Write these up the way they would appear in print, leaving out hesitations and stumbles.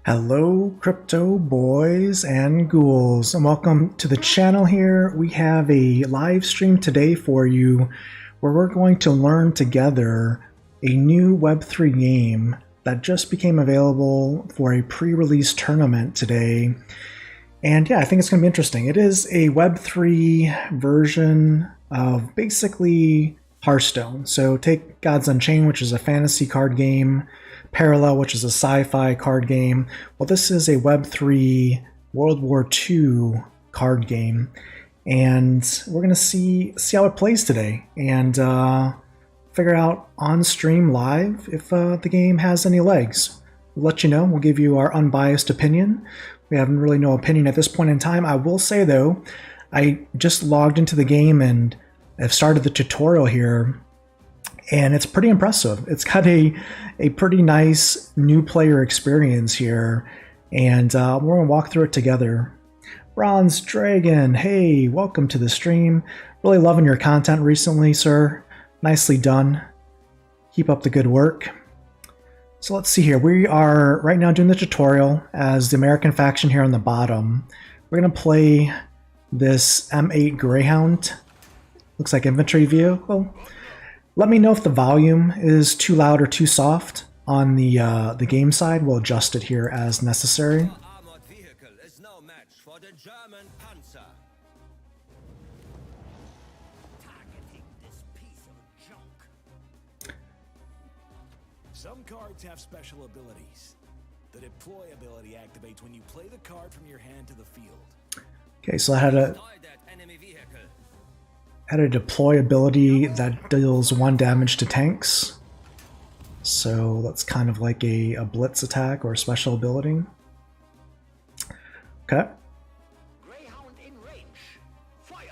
Hello, crypto boys and ghouls, and welcome to the channel here. We have a live stream today for you where we're going to learn together a new Web3 game that just became available for a pre-release tournament today. And yeah, I think it's going to be interesting. It is a Web3 version of basically Hearthstone. So take Gods Unchained, which is a fantasy card game, Parallel, which is a sci-fi card game. Well, this is a Web3 World War II card game, and we're gonna see how it plays today, and figure out on stream live if the game has any legs. We'll let you know. We'll give you our unbiased opinion. We have really no opinion at this point in time. I will say though, I just logged into the game and I've started the tutorial here, and it's pretty impressive. It's got a pretty nice new player experience here, and we're gonna walk through it together. Bronze Dragon, hey, welcome to the stream. Really loving your content recently, sir. Nicely done. Keep up the good work. So let's see here. We are right now doing the tutorial as the American faction here on the bottom. We're gonna play this M8 Greyhound. Looks like infantry vehicle. Let me know if the volume is too loud or too soft on the game side. We'll adjust it here as necessary. Armored vehicle is no match for the German Panzer. Targeting this piece of junk. Some cards have special abilities. The deploy ability activates when you play the card from your hand to the field. Okay, so I had a deploy ability that deals 1 damage to tanks. So that's kind of like a blitz attack or a special ability. Okay. Greyhound in range. Fire.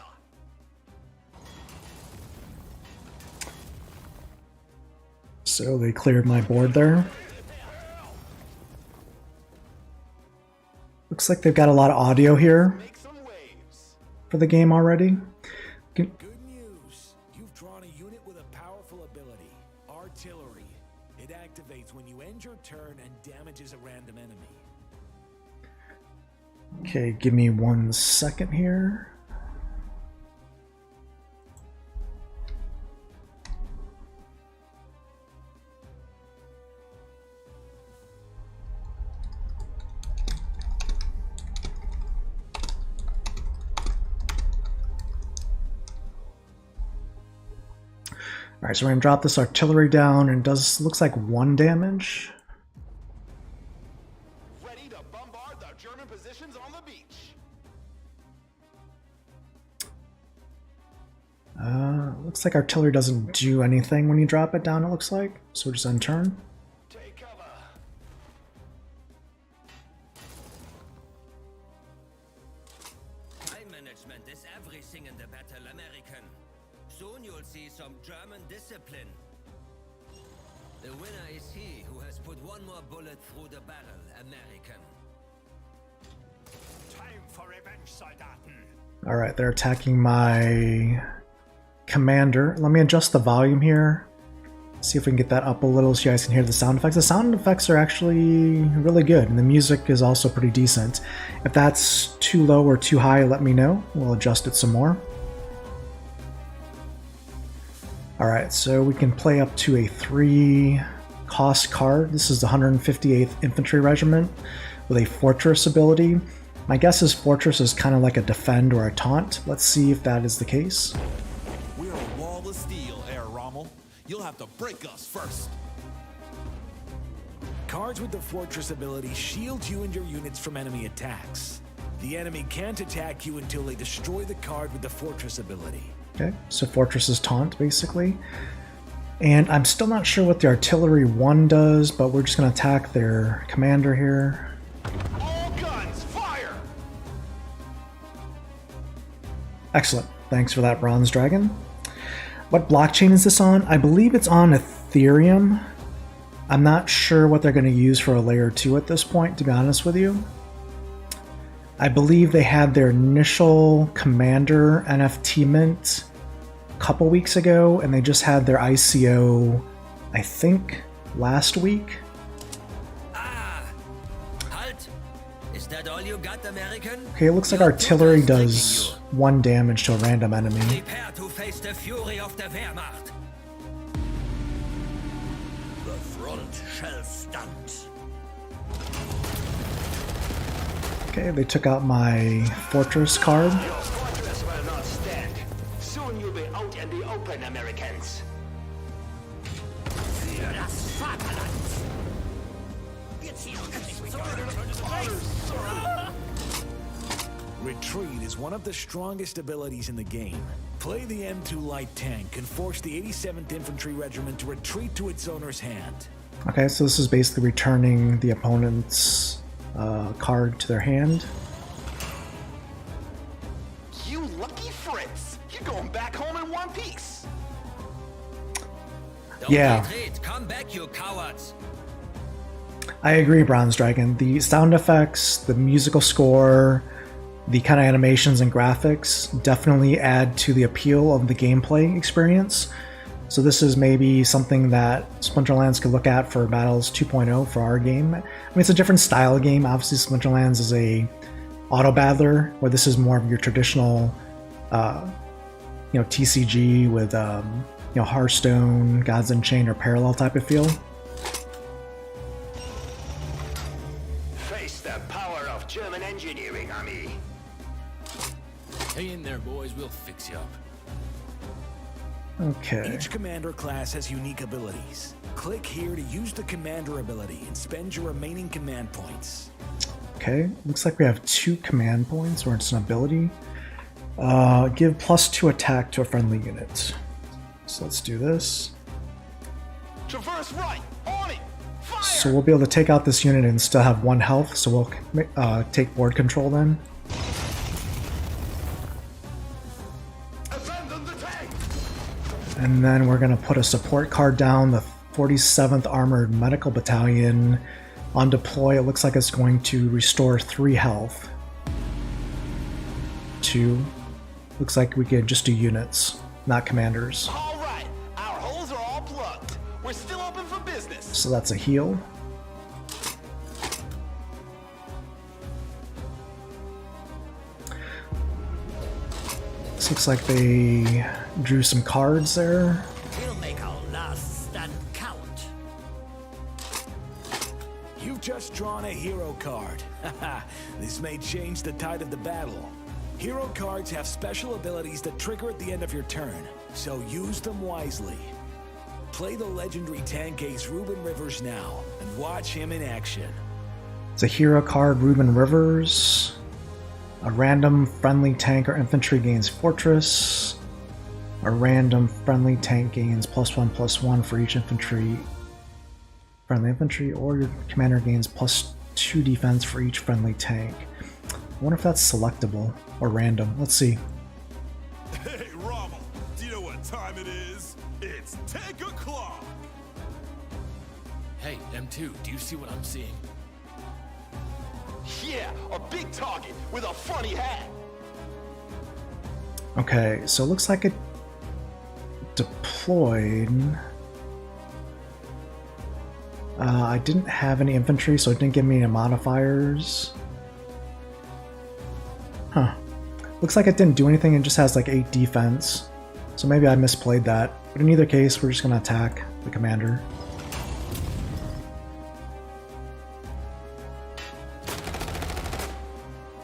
So they cleared my board there. Looks like they've got a lot of audio here for the game already. Good news. You've drawn a unit with a powerful ability. Artillery. It activates when you end your turn and damages a random enemy. Okay, give me 1 second here. Alright, so we're gonna drop this artillery down, and it looks like 1 damage. Ready to bombard the German positions on the beach. Looks like artillery doesn't do anything when you drop it down, it looks like. So we're just end turn. Take cover. Time management is everything in the battle, American. Soon you'll see some German discipline. The winner is he who has put 1 more bullet through the barrel, American. Time for revenge, Soldaten. Alright, they're attacking my commander. Let me adjust the volume here. See if we can get that up a little so you guys can hear the sound effects. The sound effects are actually really good, and the music is also pretty decent. If that's too low or too high, let me know. We'll adjust it some more. Alright, so we can play up to a 3 cost card. This is the 158th Infantry Regiment with a Fortress ability. My guess is Fortress is kind of like a defend or a taunt. Let's see if that is the case. We're a wall of steel, Herr Rommel. You'll have to break us first. Cards with the Fortress ability shield you and your units from enemy attacks. The enemy can't attack you until they destroy the card with the Fortress ability. Okay, so Fortress is taunt, basically. And I'm still not sure what the Artillery 1 does, but we're just going to attack their commander here. All guns, fire! Excellent. Thanks for that, Bronze Dragon. What blockchain is this on? I believe it's on Ethereum. I'm not sure what they're going to use for a layer 2 at this point, to be honest with you. I believe they had their initial commander NFT mint a couple weeks ago, and they just had their ICO, I think, last week. that all you got, American? Okay, it looks like artillery does 1 damage to a random enemy. Prepare to face the fury of the Wehrmacht. The front shall stand. Okay, they took out my fortress card. Your fortress will not stand. Soon you'll be out in the open, Americans. Für das Vaterland. Retreat is one of the strongest abilities in the game. Play the M2 light tank and force the 87th Infantry Regiment to retreat to its owner's hand. Okay, so this is basically returning the opponent's card to their hand. You lucky Fritz. You're going back home in one piece. Don't Yeah. retreat. Come back, you cowards. I agree, Bronze Dragon. The sound effects, the musical score, the kind of animations and graphics definitely add to the appeal of the gameplay experience. So this is maybe something that Splinterlands could look at for Battles 2.0 for our game. I mean, it's a different style game. Obviously, Splinterlands is a auto battler, where this is more of your traditional, TCG with Hearthstone, Gods Unchained, or Parallel type of feel. Face the power of German engineering, Army. Hang in there, boys. We'll fix you up. Okay. Each commander class has unique abilities. Click here to use the commander ability and spend your remaining command points. Okay, looks like we have 2 command points, or it's an ability. Give +2 attack to a friendly unit. So let's do this. Traverse right. On it. Fire. So we'll be able to take out this unit and still have 1 health, so we'll take board control then. Abandon the tank. And then we're going to put a support card down, the 47th Armored Medical Battalion. On deploy, it looks like it's going to restore 3 health. 2. Looks like we could just do units, not commanders. All right. Our holes are all plugged. We're still open for business. So that's a heal. This looks like they drew some cards there. We'll make our last stand count. You've just drawn a hero card. This may change the tide of the battle. Hero cards have special abilities that trigger at the end of your turn, so use them wisely. Play the legendary tank ace Reuben Rivers now, and watch him in action. It's a hero card, Reuben Rivers. A random friendly tank or infantry gains fortress. A random friendly tank gains +1/+1 for each friendly infantry, or your commander gains +2 defense for each friendly tank. I wonder if that's selectable or random. Let's see. Hey, Rommel, do you know what time it is? It's tank o'clock! Hey, M2, do you see what I'm seeing? Yeah, a big target with a funny hat. Okay, so it looks like it deployed. I didn't have any infantry, so it didn't give me any modifiers. Huh. Looks like it didn't do anything, it just has like 8 defense. So maybe I misplayed that. But in either case, we're just going to attack the commander.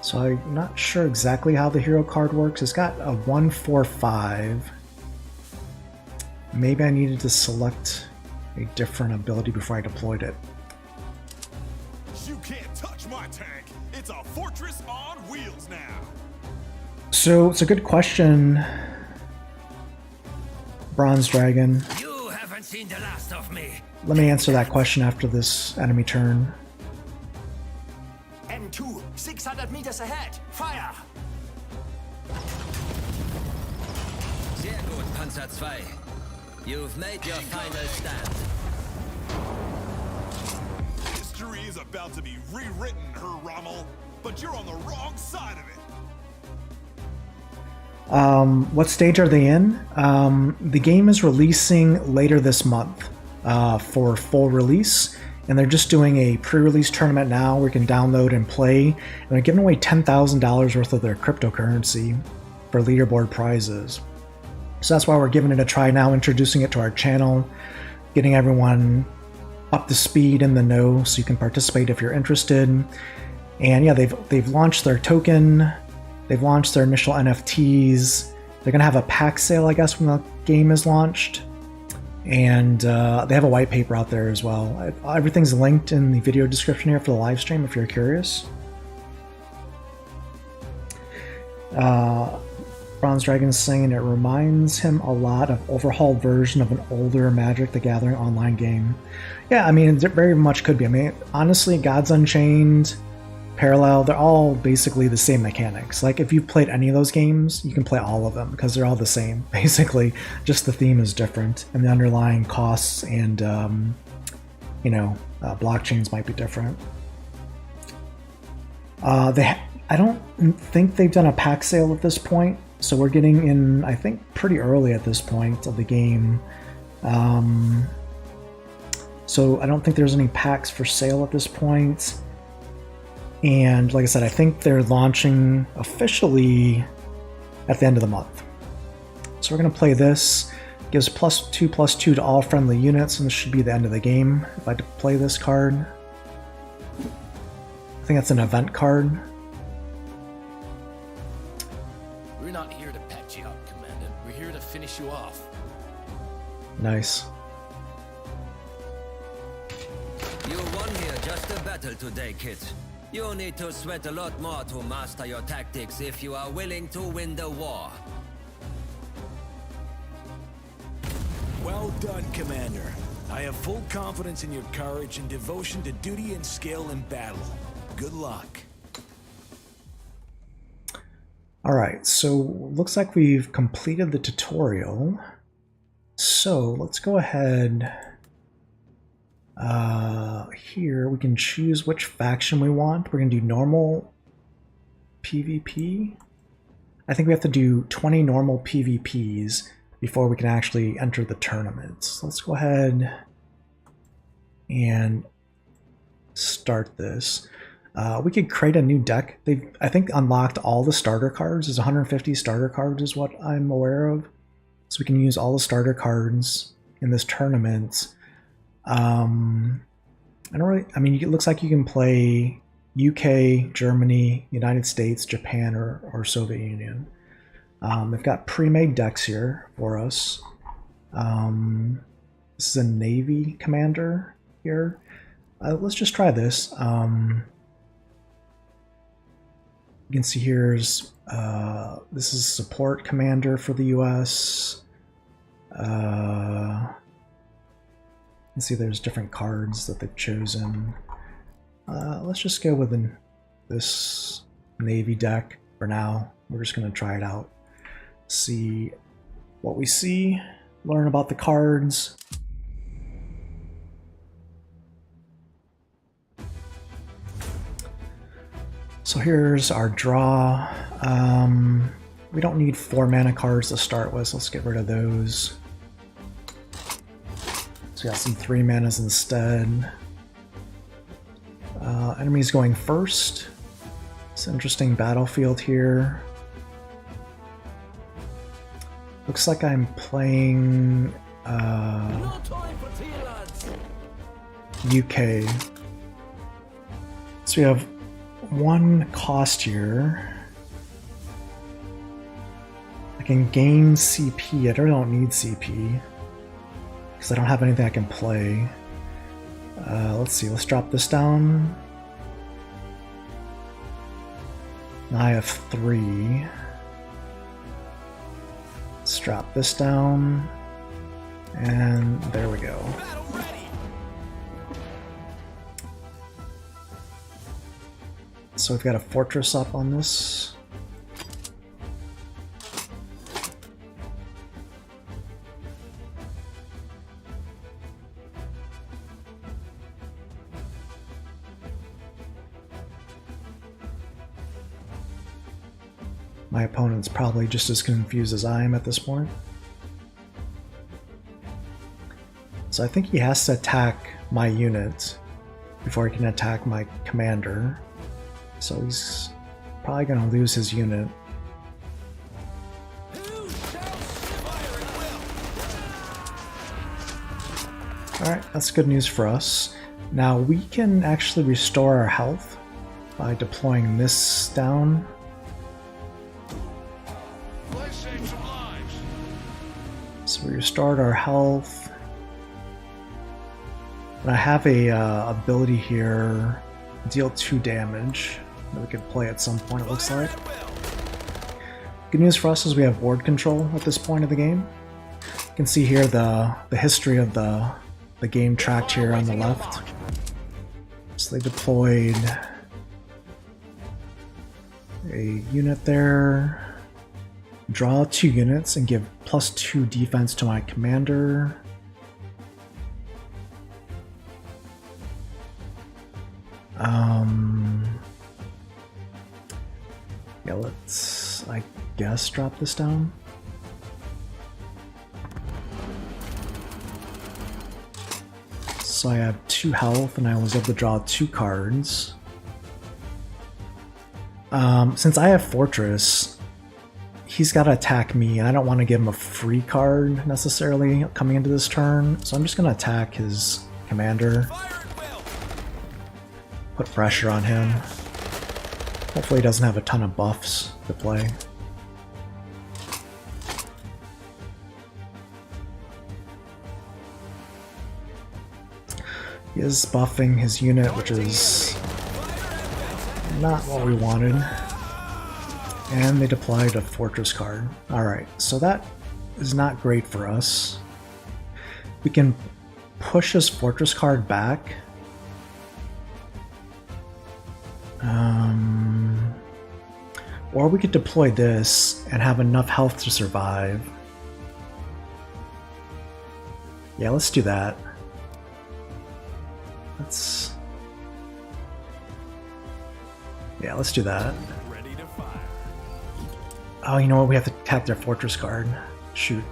So I'm not sure exactly how the hero card works. It's got a 1/4/5. Maybe I needed to select a different ability before I deployed it. You can't touch my tank! It's a fortress on wheels now! So it's a good question, Bronze Dragon. You haven't seen the last of me. Let me answer that question after this enemy turn. M2, 600 meters ahead. Fire! Sehr gut, Panzer 2. You've made your final stand. History is about to be rewritten, Herr Rommel, but you're on the wrong side of it. What stage are they in? The game is releasing later this month for full release, and they're just doing a pre-release tournament now where you can download and play, and they're giving away $10,000 worth of their cryptocurrency for leaderboard prizes. So that's why we're giving it a try now, introducing it to our channel, getting everyone up to speed in the know so you can participate if you're interested. And yeah, they've launched their token, they've launched their initial NFTs, they're gonna have a pack sale, I guess, when the game is launched. And they have a white paper out there as well. Everything's linked in the video description here for the live stream if you're curious. Bronze Dragon's saying it reminds him a lot of overhauled version of an older Magic the Gathering online game. Yeah, I mean, it very much could be. I mean, honestly, Gods Unchained, Parallel, they're all basically the same mechanics. Like, if you've played any of those games, you can play all of them because they're all the same, basically. Just the theme is different, and the underlying costs and, blockchains might be different. I don't think they've done a pack sale at this point, so we're getting in, I think, pretty early at this point of the game. So I don't think there's any packs for sale at this point. And like I said, I think they're launching officially at the end of the month. So we're going to play this. Gives +2/+2 to all friendly units, and this should be the end of the game if I play this card. I think that's an event card. We're not here to patch you up, Commander. We're here to finish you off. Nice. You won here just a battle today, kids. You need to sweat a lot more to master your tactics if you are willing to win the war. Well done, Commander. I have full confidence in your courage and devotion to duty and skill in battle. Good luck. Alright, so looks like we've completed the tutorial. So let's go ahead. Here we can choose which faction we want. We're going to do normal PvP. I think we have to do 20 normal PvPs before we can actually enter the tournament. So let's go ahead and start this. We could create a new deck. They've, I think, unlocked all the starter cards. There's 150 starter cards is what I'm aware of. So we can use all the starter cards in this tournament. I don't really, I mean, it looks like you can play UK, Germany, United States, Japan, or Soviet Union. They've got pre-made decks here for us. This is a Navy commander here. Let's just try this. You can see here's this is support commander for the US. You can see there's different cards that they've chosen. Let's just go with this Navy deck for now. We're just going to try it out. See what we see, learn about the cards. So here's our draw. We don't need 4 mana cards to start with, so let's get rid of those. So we got some 3 manas instead. Enemies going first. It's an interesting battlefield here. Looks like I'm playing UK. So we have 1 cost here. I can gain CP. I don't need CP because I don't have anything I can play. Let's see, let's drop this down. Now I have 3. Let's drop this down. And there we go. So we've got a fortress up on this. My opponent's probably just as confused as I am at this point. So I think he has to attack my unit before he can attack my commander. So he's probably going to lose his unit. Alright, that's good news for us. Now we can actually restore our health by deploying this down. So we restored our health. And I have a ability here, deal 2 damage, that we could play at some point, it looks like. Good news for us is we have board control at this point of the game. You can see here the history of the game tracked here on the left. So they deployed a unit there, draw 2 units and give +2 defense to my commander. Yeah, let's, I guess, drop this down. So I have 2 health and I was able to draw 2 cards. Since I have Fortress, he's got to attack me and I don't want to give him a free card necessarily coming into this turn. So I'm just going to attack his commander. Put pressure on him. Hopefully he doesn't have a ton of buffs to play. He is buffing his unit, which is not what we wanted. And they deployed a fortress card. Alright, so that is not great for us. We can push his fortress card back. Or we could deploy this and have enough health to survive. Yeah, let's do that. Let's do that. Oh, you know what? We have to tap their fortress card. Shoot.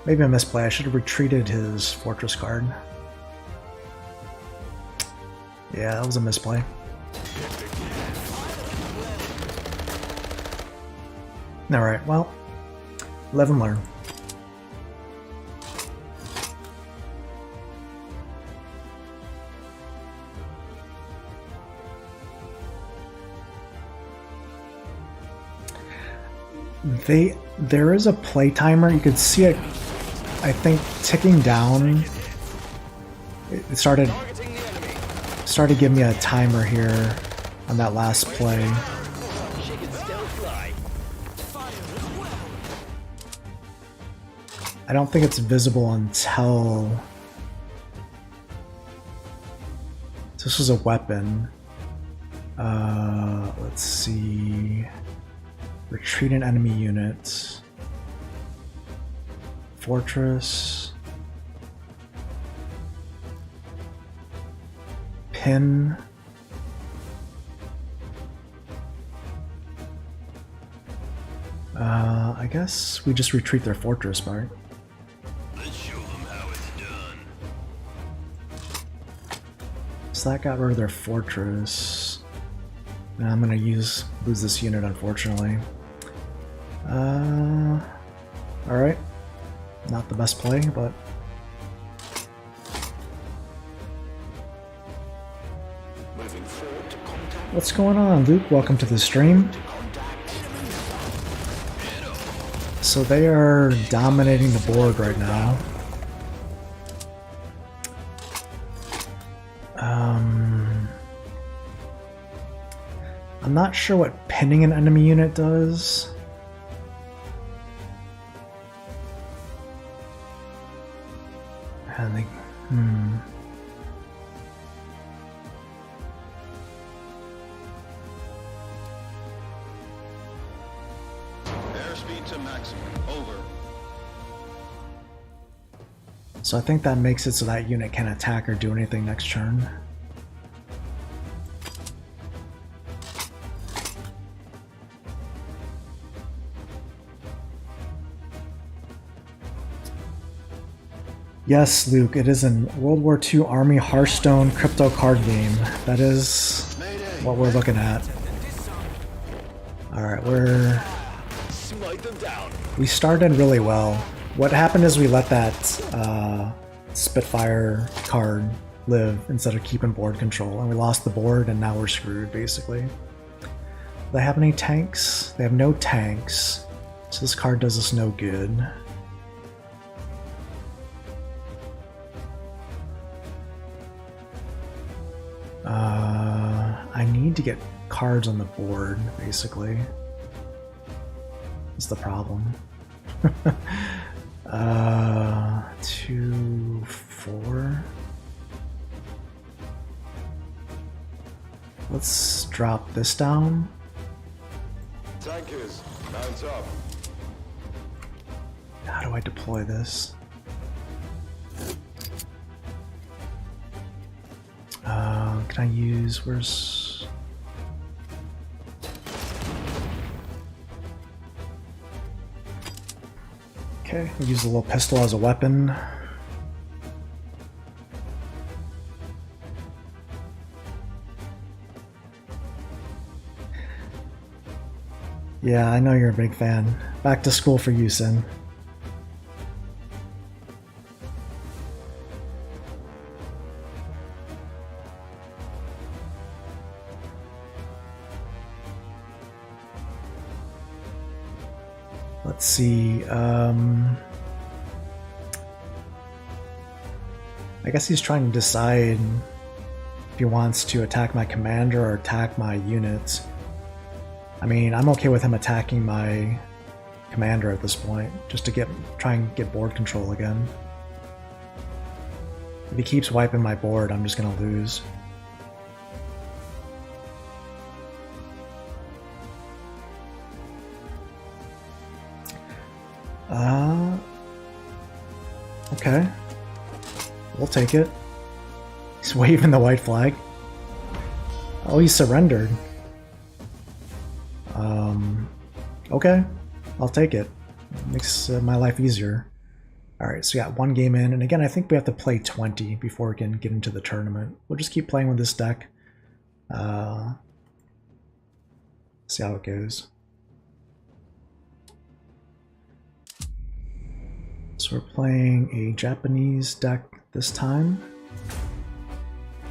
Maybe a misplay. I should have retreated his fortress card. Yeah, that was a misplay. Alright, well, live and learn. There is a play timer. You could see it, I think, ticking down. It started giving me a timer here on that last play. I don't think it's visible until this was a weapon. Let's see. Retreat an enemy unit. Fortress. Pin. I guess we just retreat their fortress part. Let's show them how it's done. So that got rid of their fortress. And I'm gonna lose this unit, unfortunately. Alright. Not the best play, but what's going on, Luke? Welcome to the stream. So they are dominating the board right now. I'm not sure what pinning an enemy unit does. I think, Airspeed to maximum. Over. So I think that makes it so that unit can't attack or do anything next turn. Yes, Luke, it is an World War II Army Hearthstone crypto card game. That is what we're looking at. Alright, we started really well. What happened is we let that Spitfire card live instead of keeping board control, and we lost the board, and now we're screwed, basically. Do they have any tanks? They have no tanks, so this card does us no good. I need to get cards on the board, basically. That's the problem. 2, 4. Let's drop this down. Tankers, mount up. How do I deploy this? Can I use, where's... Okay, I'll use the little pistol as a weapon. Yeah, I know you're a big fan. Back to school for you, Sin. Let's see, I guess he's trying to decide if he wants to attack my commander or attack my units. I mean, I'm okay with him attacking my commander at this point, just to try and get board control again. If he keeps wiping my board, I'm just gonna lose. Okay. We'll take it. He's waving the white flag. Oh, he surrendered. Okay. I'll take it. Makes my life easier. Alright, so we got one game in, and again, I think we have to play 20 before we can get into the tournament. We'll just keep playing with this deck. See how it goes. So we're playing a Japanese deck this time.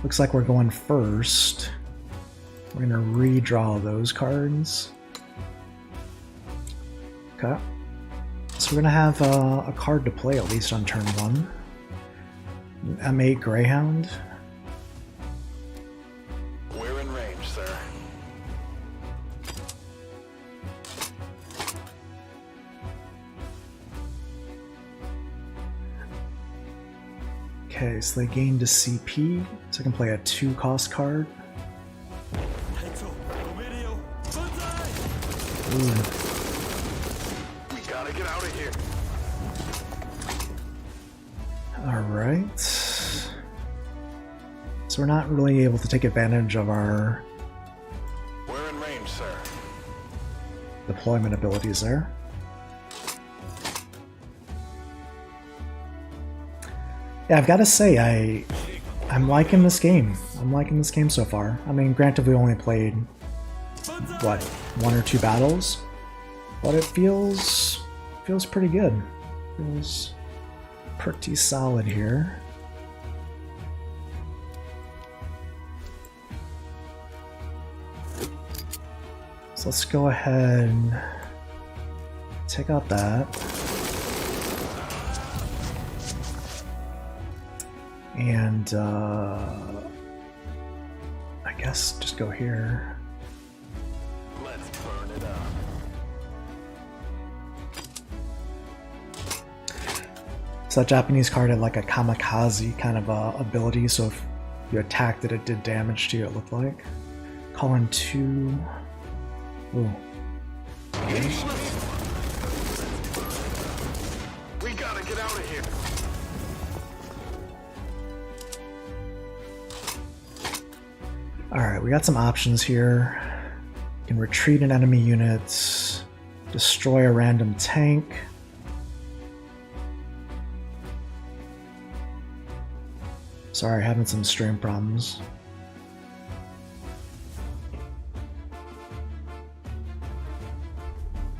Looks like we're going first. We're gonna redraw those cards. Okay. So we're gonna have a card to play at least on turn 1. M8 Greyhound. We're in range, sir. Okay, so they gained a CP, so I can play a 2-cost card. Ooh. We gotta get out of here. Alright. So we're not really able to take advantage of our We're in range, sir. deployment abilities there. Yeah, I've got to say, I'm liking this game. I'm liking this game so far. I mean, granted, we only played, what, 1 or 2 battles? But it feels pretty good. Feels pretty solid here. So let's go ahead and take out that. And I guess just go here. Let's burn it up. So that Japanese card had like a kamikaze kind of ability, so if you attacked it, it did damage to you, it looked like. Call in 2. Ooh. We gotta get out of here. Alright, we got some options here. You can retreat an enemy unit, destroy a random tank. Sorry, having some stream problems.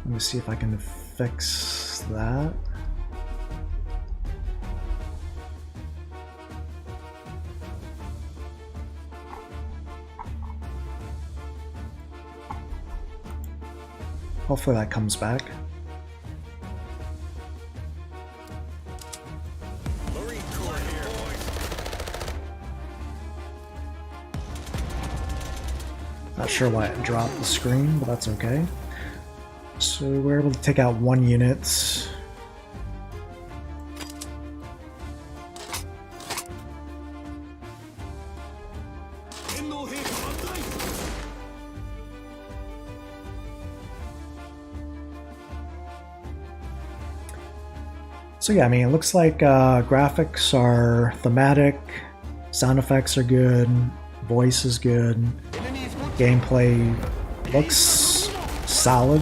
Let me see if I can fix that. Hopefully that comes back. Not sure why it dropped the screen, but that's okay. So we're able to take out 1 unit. So yeah, I mean, it looks like graphics are thematic, sound effects are good, voice is good, gameplay looks solid.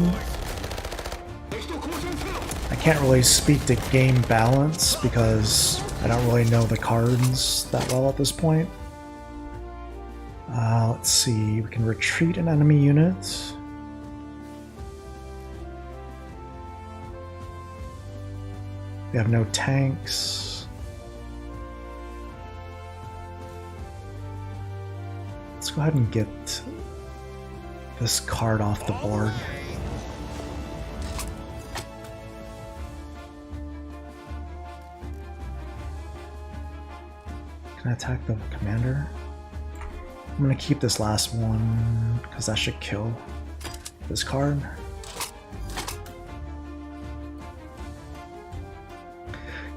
I can't really speak to game balance because I don't really know the cards that well at this point. Let's see, we can retreat an enemy unit. We have no tanks. Let's go ahead and get this card off the board. Can I attack the commander? I'm gonna keep this last one because that should kill this card.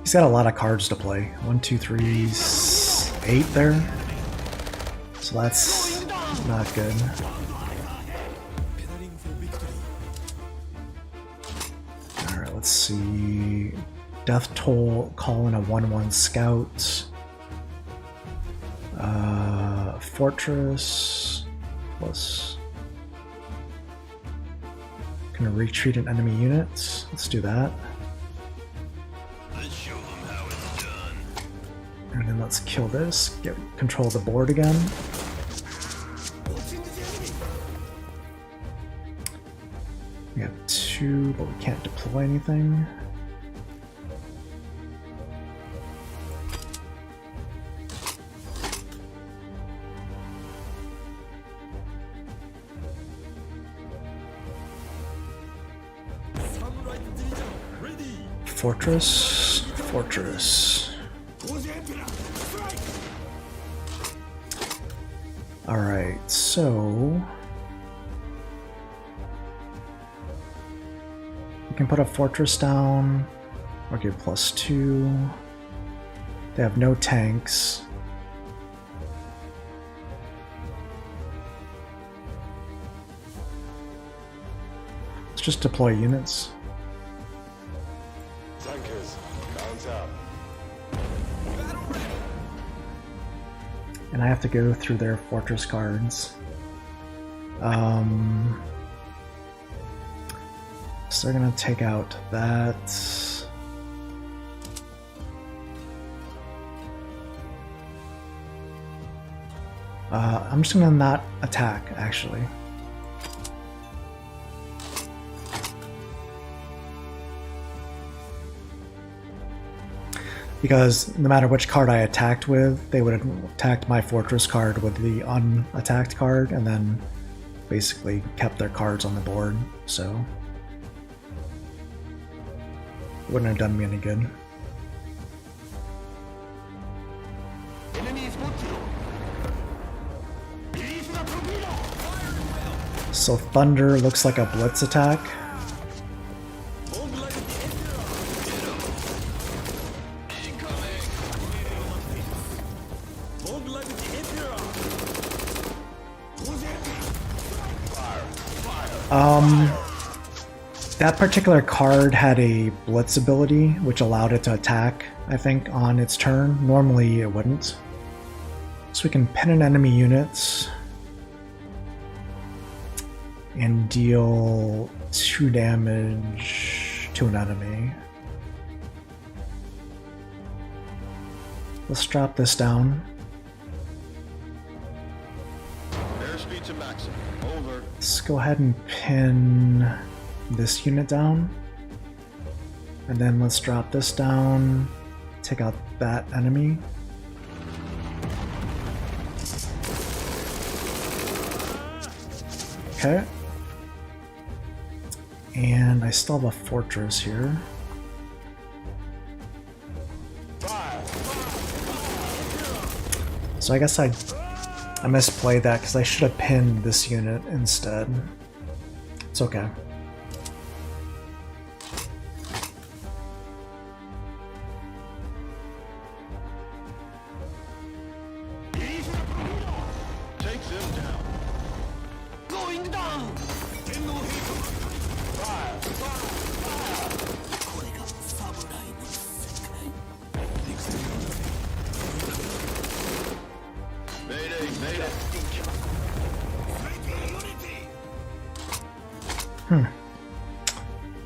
He's got a lot of cards to play. 1, 2, 3, 8 there. So that's not good. Alright, let's see. Death Toll, call in a 1/1 scout. Fortress. Plus. Gonna retreat an enemy unit. Let's do that. And then let's kill this, get control of the board again. We have 2, but we can't deploy anything. Fortress, fortress. Alright, so we can put a fortress down or give +2. They have no tanks. Let's just deploy units. Tankers, mount up. And I have to go through their fortress cards. So they're gonna take out that. I'm just gonna not attack, actually. Because no matter which card I attacked with, they would have attacked my fortress card with the unattacked card and then basically kept their cards on the board, so it wouldn't have done me any good. So Thunder looks like a blitz attack. That particular card had a blitz ability, which allowed it to attack, I think, on its turn. Normally it wouldn't. So we can pin an enemy unit and deal 2 damage to an enemy. Let's drop this down. Heavy to maximum. Over. Let's go ahead and pin this unit down. And then let's drop this down. Take out that enemy. Okay. And I still have a fortress here. So I guess I misplayed that because I should have pinned this unit instead. It's okay. Takes him down. Going down! Mayday, mayday.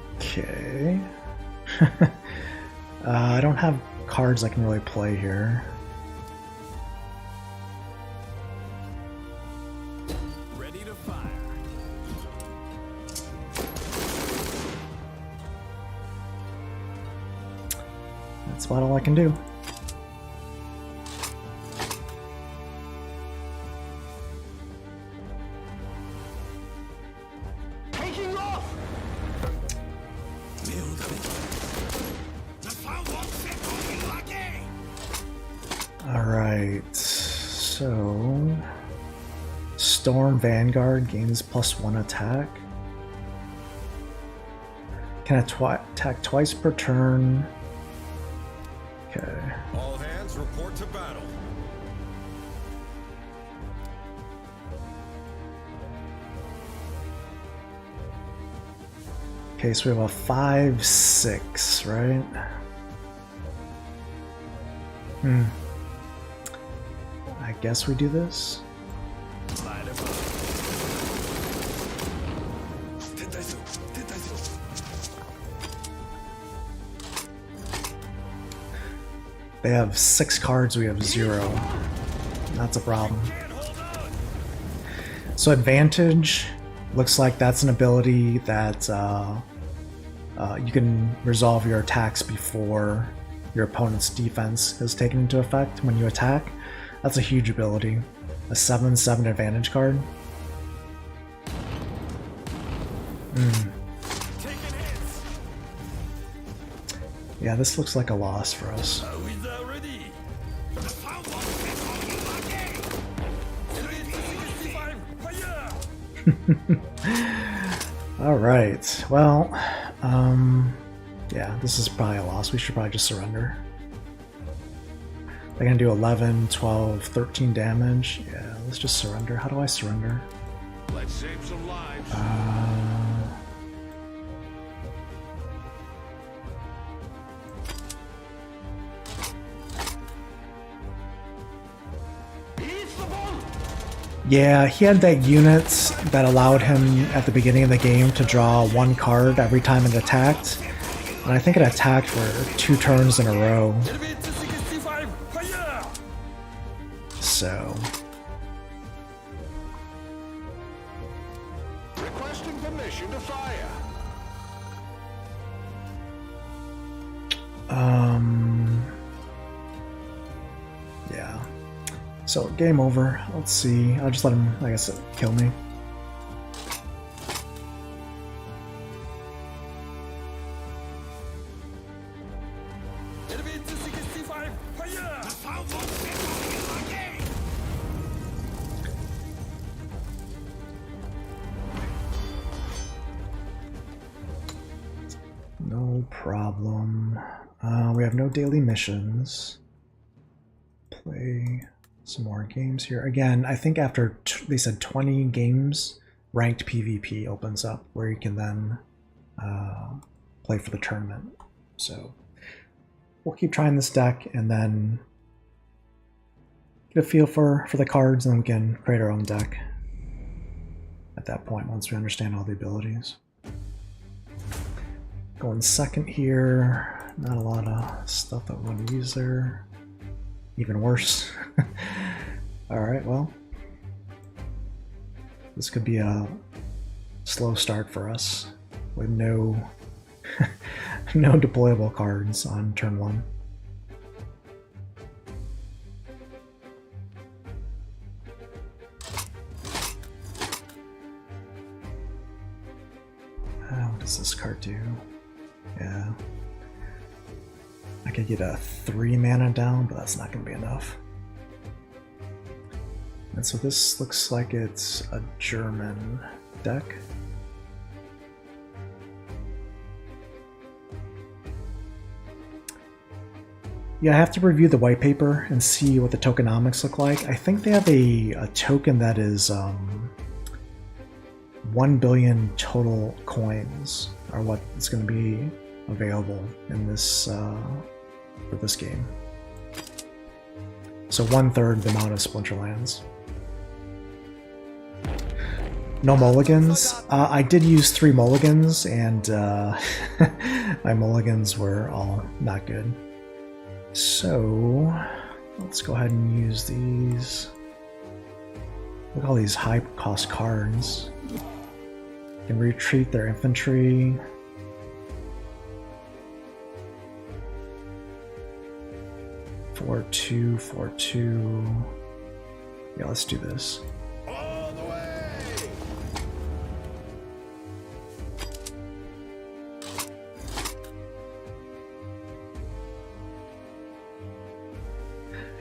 Okay. I don't have cards I can really play here. Ready to fire. That's about all I can do. Taking off! Alright, so Storm Vanguard gains +1 attack. Can attack twice per turn. Okay. All hands report to battle. Okay, so we have a 5/6, right? I guess we do this. They have 6 cards, we have 0. That's a problem. So advantage, looks like that's an ability that you can resolve your attacks before your opponent's defense is taken into effect when you attack. That's a huge ability. A 7/7 advantage card. Yeah, this looks like a loss for us. Alright, well, yeah, this is probably a loss. We should probably just surrender. They're gonna do 11, 12, 13 damage. Yeah, let's just surrender. How do I surrender? Let's save some lives. Yeah, he had that unit that allowed him at the beginning of the game to draw 1 card every time it attacked. And I think it attacked for 2 turns in a row. So... Requesting permission to fire. yeah. So, game over. Let's see. I'll just let him, I guess, kill me. No problem. We have no daily missions. Play some more games here. Again, I think after they said 20 games, ranked PvP opens up where you can then play for the tournament. So we'll keep trying this deck and then get a feel for the cards, and then we can create our own deck at that point once we understand all the abilities. Going second here, not a lot of stuff that we want to use there. Even worse. Alright, well. This could be a slow start for us with no no deployable cards on turn 1. What does this card do? Yeah. I could get a 3 mana down, but that's not going to be enough. And so this looks like it's a German deck. Yeah, I have to review the white paper and see what the tokenomics look like. I think they have a token that is 1 billion total coins are what is going to be available in this for this game. So 1/3 the amount of Splinterlands. No mulligans. I did use 3 mulligans, and my mulligans were all not good. So let's go ahead and use these. Look at all these high cost cards. Can retreat their infantry. Four, 2, 4, 2. Yeah, let's do this. All the way!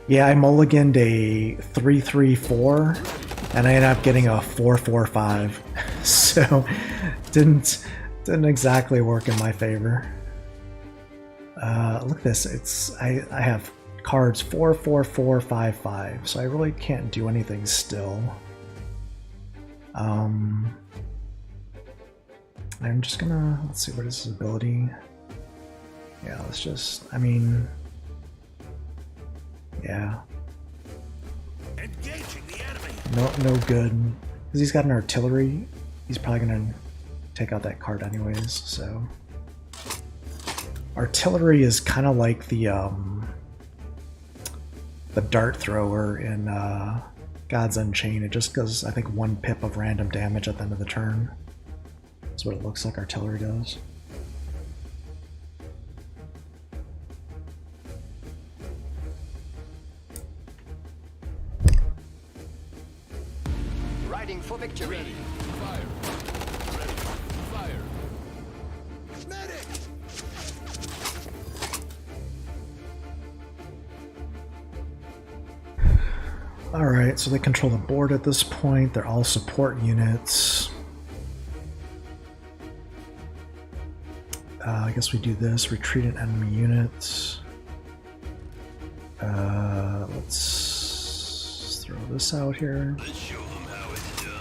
Yeah, I mulliganed a 3-3-4, and I ended up getting a 4-4-5. So didn't exactly work in my favor. Look at this. I have cards 4, 4, 4, 5, 5. So I really can't do anything still. I'm just gonna, let's see, what is his ability? Yeah, let's just, I mean, yeah. Engaging the enemy. No good. Because he's got an artillery, he's probably gonna take out that card anyways, so. Artillery is kind of like the dart thrower in Gods Unchained. It just does, I think, 1 pip of random damage at the end of the turn. That's what it looks like artillery does. Riding for victory. Ready. Fire. Ready. Fire. Medic! Alright, so they control the board at this point. They're all support units. I guess we do this. Retreat an enemy unit. Let's throw this out here. Let's show them how it's done.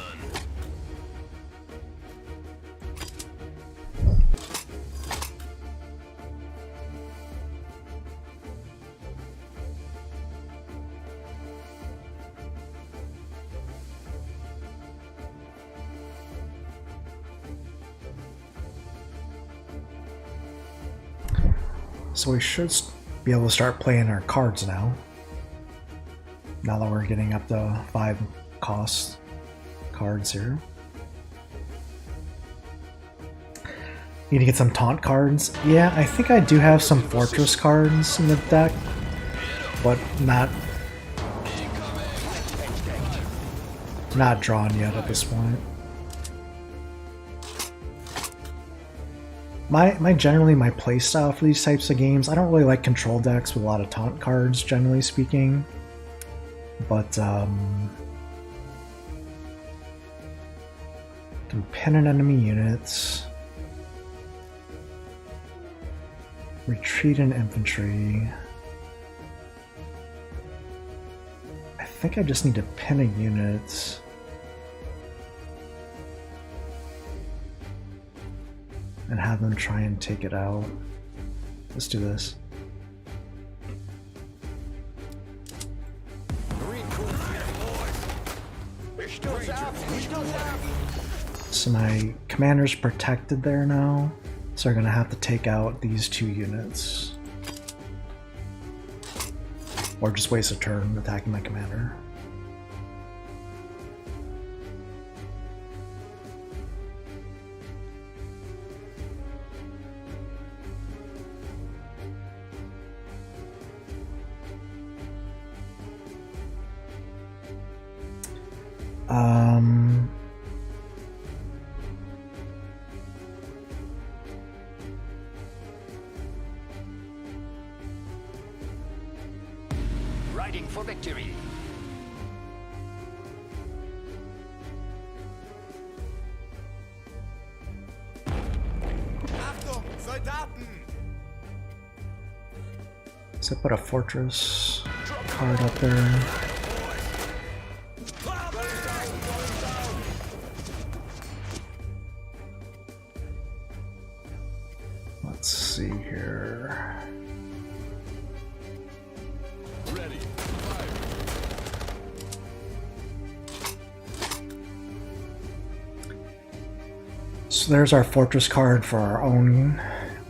So we should be able to start playing our cards now. Now that we're getting up to 5 cost cards here. Need to get some taunt cards. Yeah, I think I do have some fortress cards in the deck, but not drawn yet at this point. Generally my playstyle for these types of games, I don't really like control decks with a lot of taunt cards, generally speaking. But can pin an enemy unit, retreat an infantry. I think I just need to pin a unit. And have them try and take it out. Let's do this. So my commander's protected there now, so they're gonna have to take out these 2 units. Or just waste a turn attacking my commander. Riding for victory. Achtung, Soldaten! So put a fortress card up there. Let's see here. Ready. So there's our fortress card for our own.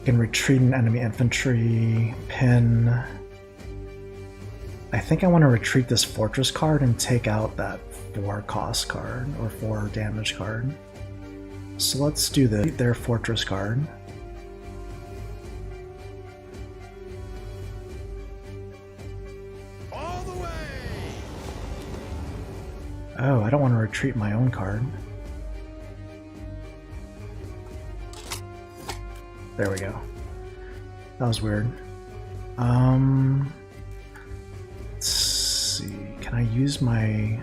We can retreat an enemy infantry, pin. I think I want to retreat this fortress card and take out that 4 cost card or 4 damage card. So let's do their fortress card. All the way! Oh, I don't want to retreat my own card. There we go. That was weird. Let's see. Can I use my...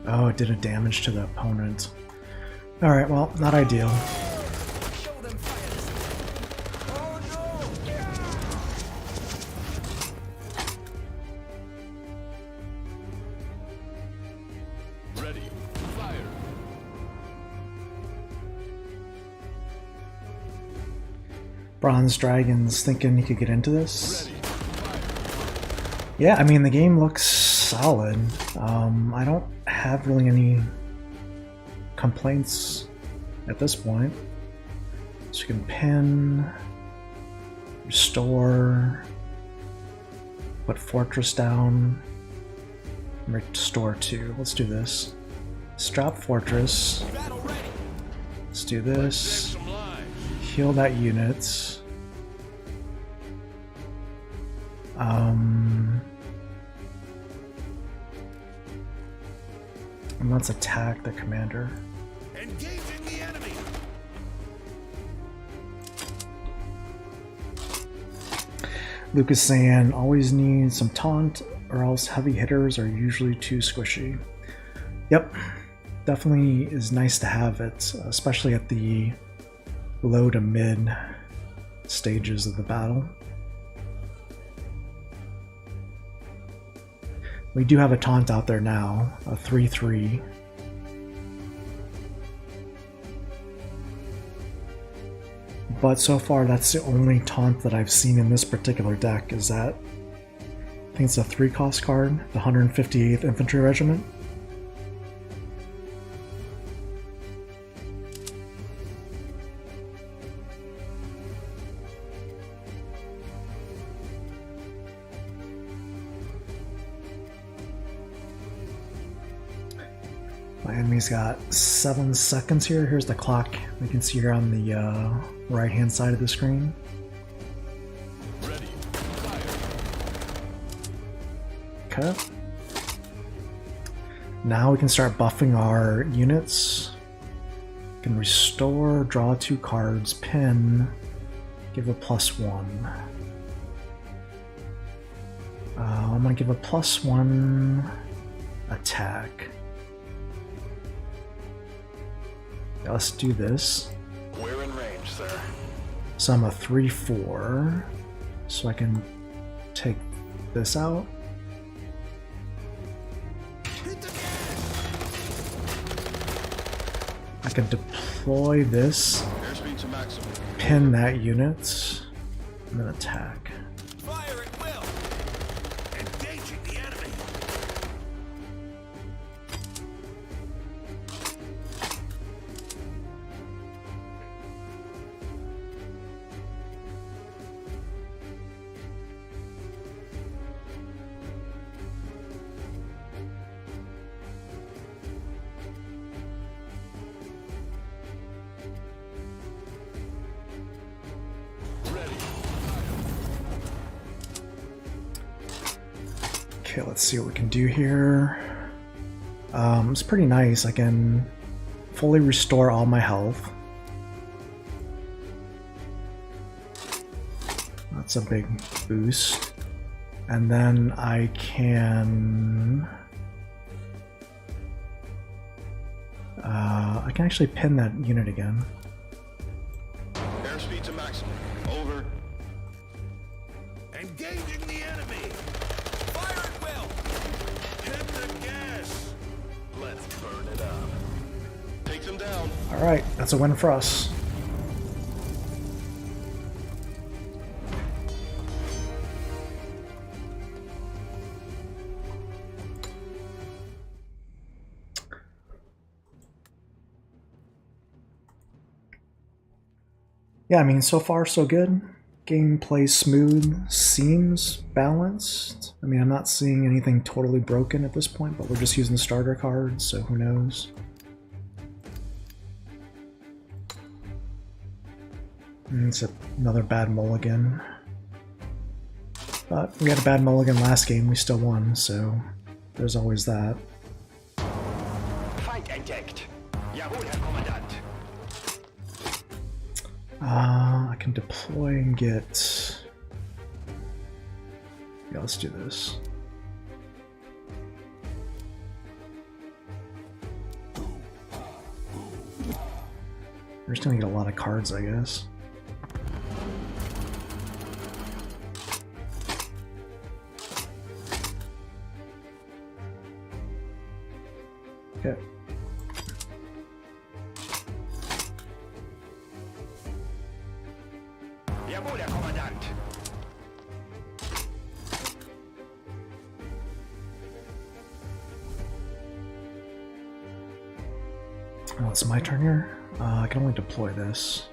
Oh, it did a damage to the opponent. Alright, well, not ideal. Ready. Fire. Bronze Dragon's thinking he could get into this. Ready. Yeah, I mean, the game looks solid. I don't have really any complaints at this point. So you can pin, restore, put fortress down, restore 2. Let's do this. Let's drop fortress. Battle ready. Let's do this. Some lives. Heal that unit. And let's attack the commander. Engaging the enemy. Lucas saying, always need some taunt or else heavy hitters are usually too squishy. Yep, definitely is nice to have it, especially at the low to mid stages of the battle. We do have a taunt out there now, a 3/3. But so far that's the only taunt that I've seen in this particular deck, is that I think it's a 3 cost card, the 158th Infantry Regiment. My enemy's got 7 seconds here. Here's the clock we can see here on the right hand side of the screen. Ready. Fire. Okay. Now we can start buffing our units. We can restore, draw 2 cards, pin, give a +1. I'm gonna give a +1 attack. Yeah, let's do this. We're in range, sir. So I'm a 3/4, so I can take this out. I can deploy this, Airspeed to maximum. pin that unit, and then attack. Fire at will. Engaging the enemy. Ready. Okay, let's see what we can do here. It's pretty nice. I can fully restore all my health. That's a big boost. And then I can actually pin that unit again. Airspeed to maximum. Over. Engaging the enemy! Fire at will! Hit the gas! Let's burn it up. Take them down. Alright, that's a win for us. Yeah, I mean, so far so good. Game plays smooth, seems balanced. I mean, I'm not seeing anything totally broken at this point, but we're just using the starter cards, so who knows. And it's another bad mulligan. But we had a bad mulligan last game, we still won, so there's always that. Feind entdeckt. Jawohl, Herr Kommandant. I can deploy and get... Yeah, let's do this. We're just gonna get a lot of cards, I guess. Okay. Jawohl, Herr Kommandant. Oh, it's my turn here. I can only deploy this.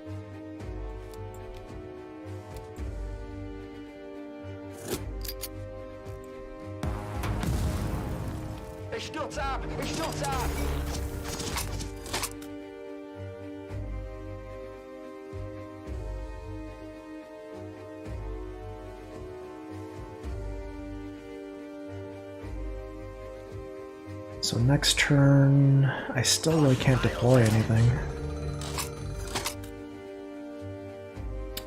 Ich stürze ab! Ich stürze ab! So next turn, I still really can't deploy anything.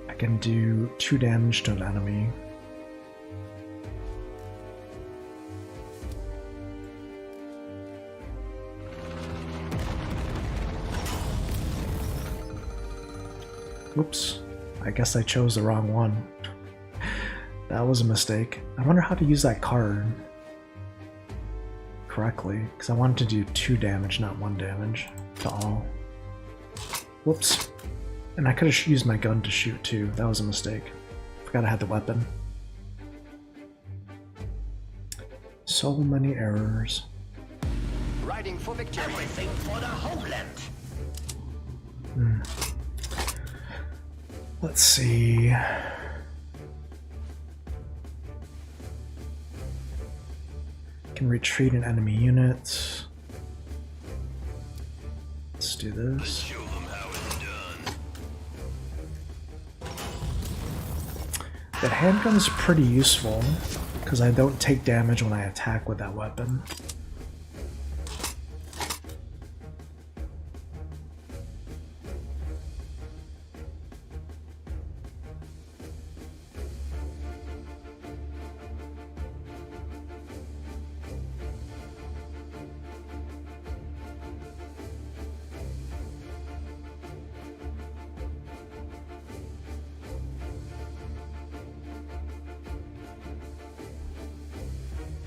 I can do 2 damage to an enemy. Oops, I guess I chose the wrong one. That was a mistake. I wonder how to use that card correctly, because I wanted to do 2 damage, not 1 damage to all. Whoops. And I could have used my gun to shoot too. That was a mistake. Forgot I had the weapon. So many errors. Riding for victory. Everything for the homeland. Let's see. Can retreat an enemy unit. Let's do this. Show them how it's done. That handgun is pretty useful because I don't take damage when I attack with that weapon.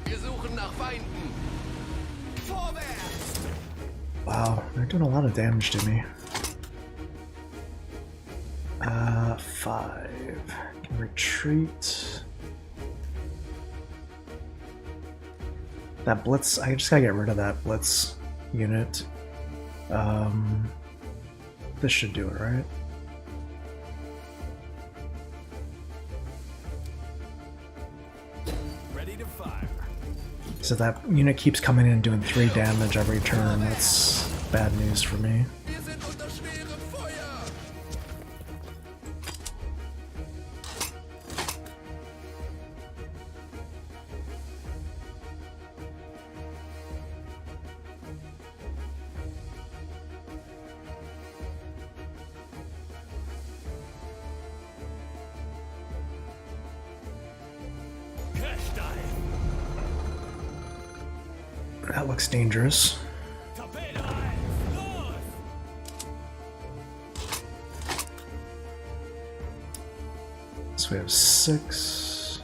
Wir suchen nach Feinden. Vorwärts! Wow, they're doing a lot of damage to me. 5. Can retreat. That blitz, I just gotta get rid of that blitz unit. This should do it, right? Ready to fire. So that unit keeps coming in and doing 3 damage every turn. That's bad news for me. Wir sind unter schwerem Feuer! That looks dangerous. So we have 6.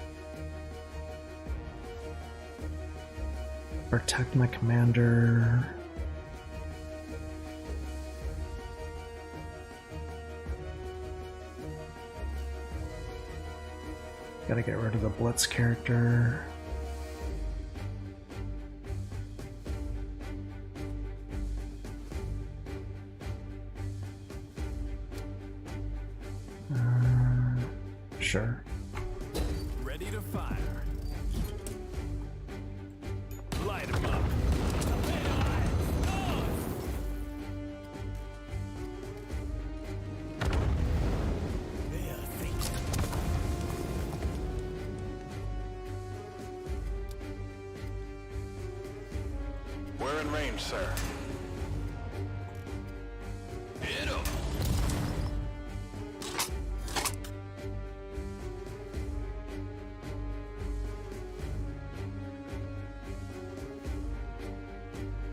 Protect my commander. Gotta get rid of the Blitz character. Sure. Ready to fire. Light 'em up. We're in range, sir. Hit 'em.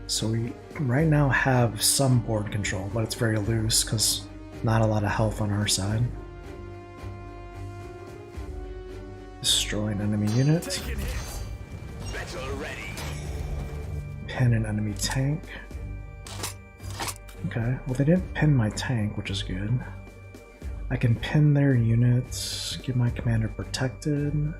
So we right now have some board control, but it's very loose because not a lot of health on our side. Destroy an enemy unit. Taking hits. Battle ready. Pin an enemy tank. Okay, well they didn't pin my tank, which is good. I can pin their units, get my commander protected.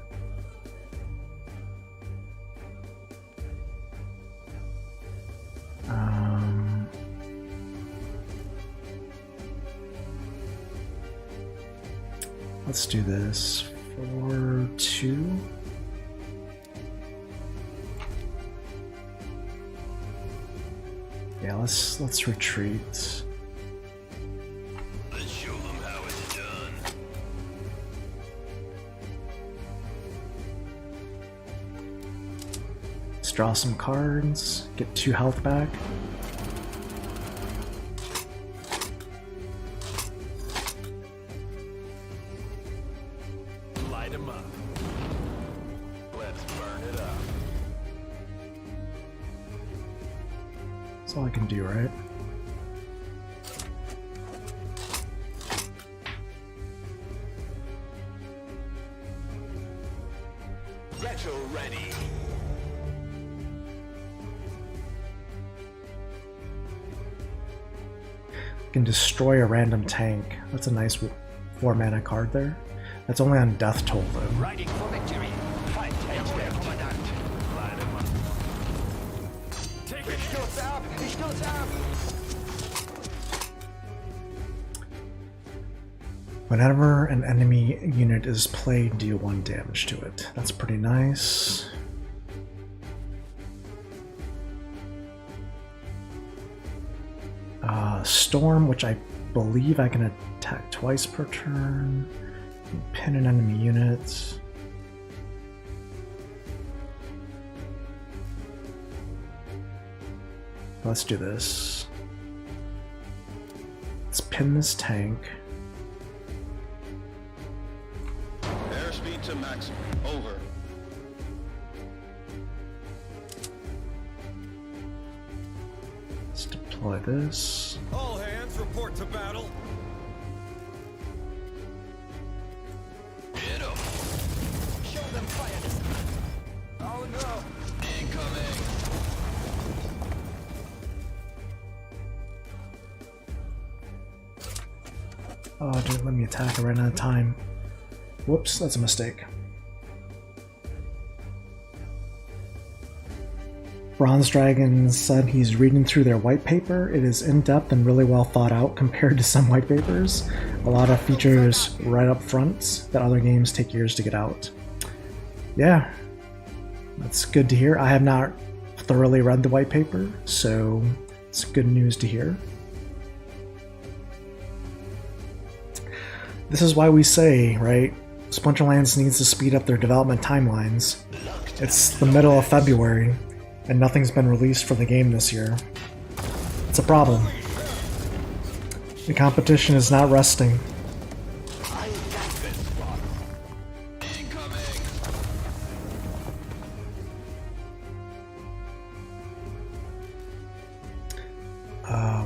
Let's do this for 2. Yeah, let's retreat. Let's show them how it's done. Let's draw some cards, get 2 health back. Light 'em up. Let's burn it up. That's all I can do, right? Battle ready. Can destroy a random tank. That's a nice 4-mana card there. That's only on death toll though. Riding for victory. Fight elsewhere, Commandant. Light 'em up. Taking hits. Stürze ab! Ich stürze ab! Whenever an enemy unit is played, deal 1 damage to it. That's pretty nice. Storm, which I believe I can attack twice per turn. Pin an enemy unit. Let's do this. Let's pin this tank. Airspeed to maximum. Over. Let's deploy this. All hands report to battle. Hit 'em. Show them fire this time. Oh no! Incoming. Oh, it didn't let me attack. I ran out of time. Whoops, that's a mistake. Bronze Dragon said he's reading through their white paper. It is in-depth and really well thought out compared to some white papers. A lot of features right up front that other games take years to get out. Yeah, that's good to hear. I have not thoroughly read the white paper, so it's good news to hear. This is why we say, right, Splinterlands needs to speed up their development timelines. It's the middle of February, and nothing's been released for the game this year. It's a problem. The competition is not resting. Incoming.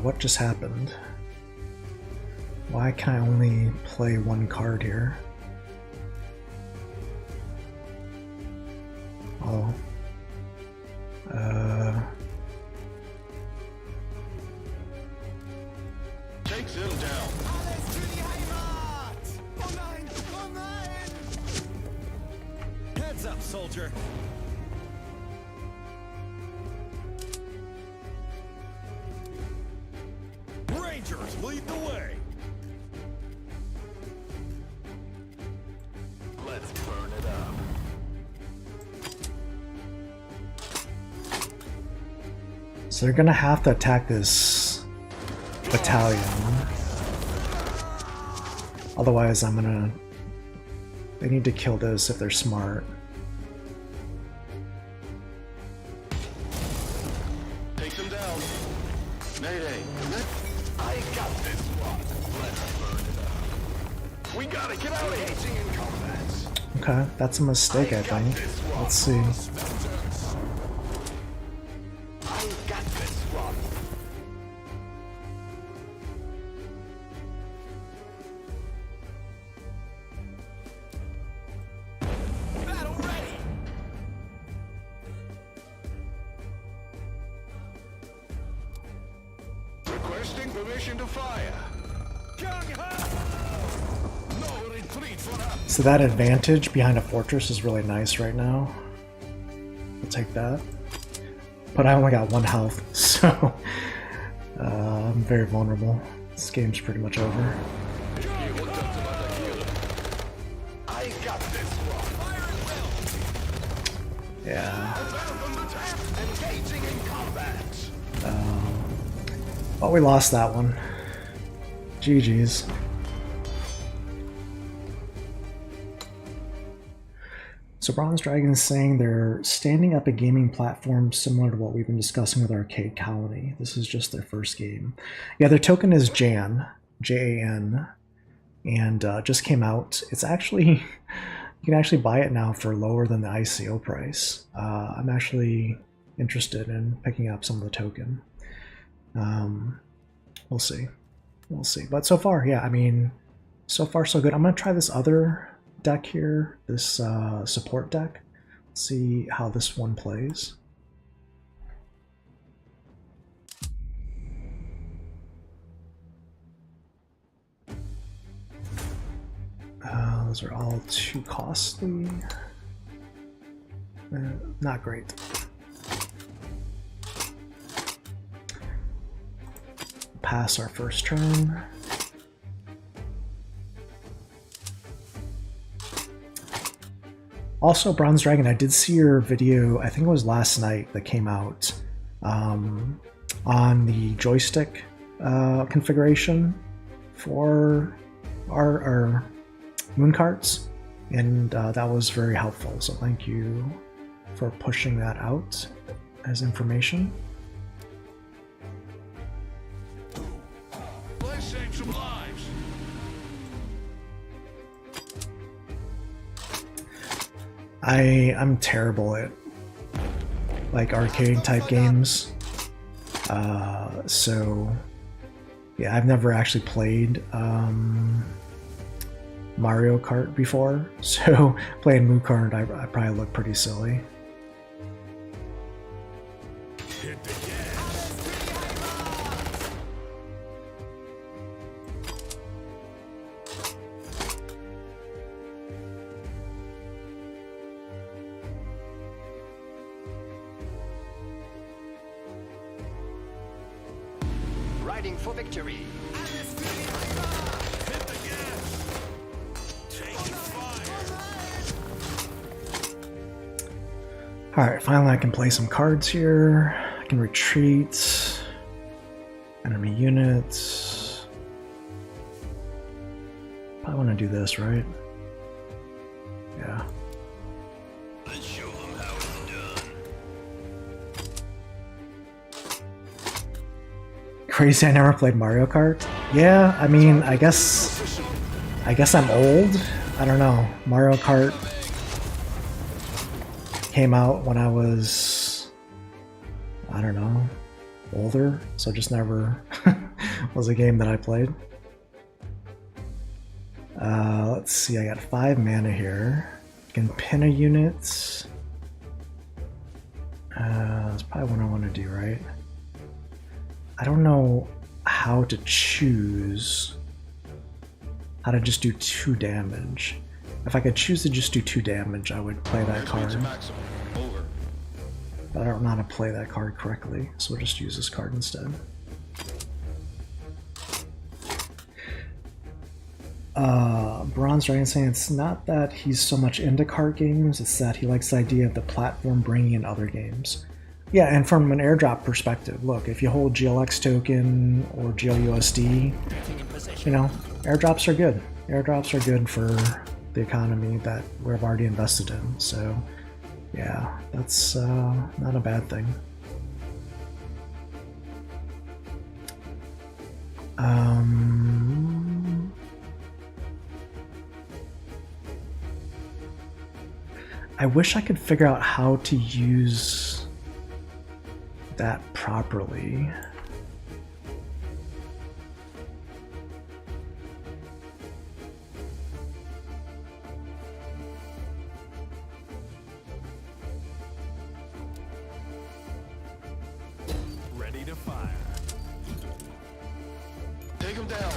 What just happened? Why can I only play one card here? Oh. Takes him down. Alles für die Heimat! Oh nein! Oh nein! Heads up, soldier. Rangers lead the way. Let's burn it up. So they're gonna have to attack this battalion. Otherwise, they need to kill this if they're smart. Takes him down. Mayday. I got this one. Let's burn it up. We gotta get out of here. Engaging in combat. Okay, that's a mistake, I think. Let's see. I got this one. Battle ready! Requesting permission to fire. No retreat for us. So that advantage behind a fortress is really nice right now. I'll take that. But I only got 1 health, so I'm very vulnerable. This game's pretty much over. I got this one. Yeah. Engaging in combat. Well, we lost that one. GG's. So Bronze Dragon is saying they're standing up a gaming platform similar to what we've been discussing with Arcade Colony. This is just their first game. Yeah, their token is Jan, Jan, and just came out. It's actually, you can actually buy it now for lower than the ICO price. I'm actually interested in picking up some of the token. We'll see. We'll see. But so far, yeah, I mean, so far so good. I'm going to try this other deck here, this support deck. See how this one plays. Those are all too costly. Not great. Pass our first turn. Also, Bronze Dragon, I did see your video, I think it was last night, that came out on the joystick configuration for our moon carts, and that was very helpful. So thank you for pushing that out as information. Let's save some lives. I'm terrible at like arcade type games, so yeah, I've never actually played Mario Kart before, so playing Moon Kart I probably look pretty silly. Hit the gas. Riding for victory! Hit the gas. Taking fire. Alright, finally I can play some cards here. I can retreat. Enemy units. Probably want to do this, right? Yeah. Let's show them how it's done. Crazy I never played Mario Kart? Yeah, I mean, I guess I'm old. I don't know. Mario Kart came out when I was, I don't know, older, so it just never was a game that I played. Let's see, I got 5 mana here. I can pin a unit. That's probably what I want to do, right? I don't know how to choose how to just do 2 damage. If I could choose to just do 2 damage, I would play that card. But I don't know how to play that card correctly, so we'll just use this card instead. Bronze Dragon saying it's not that he's so much into card games, it's that he likes the idea of the platform bringing in other games. Yeah, and from an airdrop perspective, look, if you hold GLX token or GLUSD, you know, airdrops are good. Airdrops are good for the economy that we've already invested in, so yeah, that's not a bad thing. I wish I could figure out how to use that properly. Ready to fire. Take him down.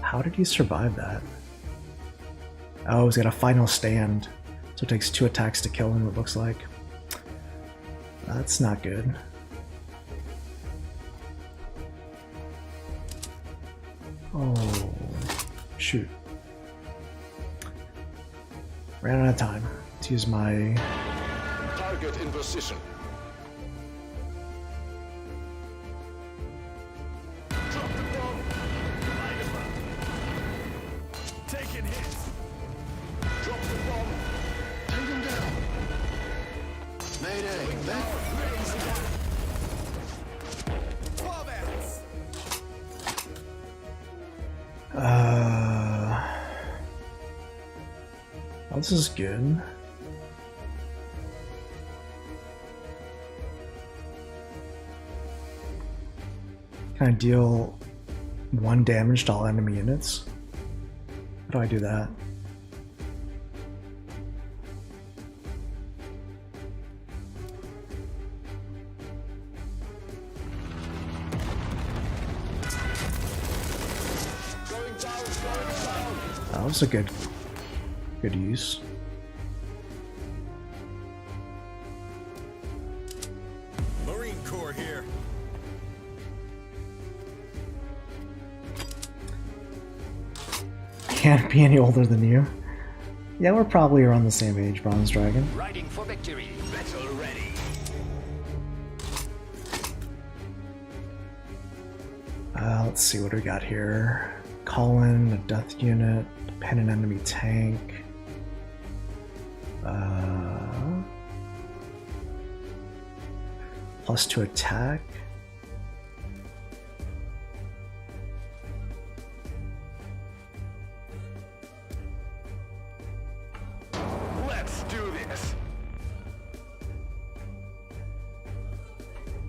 How did he survive that? Oh, he's got a final stand, so it takes 2 attacks to kill him, it looks like. That's not good. Oh, shoot. Ran out of time. Let's use my... Target in position. Drop the bomb. Light him up. Taking hits. Drop the bomb. Take him down. Mayday. Oh, this is good. Can I deal 1 damage to all enemy units? How do I do that? That was a good use. Marine Corps here. Can't be any older than you. Yeah, we're probably around the same age, Bronze Dragon. Riding for victory. Battle ready. Let's see what we got here. Call in a death unit, pin an enemy tank. +2 attack. Let's do this.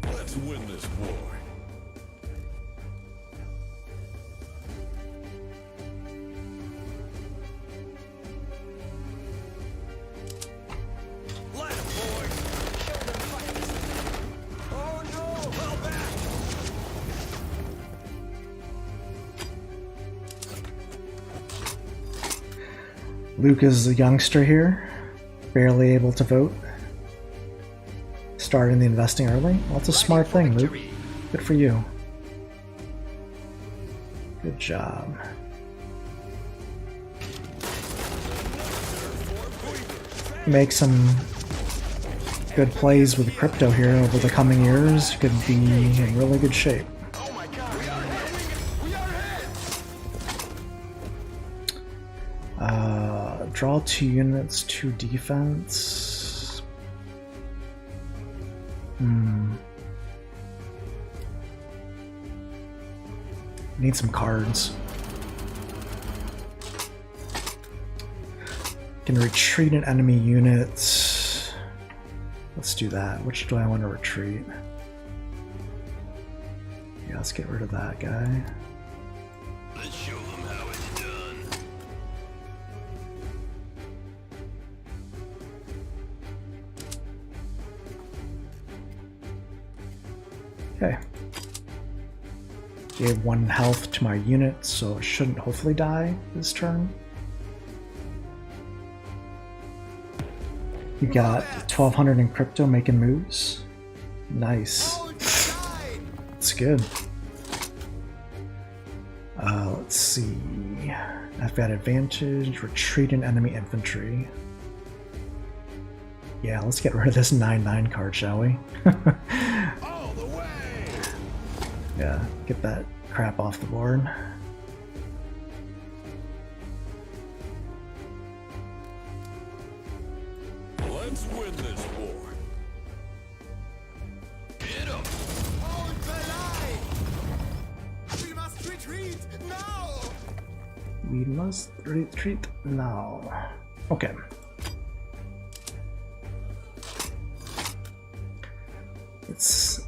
Let's win this war. Let him, boys. Show them fire. Oh no! Fall back. Luke is a youngster here, barely able to vote. Starting the investing early. Well, that's a smart thing, Luke. Good for you. Good job. Make some good plays with crypto here over the coming years. You could be in really good shape. Oh my god. We are ahead. We are ahead. Draw 2 units, 2 defense. Need some cards. Can retreat an enemy unit. Let's do that. Which do I want to retreat? Yeah, let's get rid of that guy. Let's show them how it's done. Okay. Gave 1 health to my unit, so it shouldn't hopefully die this turn. We got 1200 in crypto making moves. Nice. That's good. Let's see. I've got advantage, retreat in enemy infantry. Yeah, let's get rid of this 9/9 card, shall we? All the way! Yeah, get that crap off the board. Let's win this war. Hit 'em! Hold the line! We must retreat now! We must retreat now. Okay.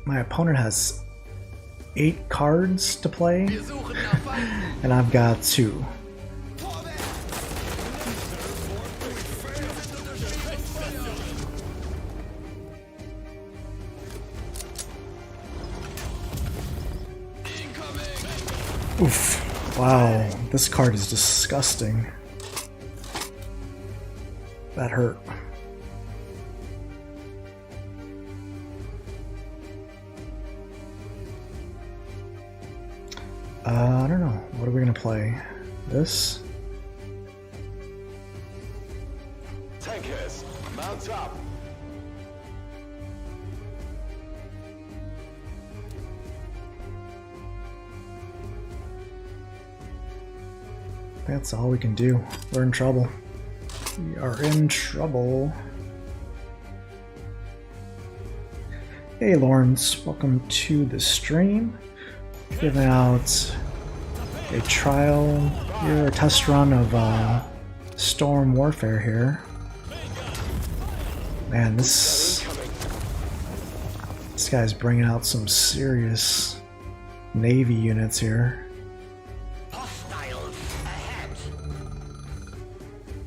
My opponent has 8 cards to play, and I've got 2. Oof. Wow, this card is disgusting. That hurt. I don't know. What are we gonna play? This? Tankers, mount up. That's all we can do. We're in trouble. We are in trouble. Hey Lawrence, welcome to the stream. Giving out a trial here, a test run of Storm Warfare here. Man, this guy's bringing out some serious Navy units here. Hostiles ahead!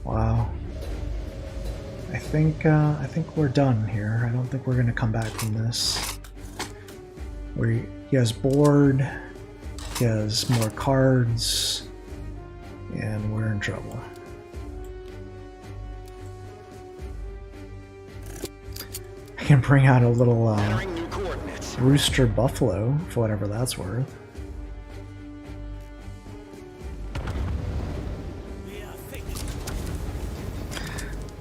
Wow. I think we're done here. I don't think we're gonna come back from this. He has board, he has more cards, and we're in trouble. I can bring out a little rooster buffalo for whatever that's worth.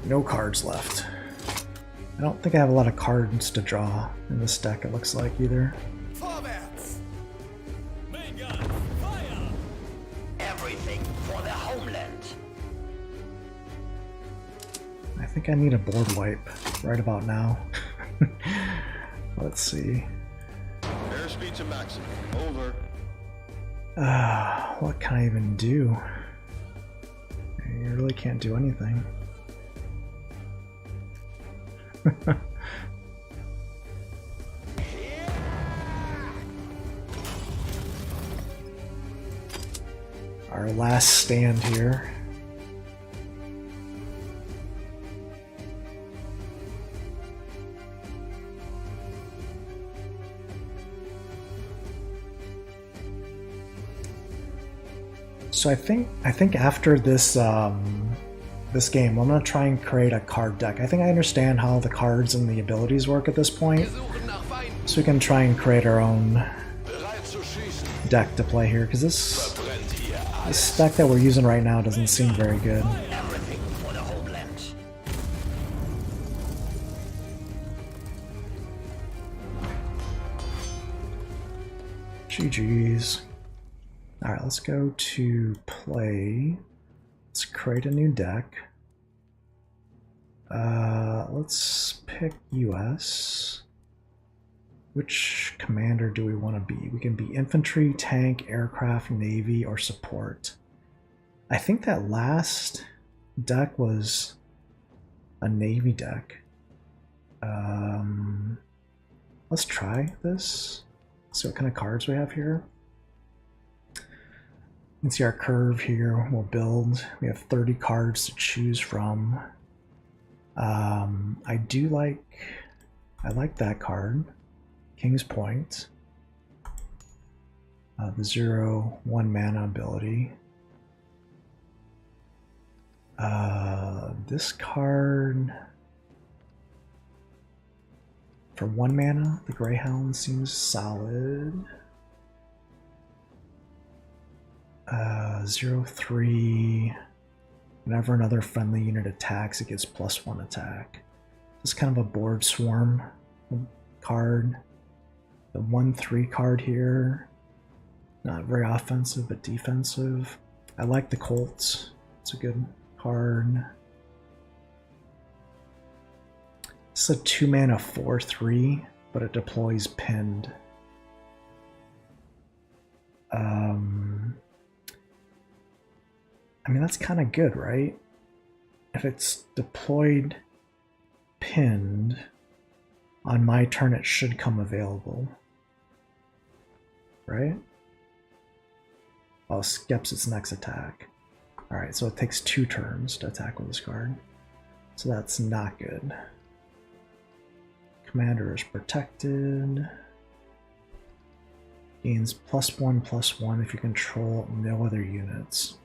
No cards left. I don't think I have a lot of cards to draw in this deck, it looks like, either. Everything for the homeland! I think I need a board wipe right about now. Let's see. Airspeed to maximum. Over. What can I even do? You really can't do anything. Our last stand here. So I think after this this game, I'm gonna try and create a card deck. I think I understand how the cards and the abilities work at this point, so we can try and create our own deck to play here. Because this deck that we're using right now doesn't seem very good. Everything for the homeland! GG's. All right, let's go to play. Let's create a new deck. Let's pick US. Which commander do we want to be? We can be infantry, tank, aircraft, navy, or support. I think that last deck was a navy deck. Let's try this. See what kind of cards we have here. You can see our curve here. We'll build. We have 30 cards to choose from. I like that card. King's Point. The 0/1 mana ability. This card for 1 mana, the Greyhound seems solid. 0/3. Whenever another friendly unit attacks, it gets +1 attack. This is kind of a board swarm card. The 1/3 card here, not very offensive but defensive. I like the Colts. It's a good card. It's a 2 mana 4/3, but it deploys pinned. I mean, that's kind of good, right? If it's deployed pinned, on my turn it should come available. Right? Oh, skips its next attack. Alright, so it takes 2 turns to attack with this card. So that's not good. Commander is protected. Gains +1/+1 if you control no other units.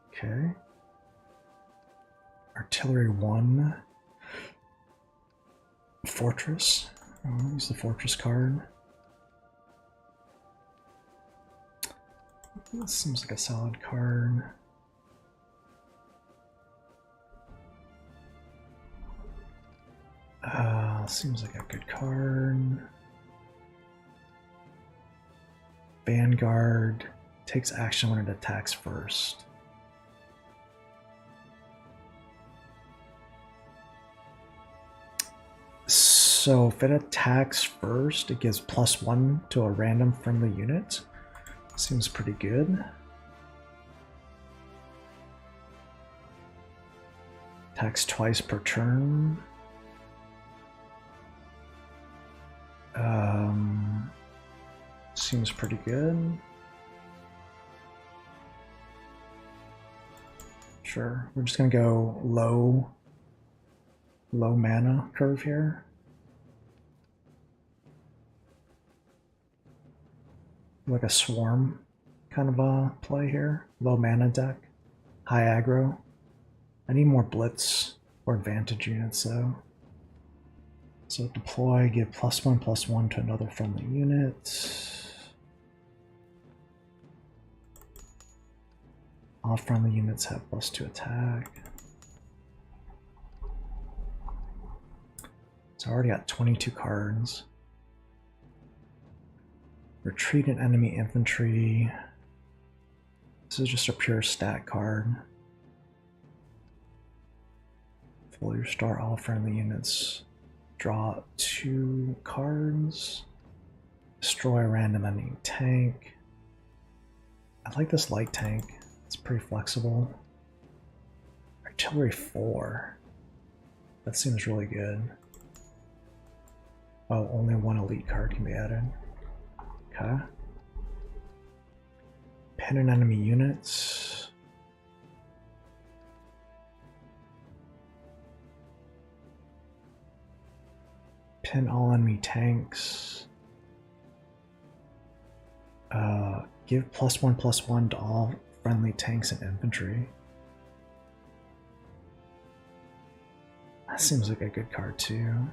Okay. Artillery 1. Fortress. I'll use the Fortress card. This seems like a solid card. Seems like a good card. Vanguard takes action when it attacks first. So if it attacks first, it gives +1 to a random friendly unit. Seems pretty good. Attacks twice per turn. Seems pretty good. Sure, we're just gonna go low mana curve here. Like a swarm kind of a play here. Low mana deck, high aggro. I need more blitz or advantage units though. So deploy, give +1/+1 to another friendly unit. All friendly units have +2 attack. So I already got 22 cards. Retreat and enemy infantry. This is just a pure stat card. Fully restore all friendly units. Draw 2 cards. Destroy a random enemy tank. I like this light tank. It's pretty flexible. Artillery 4. That seems really good. Oh, only 1 elite card can be added. Okay. Pin and enemy units. Pin all enemy tanks. Give +1/+1 to all friendly tanks and infantry. That seems like a good card too.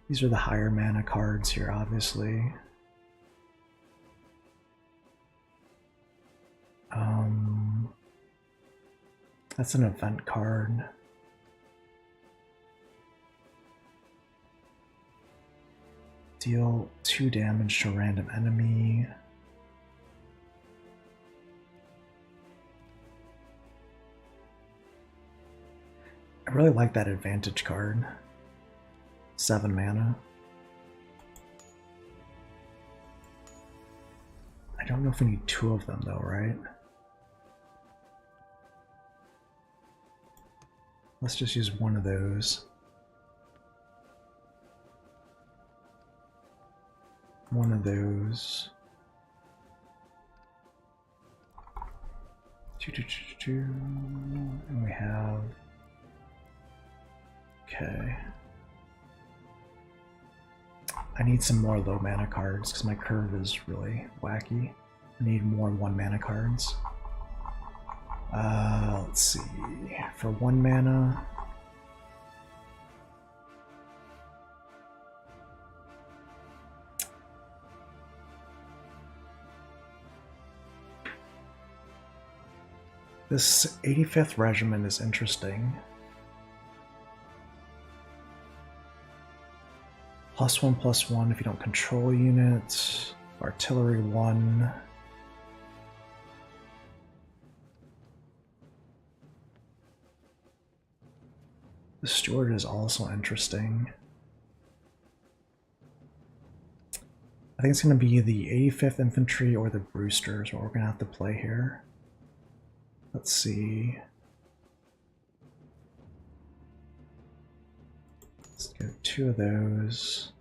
These are the higher mana cards here, obviously. That's an event card. Deal 2 damage to a random enemy. I really like that advantage card. 7 mana. I don't know if we need 2 of them though, right? Let's just use 1 of those. 1 of those. 2, 2, 2, 2, 2. And we have... Okay. I need some more low mana cards because my curve is really wacky. I need more 1 mana cards. Let's see. For 1 mana, this 85th Regiment is interesting. +1/+1 if you don't control units. Artillery 1. The Steward is also interesting. I think it's going to be the 85th Infantry or the Brewsters, what we're going to have to play here. Let's see. Let's get 2 of those.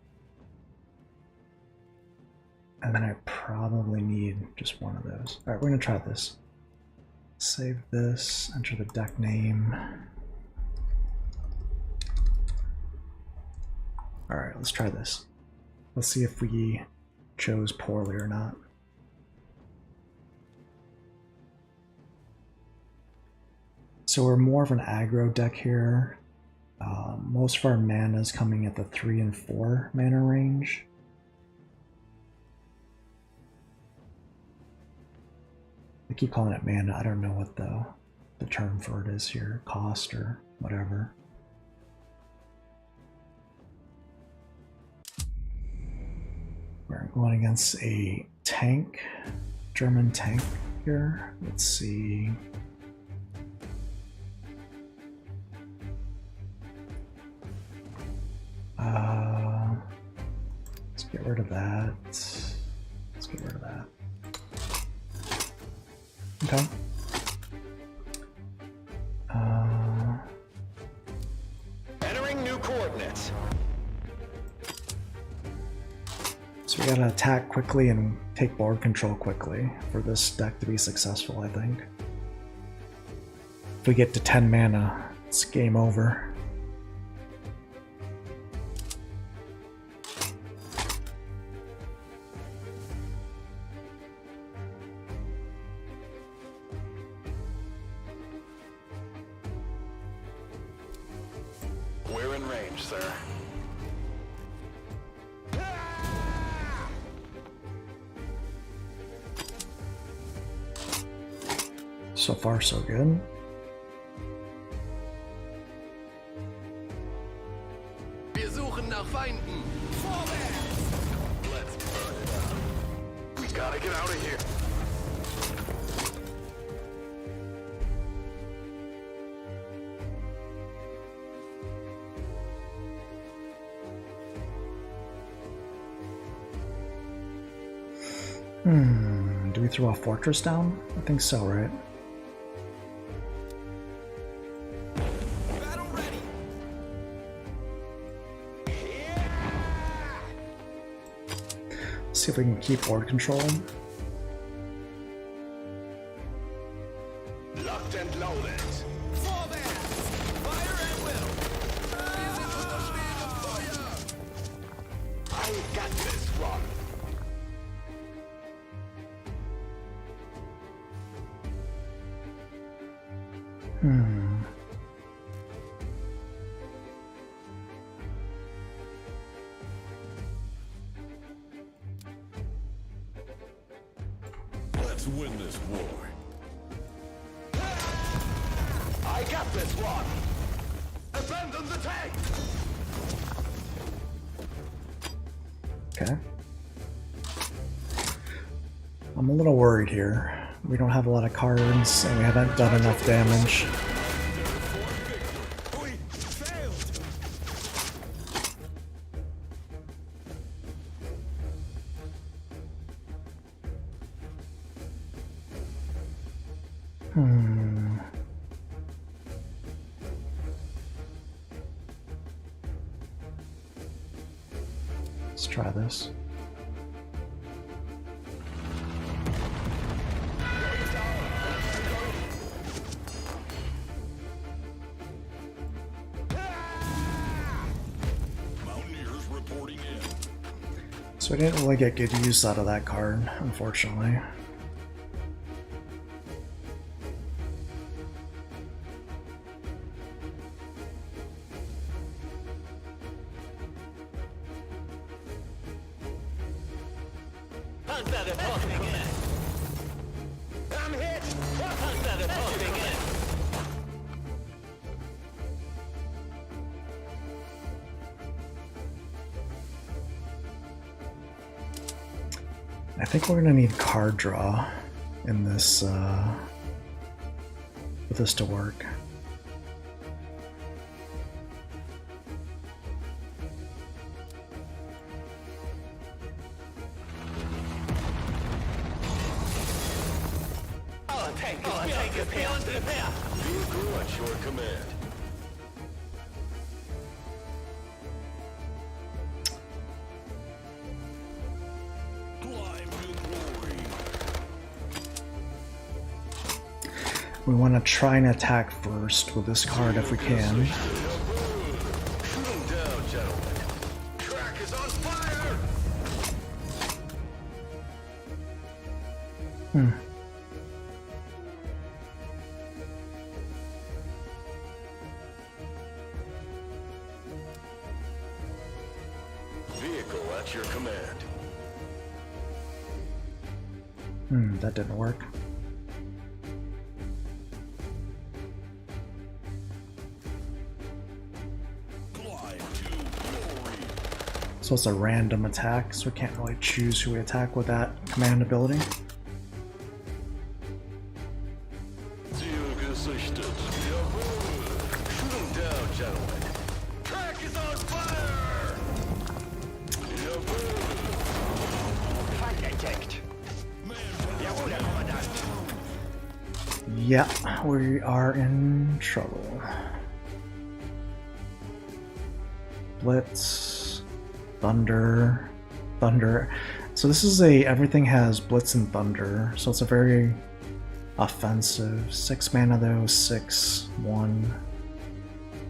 And then I probably need just 1 of those. Alright, we're going to try this. Save this, enter the deck name. Alright, let's try this. Let's see if we chose poorly or not. So we're more of an aggro deck here. Most of our mana is coming at the 3 and 4 mana range. I keep calling it mana. I don't know what the term for it is here. Cost or whatever. We're going against a tank, German tank here. Let's see. Let's get rid of that. Let's get rid of that. Okay. Entering new coordinates. So we gotta attack quickly and take board control quickly for this deck to be successful, I think. If we get to 10 mana, it's game over. We're in range, sir. So far, so good. Wir suchen nach Feinden. Let's burn it up. We gotta get out of here. Do we throw a fortress down? I think so, right? Battle ready. See if we can keep board control. Locked and loaded. Vorwärts. Fire at will. Wir sind unter schwerem Feuer. I got this one. Let's win this war. I got this one. Abandon the tank. Okay. I'm a little worried here. We don't have a lot of cards, and we haven't done enough damage. We failed. Let's try this. Mountaineers reporting in. So I didn't really get good use out of that card, unfortunately. Hunter reporting in. I'm hit. Hunter reporting in. I think we're gonna need card draw in this for this to work. Our tank is beyond repair. Vehicle at your command. Climb to glory. We want to try and attack first with this card if we can. Shoot 'em down, gentlemen. Track is on fire. Vehicle at your command. That didn't work. Climb to glory. So it's a random attack, so we can't really choose who we attack with that command ability. Ziel gesichtet. Jawohl. Shoot 'em down, gentlemen. Track is on fire. Jawohl. Feind entdeckt. Jawohl, Herr Kommandant. Yeah, we are in trouble. Blitz, Thunder, Thunder. So this is a everything has Blitz and Thunder, so it's a very offensive. 6 mana though, 6/1.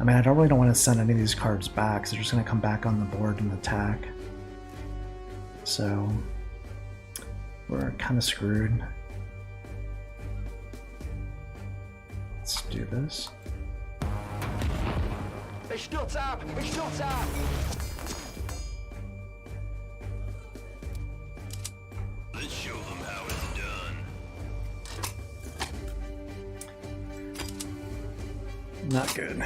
I mean, I don't really want to send any of these cards back, so they're just going to come back on the board and attack. So we're kind of screwed. Let's do this. Ich stürze ab! Ich stürze ab! Let's show them how it's done. Not good.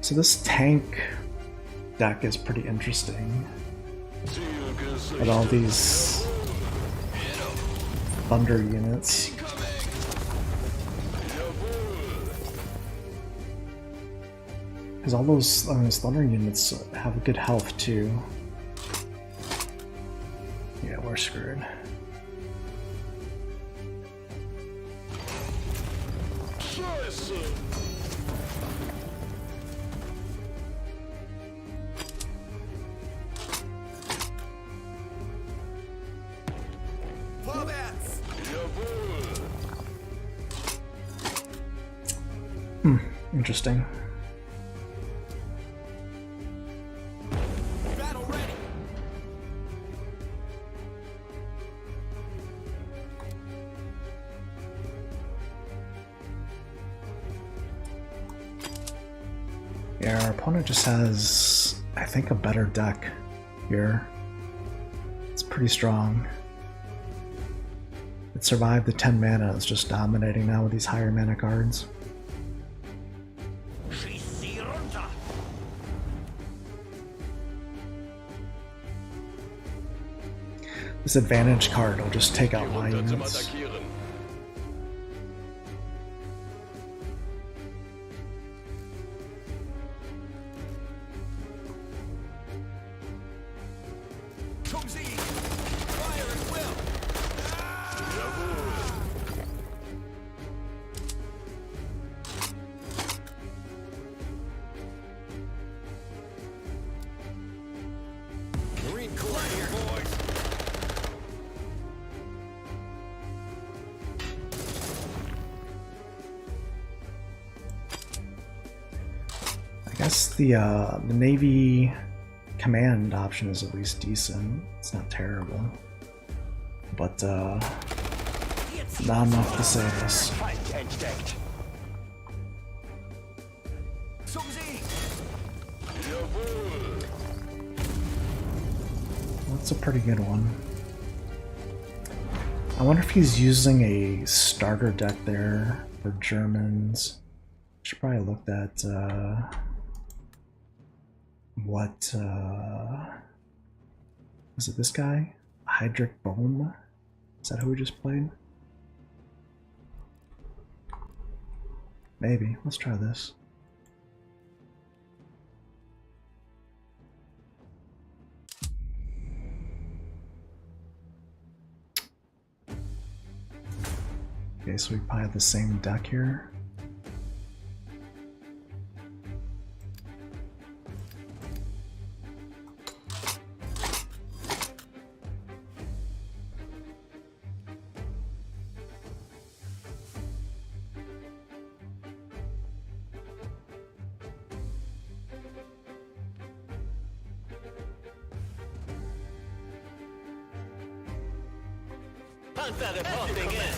So this tank deck is pretty interesting. Ziel gesichtet. With all these thunder units. Because all those thunder units have good health too. Yeah, we're screwed. Scheiße. Vorwärts! Jawohl. Interesting. Battle ready! Yeah, our opponent just has, I think, a better deck here. It's pretty strong. It survived the 10 mana, it's just dominating now with these higher mana cards. Schieß sie runter! This advantage card will just take out my Runter zum units. Attackieren. Zum Sieg! Fire at will! Marine Corps here, boys. I guess the Navy command option is at least decent. It's not terrible, but not enough to save us. Feind entdeckt. Zum Sieg! That's a pretty good one. I wonder if he's using a starter deck there for Germans. Should probably look at what was it? This guy, Hydric Bone? Is that who we just played? Maybe. Let's try this. Okay, so we probably have the same deck here. Panther reporting in.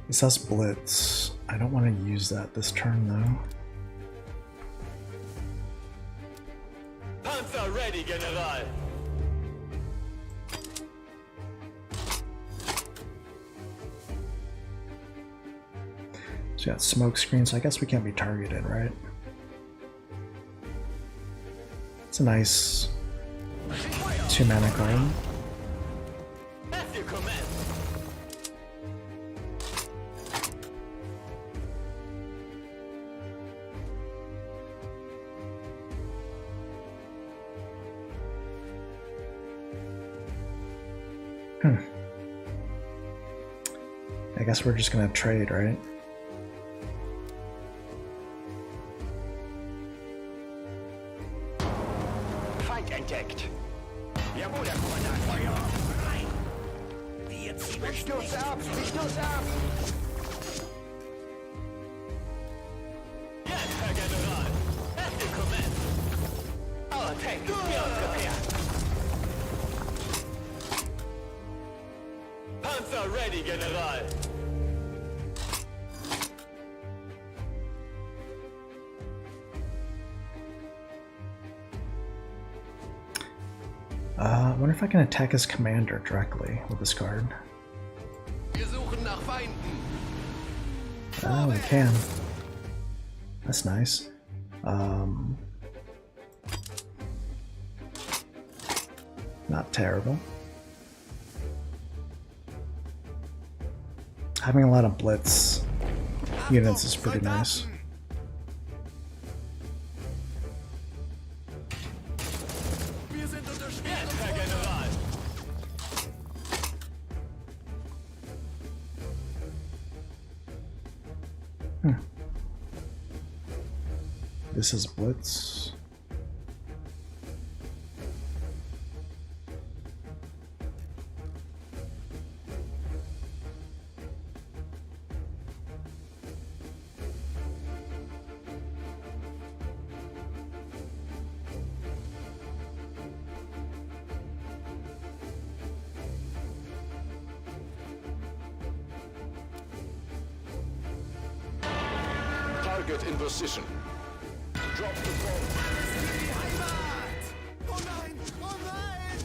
This has Blitz. I don't want to use that this turn though. Panzer ready, General. So we got smoke screen, so I guess we can't be targeted, right? It's a nice 2-mana card. As you command. I guess we're just gonna trade, right? Feind entdeckt. Jawohl, Herr Kommandant. Feuer! Rein! Ich stürze ab! Ich stürze ab! Yes, Herr General. As you command. Our tank is beyond repair. Panzer ready, General. I wonder if I can attack his commander directly with this card. Wir suchen nach Feinden. Oh, we can. That's nice. Not terrible. Having a lot of blitz units is pretty nice. Wir sind unter Yes, schwerem Herr General. This is blitz. Target in position. Drop the bomb. die Heimat! Oh nein! Oh nein!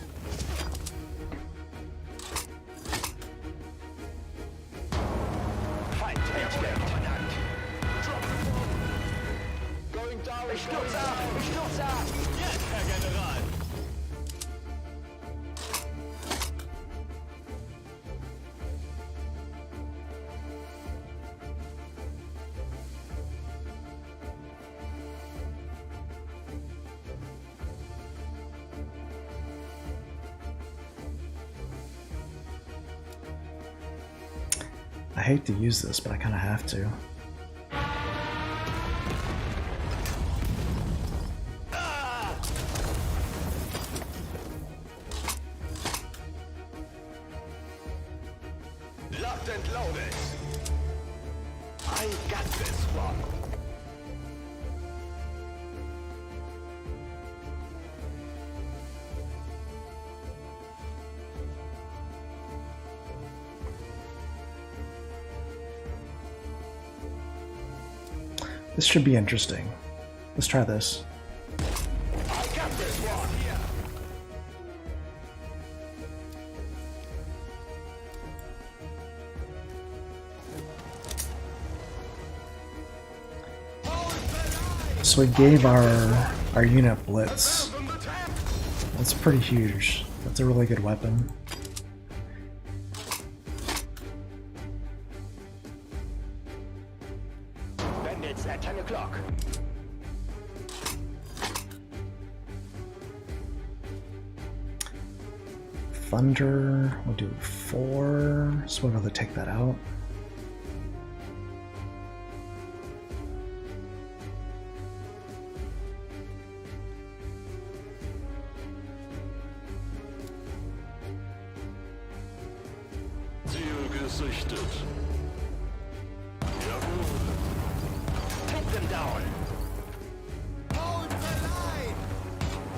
Feind entdeckt. Drop the bomb. Going down. Ich stürze ab! Ich stürze ab! Yes, Herr General. hate to use this, but I kind of have to. Locked and loaded. I got this one. This should be interesting. Let's try this. I got this one. So we gave our unit blitz. That's pretty huge. That's a really good weapon. Bandits at 10 o'clock. Thunder, we'll do 4, so we'll be able to take that out. Ziel gesichtet. Jawohl. Take them down. Hold the line!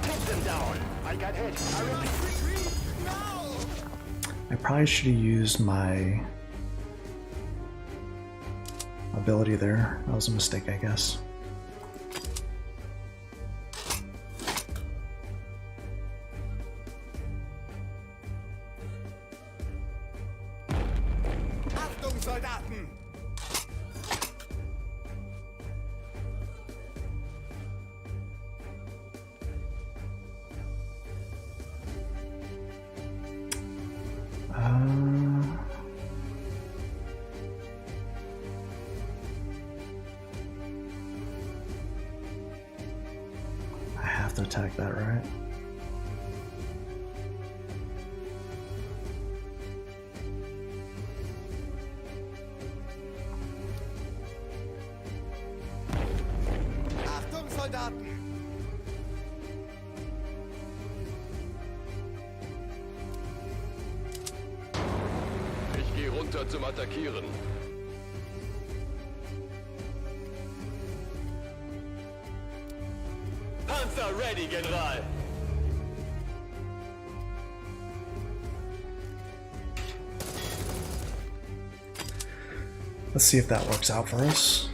Take them down. I got hit. Hurry. Retreat now! I probably should have used my ability there. That was a mistake, I guess. Achtung, Soldaten! I have to attack that, right? Achtung, Soldaten! Ich gehe runter zum Attackieren. Panzer ready, General. Let's see if that works out for us.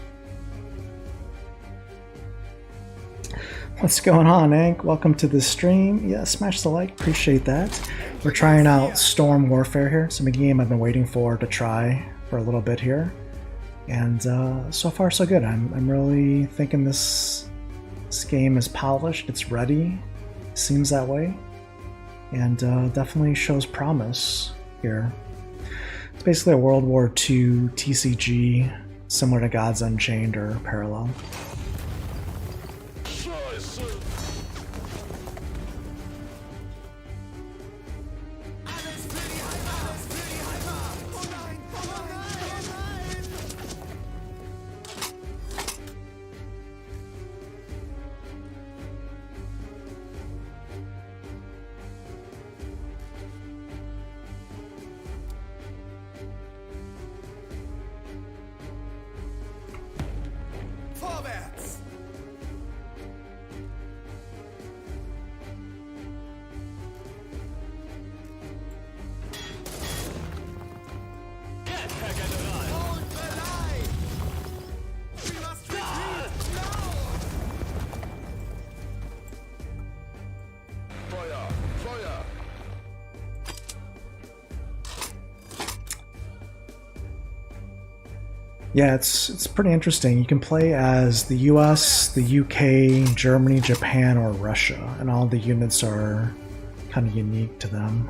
What's going on, Hank? Welcome to the stream. Yeah, smash the like, appreciate that. We're trying out Storm Warfare here. It's a game I've been waiting for to try for a little bit here. And so far so good. I'm really thinking this game is polished, it's ready, seems that way. And definitely shows promise here. It's basically a World War II TCG, similar to Gods Unchained or Parallel. Alles für die Heimat! Alles für die Heimat! Oh nein! Oh nein! Oh nein! Vorwärts! Hold the line! We must retreat now! Feuer! Feuer! Yeah, it's pretty interesting. You can play as the US, the UK, Germany, Japan, or Russia, and all the units are kind of unique to them.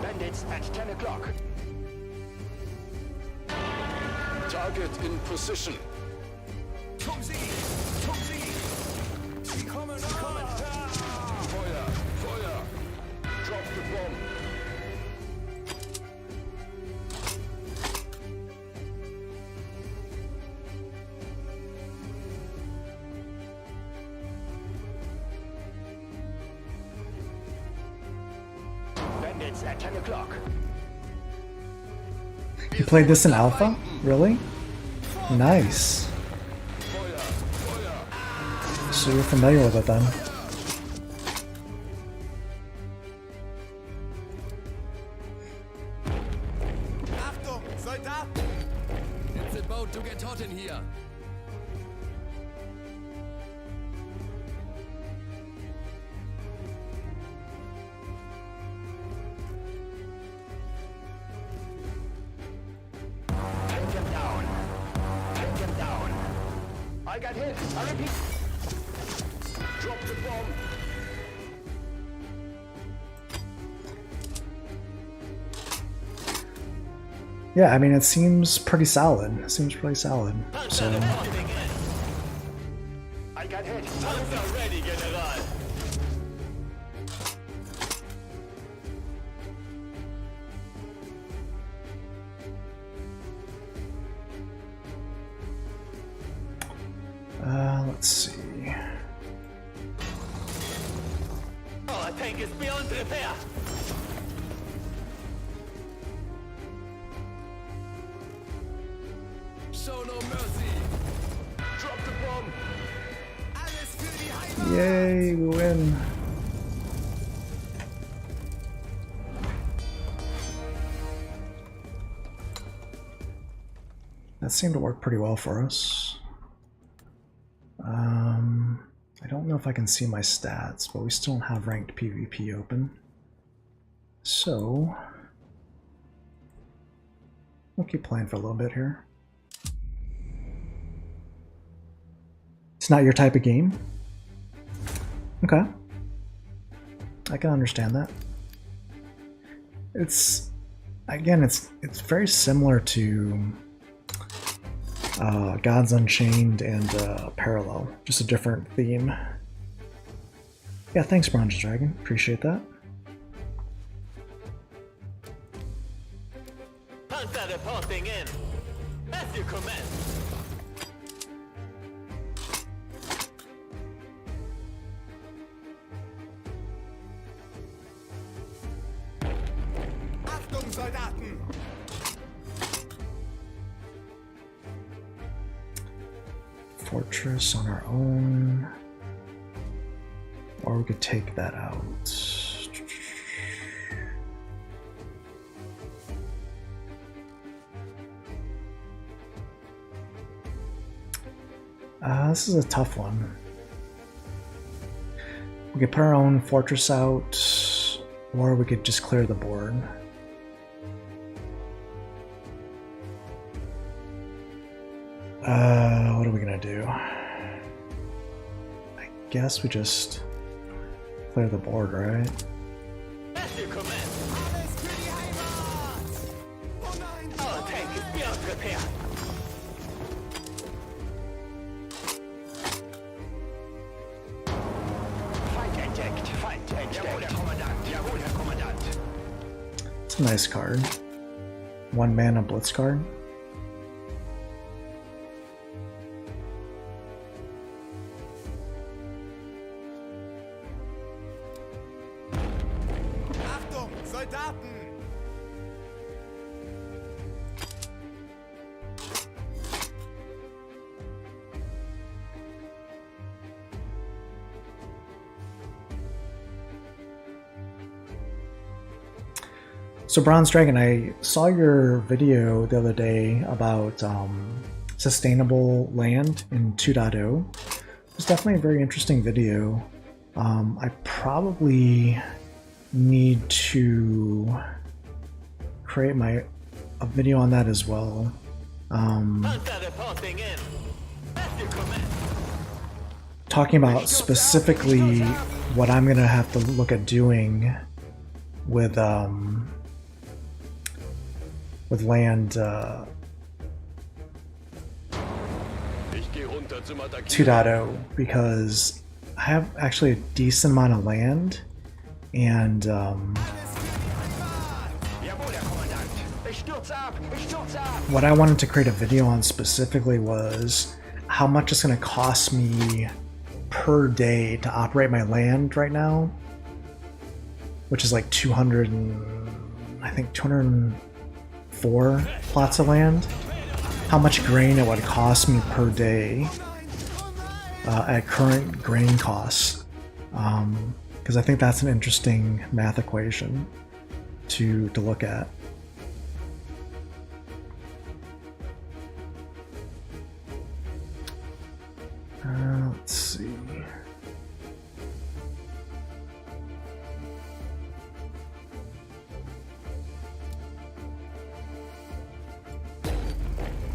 Bandits at 10 o'clock. Target in position. It's at 10 o'clock. You played this in alpha? Really? Nice. So you're familiar with it then. Achtung, Soldaten! It's about to get hot in here. Take him down. Take him down. I got hit. I repeat. Drop the bomb. Yeah, I mean, it seems pretty solid. It seems pretty solid. So, I got hit. Panzer ready, General! let's see. Our tank is beyond repair! Show no mercy. Drop the bomb. Alles für die Heimat! Yay, we win. That seemed to work pretty well for us. I don't know if I can see my stats, but we still don't have ranked PvP open. So, we'll keep playing for a little bit here. It's not your type of game? Okay. I can understand that. It's, again, it's very similar to Gods Unchained and Parallel, just a different theme. Yeah, thanks, Bronze Dragon. Appreciate that. Panzer reporting in! As you command! Achtung, Soldaten! Fortress on our own. Or we could take that out. This is a tough one. We could put our own fortress out, or we could just clear the board. What are we gonna do? I guess we just clear the board, right? As you command! Alles für die Heimat! Oh nein! Our tank is beyond repair! Feind entdeckt. Feind entdeckt. Jawohl, Herr Kommandant. Jawohl, Herr Kommandant. It's a nice card. 1 mana blitz card. Achtung, Soldaten! So Bronze Dragon, I saw your video the other day about sustainable land in 2.0. It's definitely a very interesting video. I probably need to create a video on that as well. Panzer reporting in! As you command! Talking about specifically what I'm gonna have to look at doing with land 2.0, because I have actually a decent amount of land, and Jawohl, Herr Kommandant. Ich stürze ab. Ich stürze ab. what I wanted to create a video on specifically was how much it's going to cost me per day to operate my land right now. which is like 200 and I think 204 plots of land, how much grain it would cost me per day at current grain costs. Because I think that's an interesting math equation to look at. Let's see.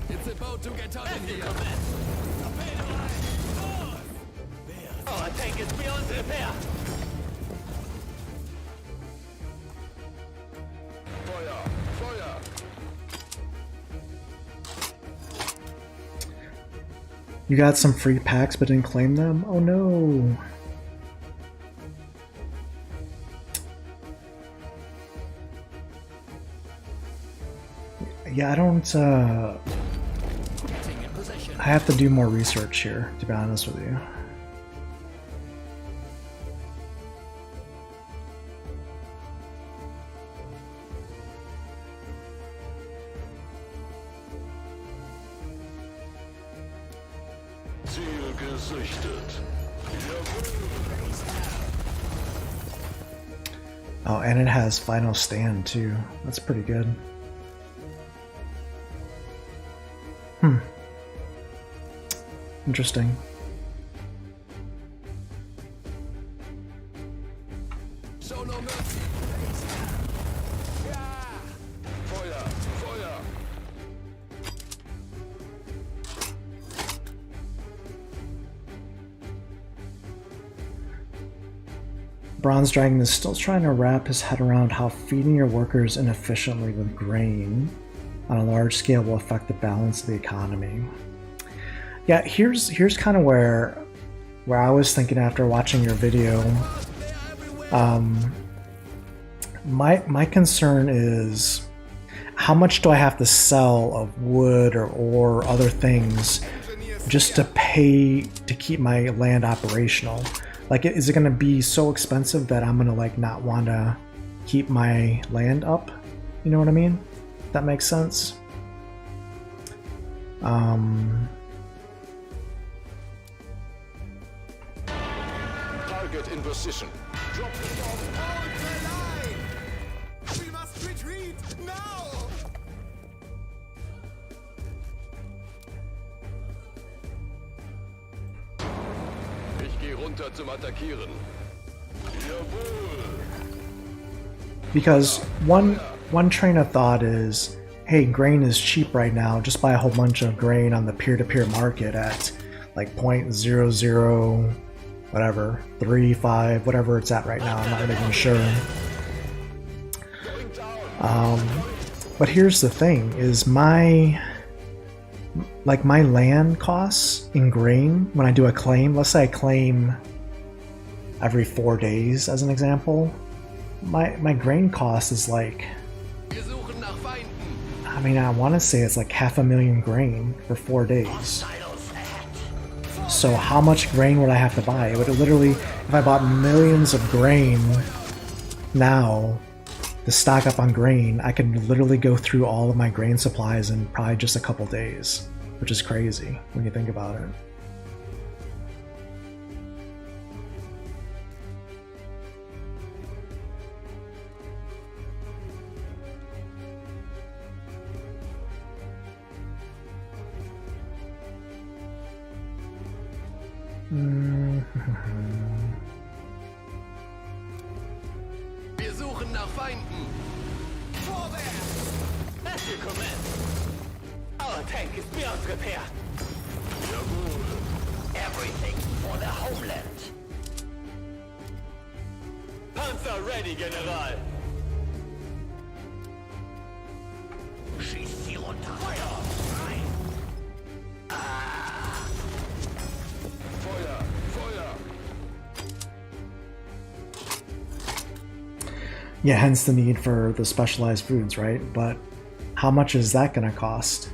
It's about to get hot in here. Our tank is beyond repair. Feuer! Feuer! You got some free packs but didn't claim them? Oh no! Yeah, I don't, I have to do more research here, to be honest with you. Ziel gesichtet. Oh, and it has final stand too. That's pretty good. Interesting. Show no mercy. Feuer! Feuer! Bronze Dragon is still trying to wrap his head around how feeding your workers inefficiently with grain on a large scale will affect the balance of the economy. Yeah, here's kind of where I was thinking after watching your video. My concern is how much do I have to sell of wood or other things just to pay to keep my land operational? Like, is it going to be so expensive that I'm going to like not want to keep my land up? You know what I mean? That makes sense. Target in position. Drop the bomb. Hold the line! We must retreat now! Ich gehe runter zum Attackieren. Jawohl! Because one train of thought is, hey, grain is cheap right now, just buy a whole bunch of grain on the peer-to-peer market at like 0.00 whatever, 35, whatever it's at right now, I'm not even sure. But here's the thing, is my land costs in grain, when I do a claim, let's say I claim every 4 days as an example, my grain cost is like, I mean, I want to say it's like 500,000 grain for 4 days. So how much grain would I have to buy? It would literally, if I bought millions of grain now to stock up on grain, I could literally go through all of my grain supplies in probably just a couple days, which is crazy when you think about it. Wir suchen nach Feinden. Vorwärts! As you command. Our tank is beyond repair. Jawohl! Everything for the homeland. Panzer ready, General. Schießt sie runter. Feuer! Rein! Ah! Feuer! Feuer! Yeah, hence the need for the specialized foods, right? But how much is that going to cost?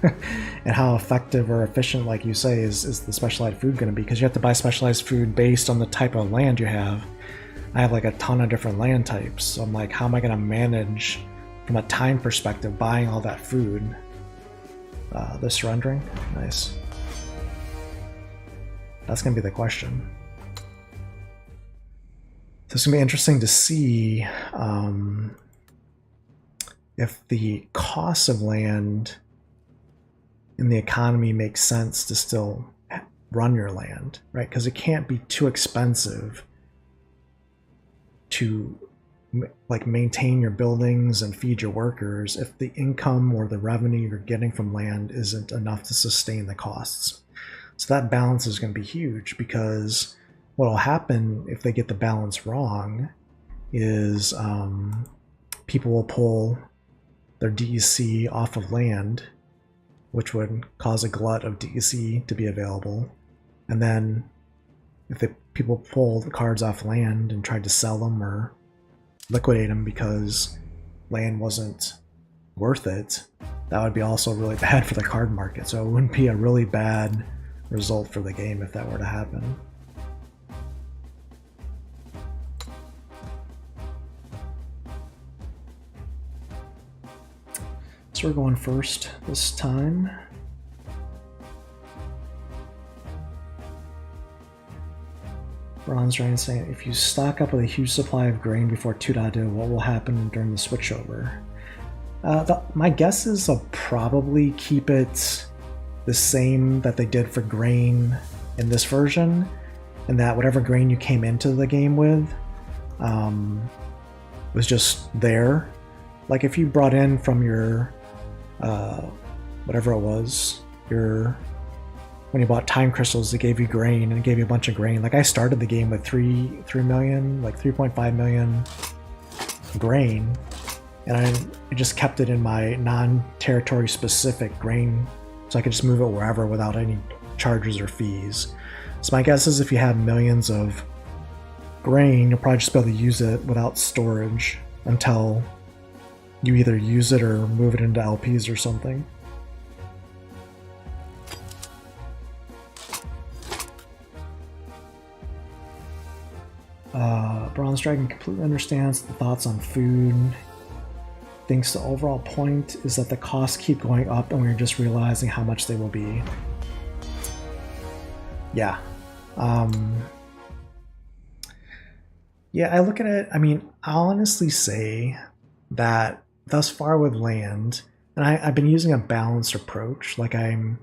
And how effective or efficient, like you say, is the specialized food going to be? Because you have to buy specialized food based on the type of land you have. I have like a ton of different land types. So I'm like, how am I going to manage from a time perspective buying all that food? The surrendering? Nice. That's going to be the question. So it's going to be interesting to see if the cost of land in the economy makes sense to still run your land, right? Because it can't be too expensive to like maintain your buildings and feed your workers if the income or the revenue you're getting from land isn't enough to sustain the costs. So that balance is going to be huge, because what will happen if they get the balance wrong is people will pull their DEC off of land, which would cause a glut of DEC to be available. And then if the people pull the cards off land and tried to sell them or liquidate them because land wasn't worth it, that would be also really bad for the card market. So it wouldn't be a really bad result for the game if that were to happen. So we're going first this time. Bronze Dragon saying, if you stock up with a huge supply of grain before 2.0, what will happen during the switchover? My guess is they'll probably keep it the same that they did for grain in this version, and that whatever grain you came into the game with was just there. Like if you brought in from your whatever it was, when you bought time crystals, it gave you grain, and it gave you a bunch of grain. Like I started the game with 3 million, like 3.5 million grain, and I just kept it in my non-territory specific grain, so I could just move it wherever without any charges or fees. So my guess is if you have millions of grain, you'll probably just be able to use it without storage until you either use it or move it into LPs or something. Bronze Dragon completely understands the thoughts on food. Thinks the overall point is that the costs keep going up and we're just realizing how much they will be. Yeah. Yeah, I look at it, I mean, I'll honestly say that thus far with land, and I've been using a balanced approach, like I'm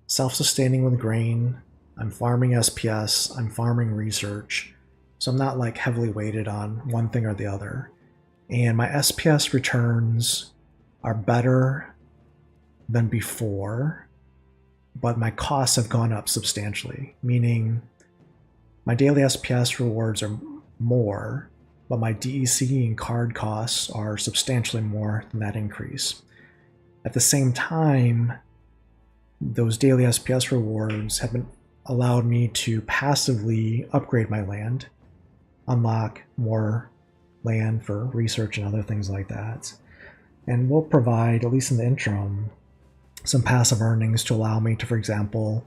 self-sustaining with grain, I'm farming SPS, I'm farming research, so I'm not like heavily weighted on one thing or the other. And my SPS returns are better than before, but my costs have gone up substantially, meaning my daily SPS rewards are more, but my DEC and card costs are substantially more than that increase. At the same time, those daily SPS rewards have allowed me to passively upgrade my land, unlock more land for research and other things like that, and will provide, at least in the interim, some passive earnings to allow me to, for example,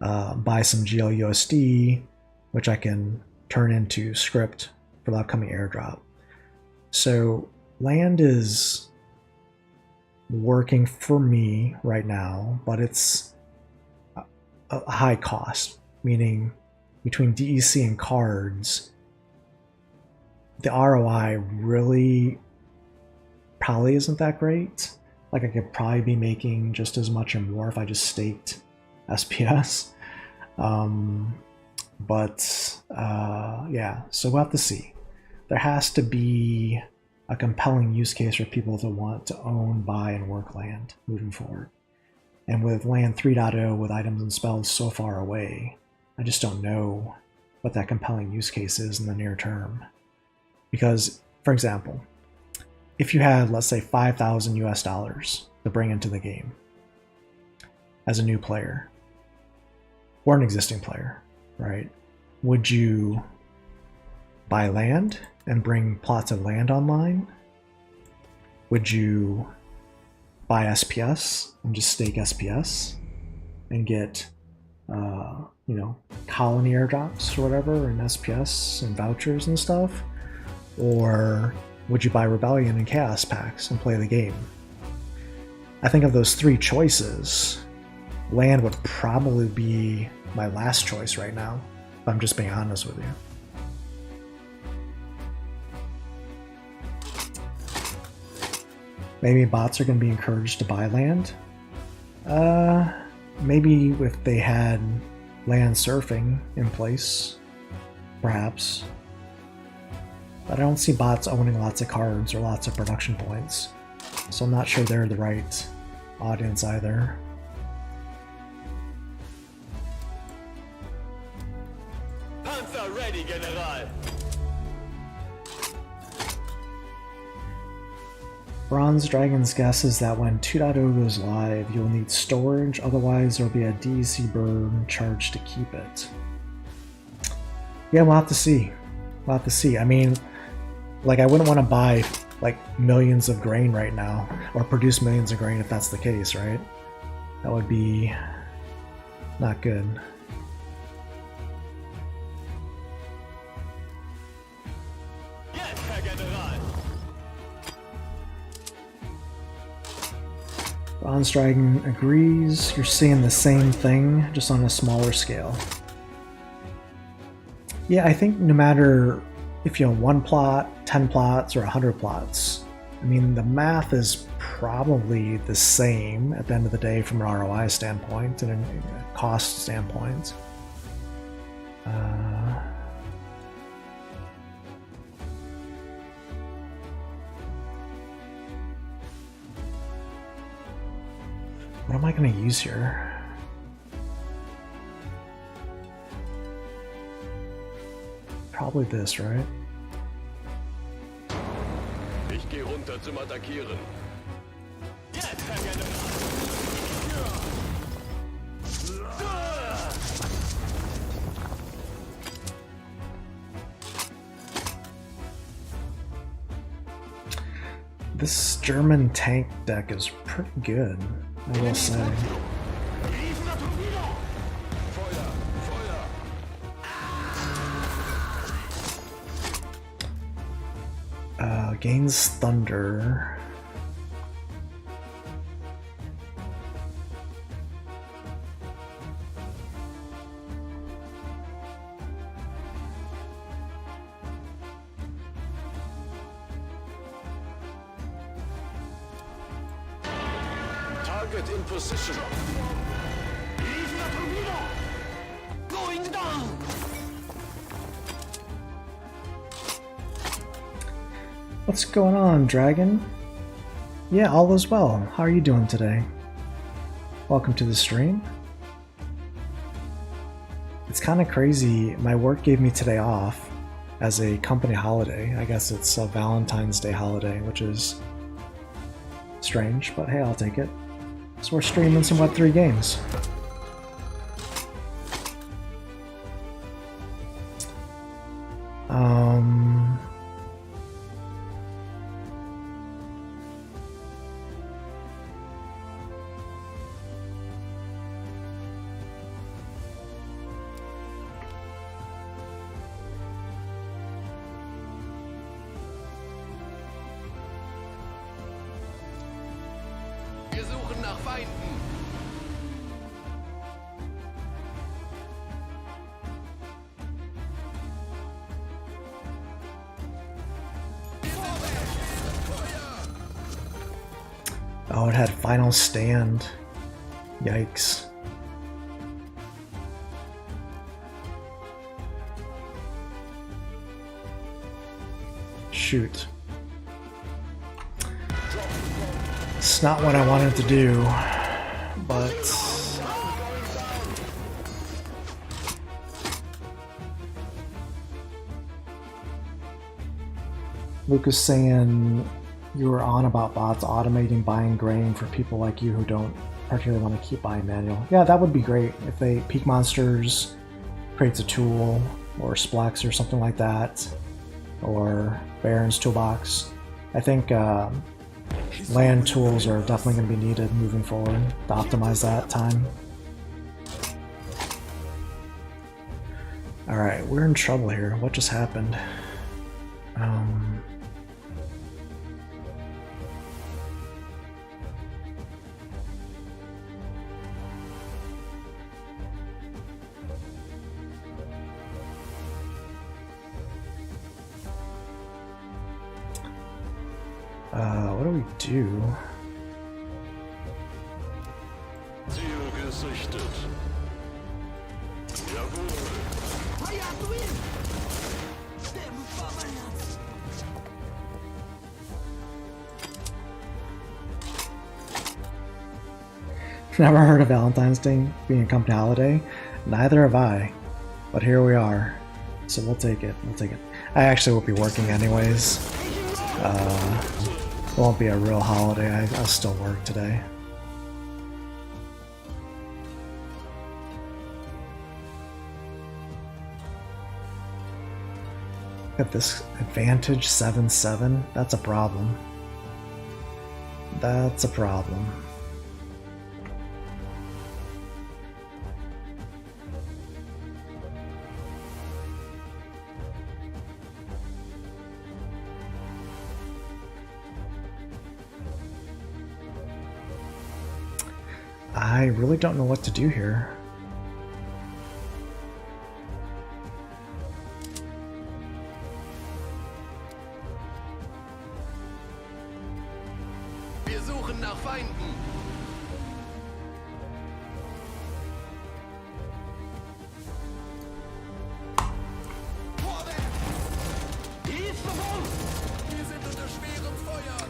buy some GLUSD, which I can turn into script for the upcoming airdrop. So land is working for me right now, but it's a high cost, meaning between DEC and cards, the ROI really probably isn't that great. Like I could probably be making just as much or more if I just staked SPS. Yeah, so we'll have to see. There has to be a compelling use case for people to want to own, buy, and work land moving forward. And with land 3.0 with items and spells so far away, I just don't know what that compelling use case is in the near term. Because, for example, if you had, let's say, $5,000 US to bring into the game as a new player, or an existing player, right? Would you buy land and bring plots of land online? Would you buy SPS and just stake SPS and get, colony airdrops or whatever, and SPS and vouchers and stuff? Or would you buy Rebellion and Chaos packs and play the game? I think of those three choices, land would probably be my last choice right now, if I'm just being honest with you. Maybe bots are going to be encouraged to buy land. Maybe if they had land surfing in place, perhaps. But I don't see bots owning lots of cards or lots of production points, so I'm not sure they're the right audience either. Panzer ready, General. Bronze Dragon's guess is that when 2.0 goes live, you'll need storage, otherwise there'll be a DEC burn charge to keep it. Yeah, we'll have to see. We'll have to see. I mean, like, I wouldn't want to buy, like, millions of grain right now, or produce millions of grain if that's the case, right? That would be not good. Yes, Herr General. Bronze Dragon agrees. You're seeing the same thing, just on a smaller scale. Yeah, I think no matter if you own 1 plot, 10 plots, or 100 plots, I mean, the math is probably the same at the end of the day from an ROI standpoint and a cost standpoint. What am I going to use here? Probably this, right? Ich gehe runter zum Attackieren. Yes, Herr General. This German tank deck is pretty good, I will say. Gains Thunder. Target in position. Going down. What's going on, Dragon? Yeah, all is well. How are you doing today? Welcome to the stream. It's kind of crazy. My work gave me today off as a company holiday. I guess it's a Valentine's Day holiday, which is strange, but hey, I'll take it. So we're streaming some Web3 games. Wir suchen nach Feinden. Oh, it had Final Stand. Yikes. Shoot. It's not what I wanted to do, but Lucas saying you were on about bots automating buying grain for people like you who don't particularly want to keep buying manual. Yeah, that would be great if they Peak Monsters creates a tool, or Splex or something like that, or Baron's Toolbox. I think land tools are definitely going to be needed moving forward to optimize that time. Alright, we're in trouble here. What just happened? What do we do? Ziel gesichtet. Jawohl. Never heard of Valentine's Day being a company holiday? Neither have I. But here we are. So we'll take it. We'll take it. I actually won't be working anyways. It won't be a real holiday. I'll still work today. At this advantage 7-7, that's a problem. That's a problem. I really don't know what to do here. Wir suchen nach Feinden. Wir sind unter schwerem Feuer.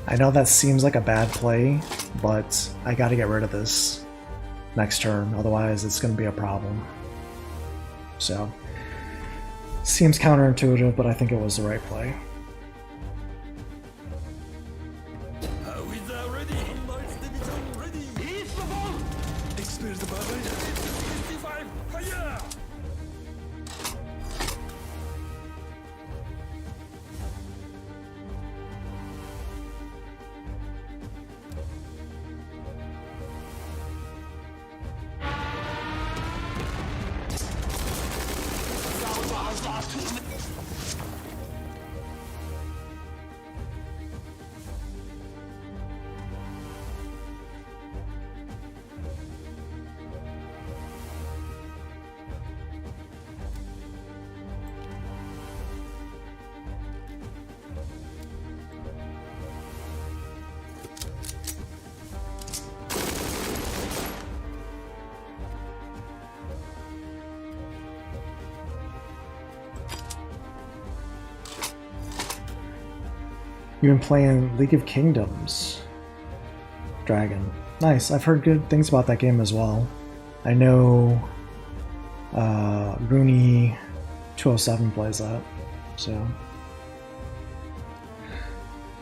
I know that seems like a bad play, but I gotta get rid of this next turn, otherwise it's gonna be a problem. So, seems counterintuitive, but I think it was the right play. You've been playing League of Kingdoms. Dragon. Nice. I've heard good things about that game as well. I know Rooney 207 plays that, so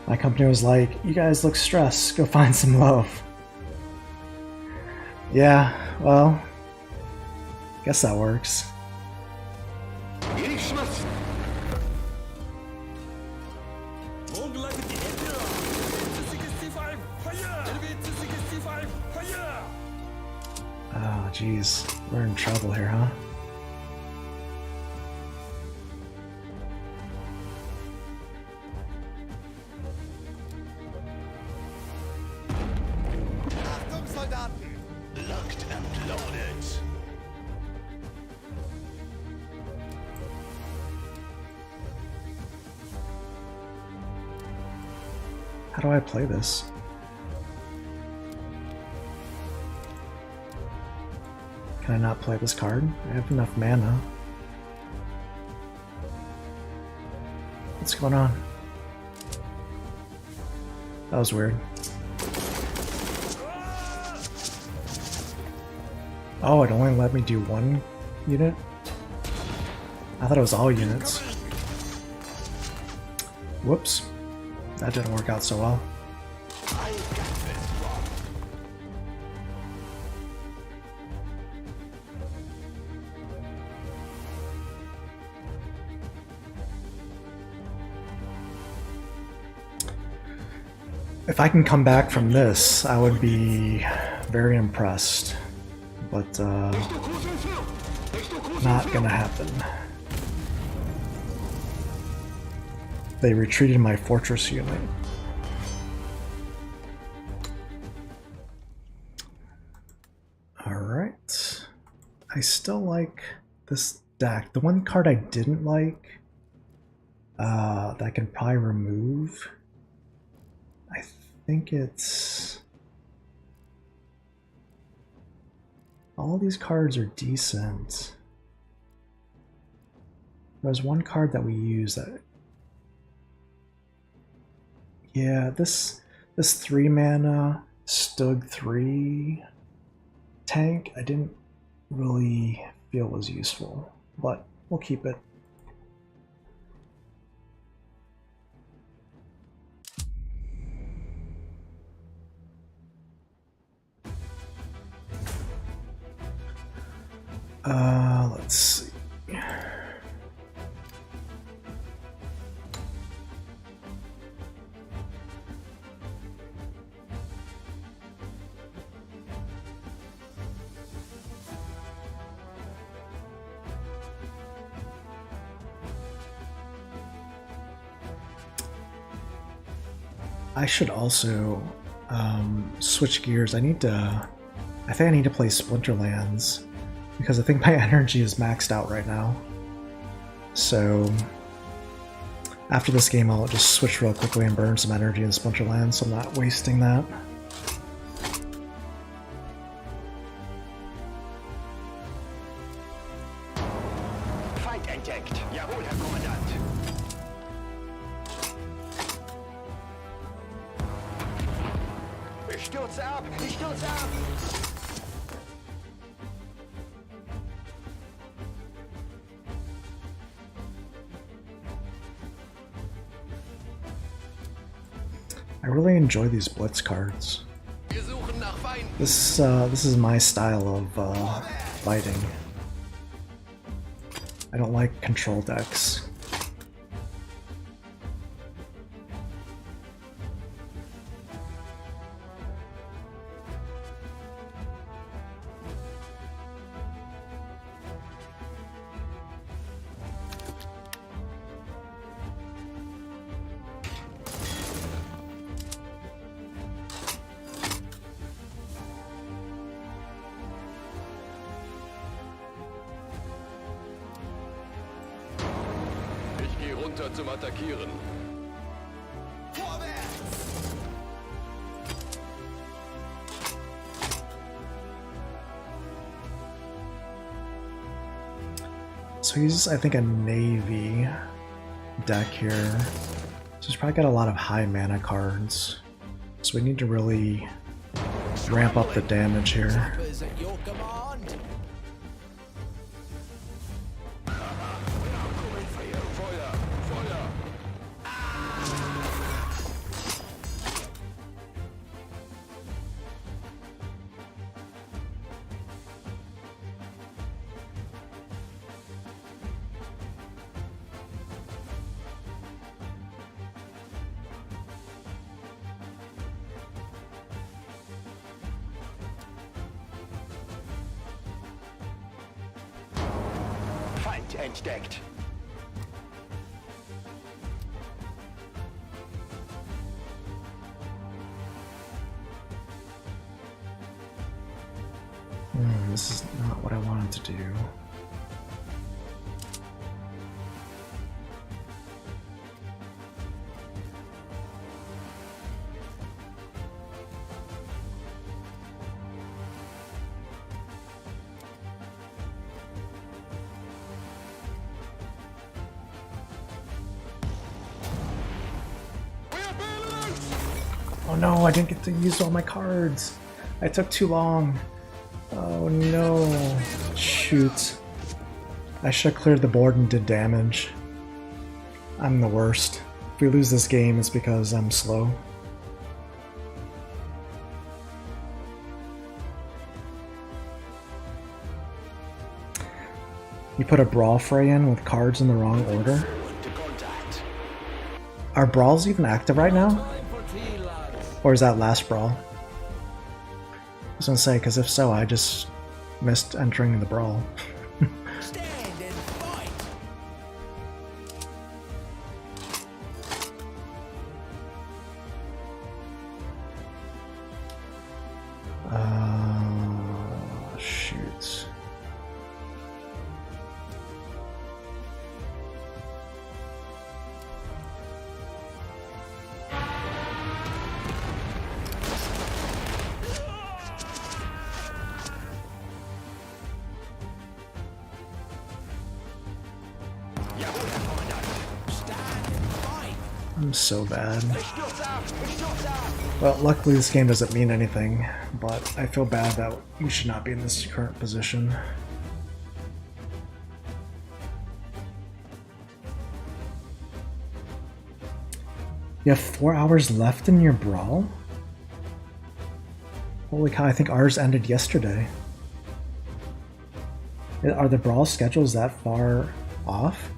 my company was like, "You guys look stressed. Go find some love." Yeah, well, guess that works. Oh, jeez. We're in trouble here, huh? Achtung, Soldaten! Locked and loaded. How do I play this? Can I not play this card? I have enough mana. What's going on? That was weird. Oh, it only let me do one unit? I thought it was all units. Whoops. That didn't work out so well. If I can come back from this, I would be very impressed. But Not gonna happen. They retreated my fortress unit. Alright. I still like this deck. The one card I didn't like, that I can probably remove, I think it's... All these cards are decent. There's one card that we use that... Yeah, this 3 mana Stug 3 tank, I didn't really feel was useful, but we'll keep it. Let's see. I should also switch gears. I think I need to play Splinterlands because I think my energy is maxed out right now. So after this game, I'll just switch real quickly and burn some energy in Splinterlands, so I'm not wasting that. Feind entdeckt. Jawohl, Herr Kommandant. Ich stürze ab! Ich stürze ab! I really enjoy these Blitz cards. Wir suchen nach Feinden. This is my style of fighting. I don't like control decks. Ich gehe runter zum Attackieren. So he's, I think, a Navy deck here. So he's probably got a lot of high mana cards. So we need to really ramp up the damage here. Choppers at your command. Feuer! Feuer! Feind entdeckt. This is not what I wanted to do. Oh no, I didn't get to use all my cards. I took too long. Oh no. Shoot. I should have cleared the board and did damage. I'm the worst. If we lose this game, it's because I'm slow. You put a brawl fray in with cards in the wrong order? Are brawls even active right now? Or is that last brawl? I was gonna say, because if so, I just missed entering the brawl. Stand I'm so bad. Well, luckily this game doesn't mean anything, but I feel bad that we should not be in this current position. You have 4 hours left in your brawl? Holy cow, I think ours ended yesterday. Are the brawl schedules that far off?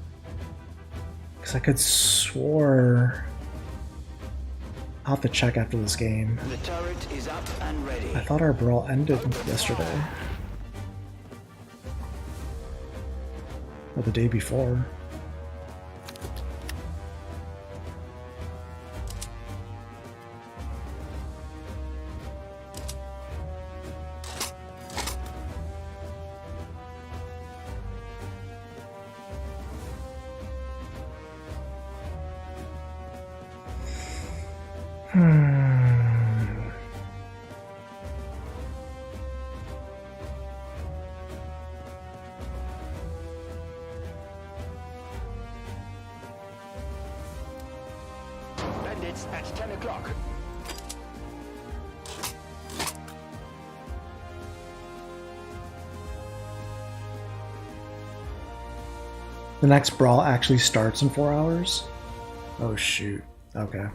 Because I could swore... I'll have to check after this game. The turret is up and ready. I thought our brawl ended yesterday. Or the day before. Bandits at 10 o'clock. The next brawl actually starts in 4 hours? Oh shoot. Okay.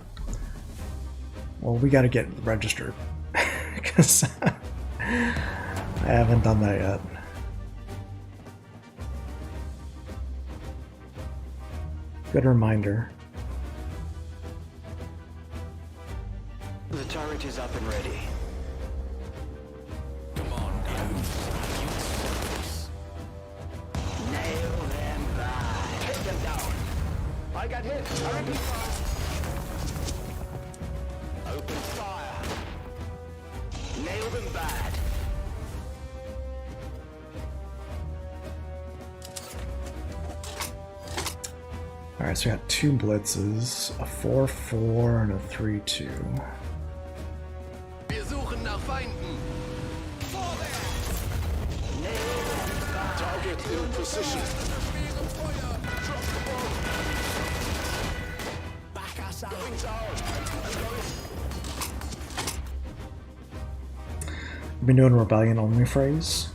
Well, we gotta get registered. Because I haven't done that yet. Good reminder. The turret is up and ready. Come on, guys. Nail them back. Hit them down. I got hit. I repeat fire. Open fire. Nail them bad. Alright, so we got 2 blitzes, a 4-4 and a 3-2. Wir suchen nach Feinden. Target in position. I've been doing rebellion only phrase.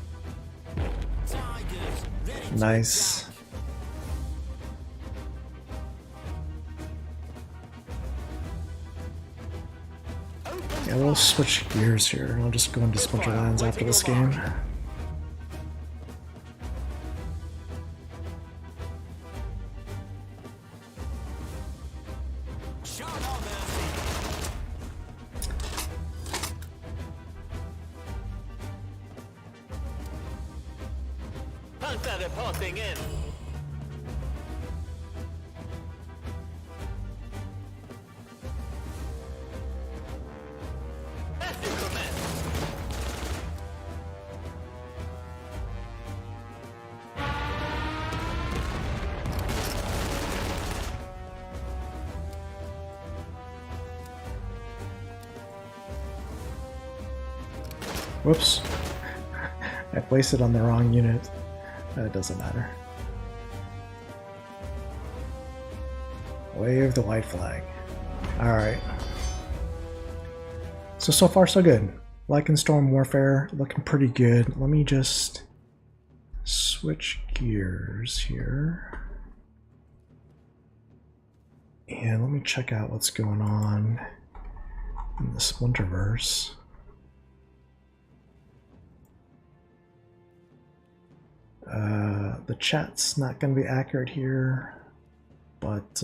Nice. Yeah, we'll switch gears here. I'll just go into Splinterlands after this game. Hunter reporting in. As you command. Whoops. I placed it on the wrong unit. It doesn't matter. Wave the white flag. Alright. So far so good. Lycan Storm Warfare looking pretty good. Let me just switch gears here. And let me check out what's going on in the Splinterverse. The chat's not going to be accurate here, but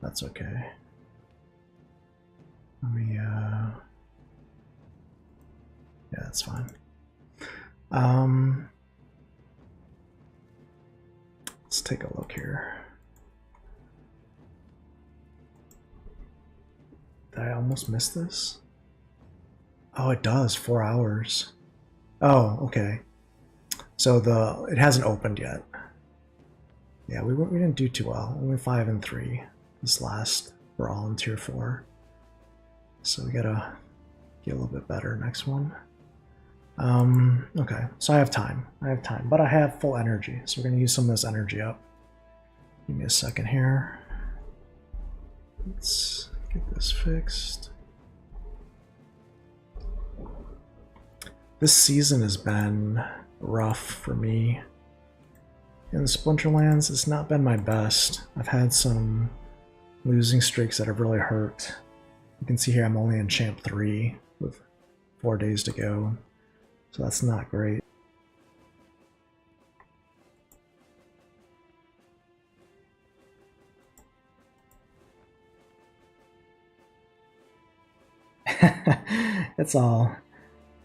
that's okay. Let me, yeah, that's fine. Let's take a look here. Did I almost miss this? Oh, it does, 4 hours. Oh, okay. So it hasn't opened yet. Yeah, we didn't do too well. Only 5 and 3. This last, we're all in tier 4. So we gotta get a little bit better next one. Okay, so I have time. But I have full energy, so we're gonna use some of this energy up. Give me a second here. Let's get this fixed. This season has been rough for me. In Splinterlands, it's not been my best. I've had some losing streaks that have really hurt. You can see here I'm only in Champ 3 with 4 days to go, so that's not great.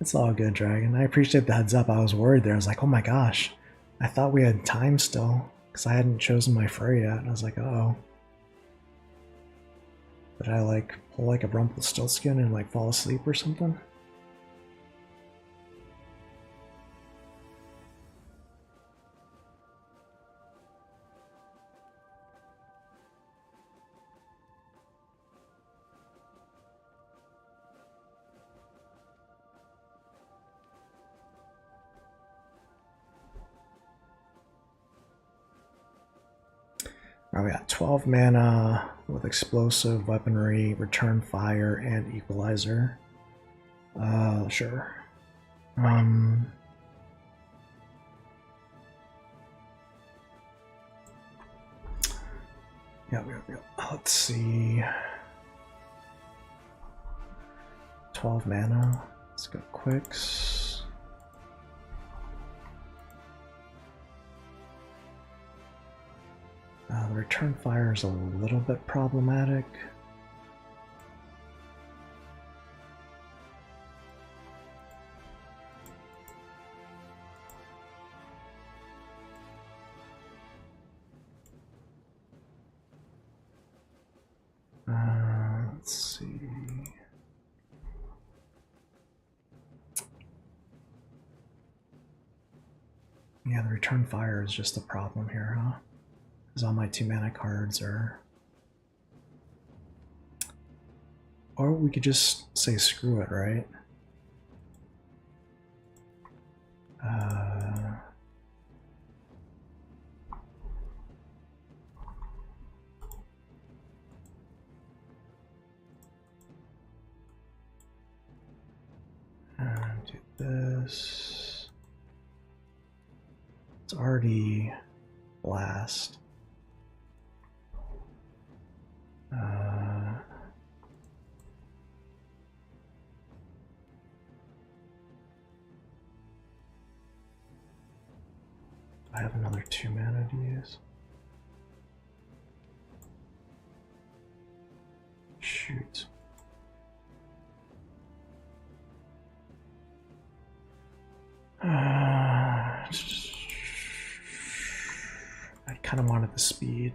It's all good, Dragon. I appreciate the heads up. I was worried there. I was like, oh my gosh, I thought we had time still because I hadn't chosen my fray yet. And I was like, uh-oh. Did I like pull like a Rumpelstiltskin and like fall asleep or something? Alright, we got 12 mana with explosive, weaponry, return fire, and equalizer. Sure. Yeah, let's see. 12 mana. Let's go quicks. The return fire is a little bit problematic. Let's see. Yeah, the return fire is just a problem here, huh? Because all my 2 mana cards are... Or we could just say screw it, right? And do this. It's already blast. I have another 2 mana to use. Shoot. I kind of wanted the speed.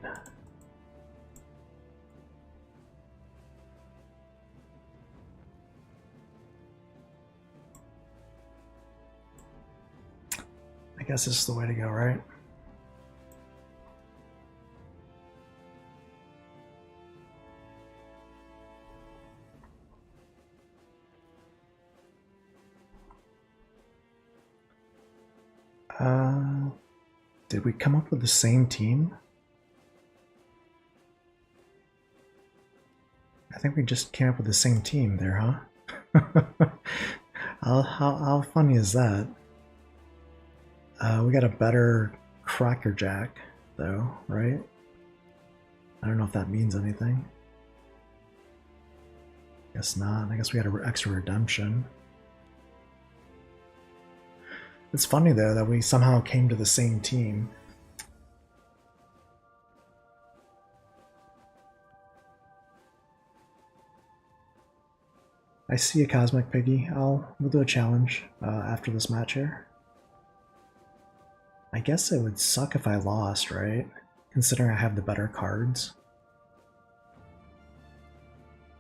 I guess this is the way to go, right? Did we come up with the same team? I think we just came up with the same team there, huh? How funny is that? We got a better Crackerjack, though, right? I don't know if that means anything. Guess not. I guess we got an extra redemption. It's funny, though, that we somehow came to the same team. I see a Cosmic Piggy. We'll do a challenge after this match here. I guess it would suck if I lost, right? Considering I have the better cards.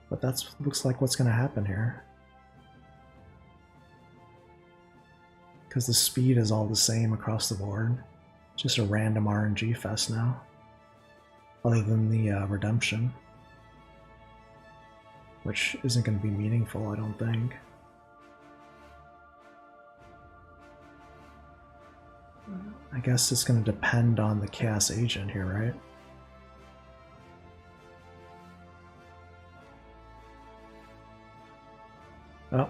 But that looks like what's going to happen here. Because the speed is all the same across the board. Just a random RNG fest now. Other than the redemption. Which isn't going to be meaningful, I don't think. I guess it's going to depend on the Chaos Agent here, right? Oh.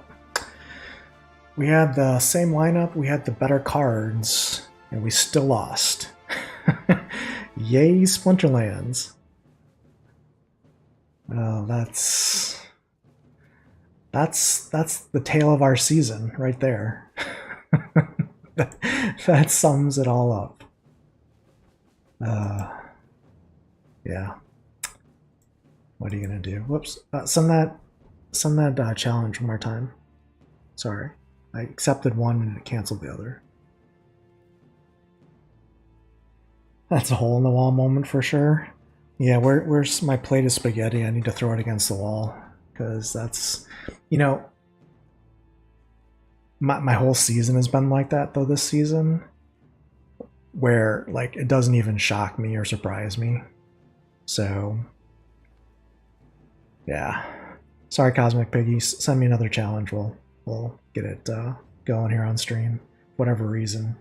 We had the same lineup, we had the better cards, and we still lost. Yay, Splinterlands. Oh, that's the tale of our season right there. That sums it all up. Yeah. What are you gonna do? Whoops. Send that challenge one more time. Sorry. I accepted one and it canceled the other. That's a hole in the wall moment for sure. Yeah, where's my plate of spaghetti? I need to throw it against the wall. Because that's, you know, my whole season has been like that though this season. Where, like, it doesn't even shock me or surprise me. So, yeah. Sorry, Cosmic Piggy. Send me another challenge. We'll get it going here on stream. Whatever reason,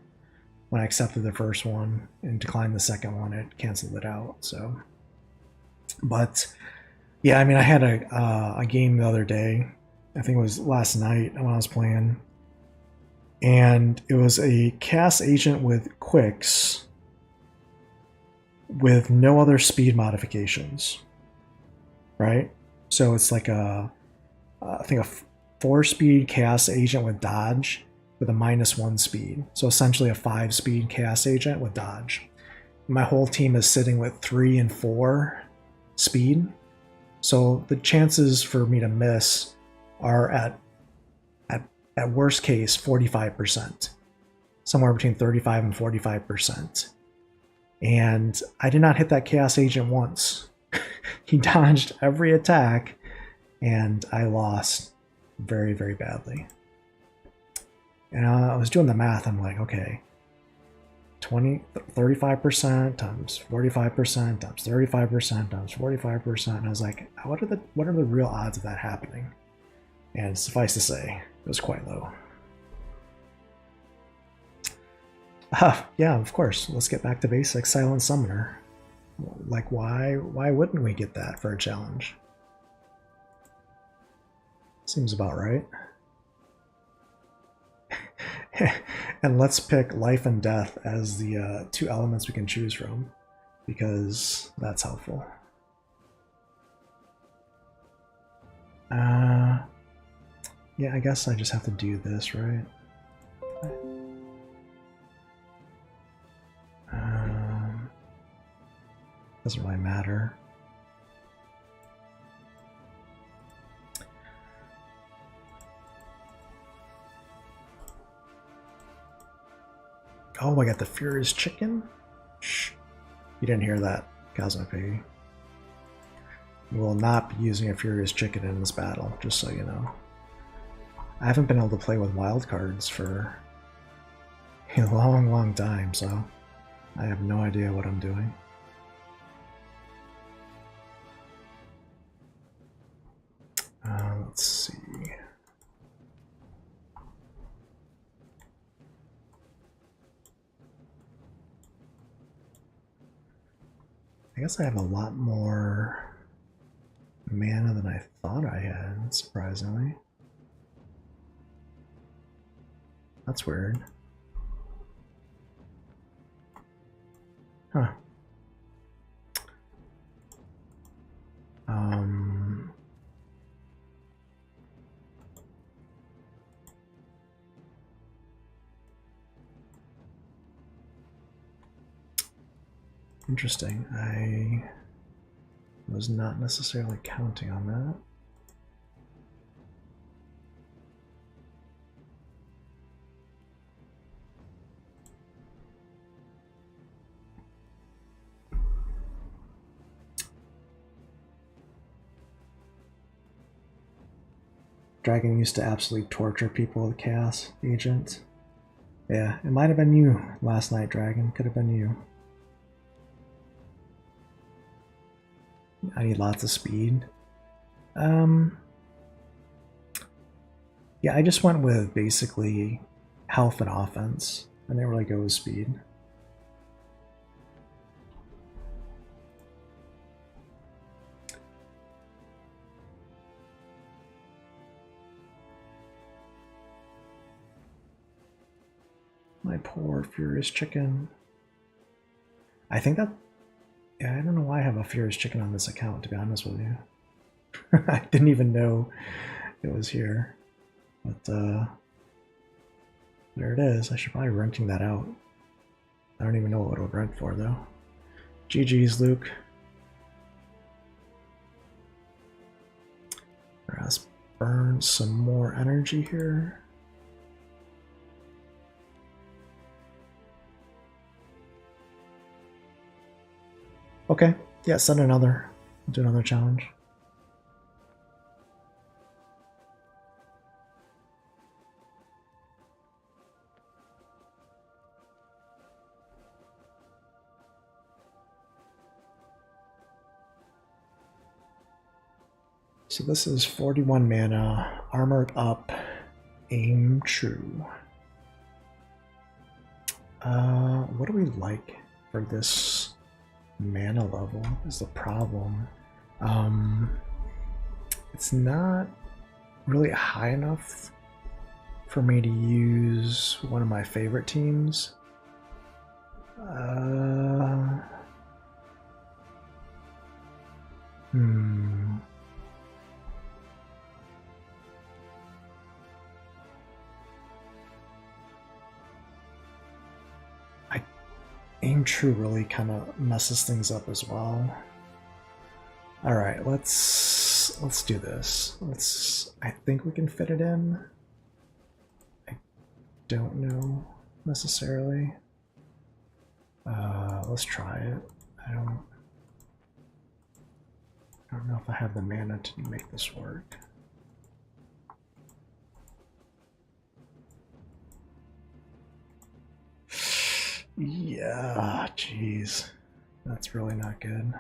when I accepted the first one and declined the second one, it canceled it out. So, but yeah, I mean, I had a game the other day. I think it was last night when I was playing, and it was a cast agent with quicks with no other speed modifications, right? So it's like I think a 4-speed chaos agent with dodge with a -1 speed. So essentially a 5-speed chaos agent with dodge. My whole team is sitting with 3 and 4 speed. So the chances for me to miss are at worst case 45%. Somewhere between 35 and 45%. And I did not hit that chaos agent once. He dodged every attack and I lost very, very badly. And I was doing the math. I'm like, okay, 35% times 45% times 35% times 45%. And I was like, what are the real odds of that happening? And suffice to say, it was quite low. Yeah, of course. Let's get back to basics. Silent Summoner. Like, why wouldn't we get that for a challenge? Seems about right. And let's pick life and death as the 2 elements we can choose from, because that's helpful. Yeah, I guess I just have to do this, right? Doesn't really matter. Oh, I got the Furious Chicken? Shh. You didn't hear that, Cosmic Piggy. We will not be using a Furious Chicken in this battle, just so you know. I haven't been able to play with wildcards for a long, long time, so I have no idea what I'm doing. Let's see. I guess I have a lot more mana than I thought I had, surprisingly. That's weird. Huh. Interesting. I was not necessarily counting on that. Dragon used to absolutely torture people with Chaos Agent. Yeah, it might have been you last night, Dragon. Could have been you. I need lots of speed. Yeah, I just went with basically health and offense. I didn't really go with speed. My poor Furious Chicken. I think that... Yeah, I don't know why I have a Furious Chicken on this account, to be honest with you. I didn't even know it was here. But, there it is. I should probably renting that out. I don't even know what it would rent for, though. GG's, Luke. Let's burn some more energy here. Okay, yeah, send another. Do another challenge. So this is 41 mana, armored up, aim true. What do we like for this mana level is the problem. It's not really high enough for me to use one of my favorite teams. Aim True really kind of messes things up as well. All right, let's do this. I think we can fit it in. I don't know necessarily. Let's try it. I don't know if I have the mana to make this work. Yeah, jeez. That's really not good.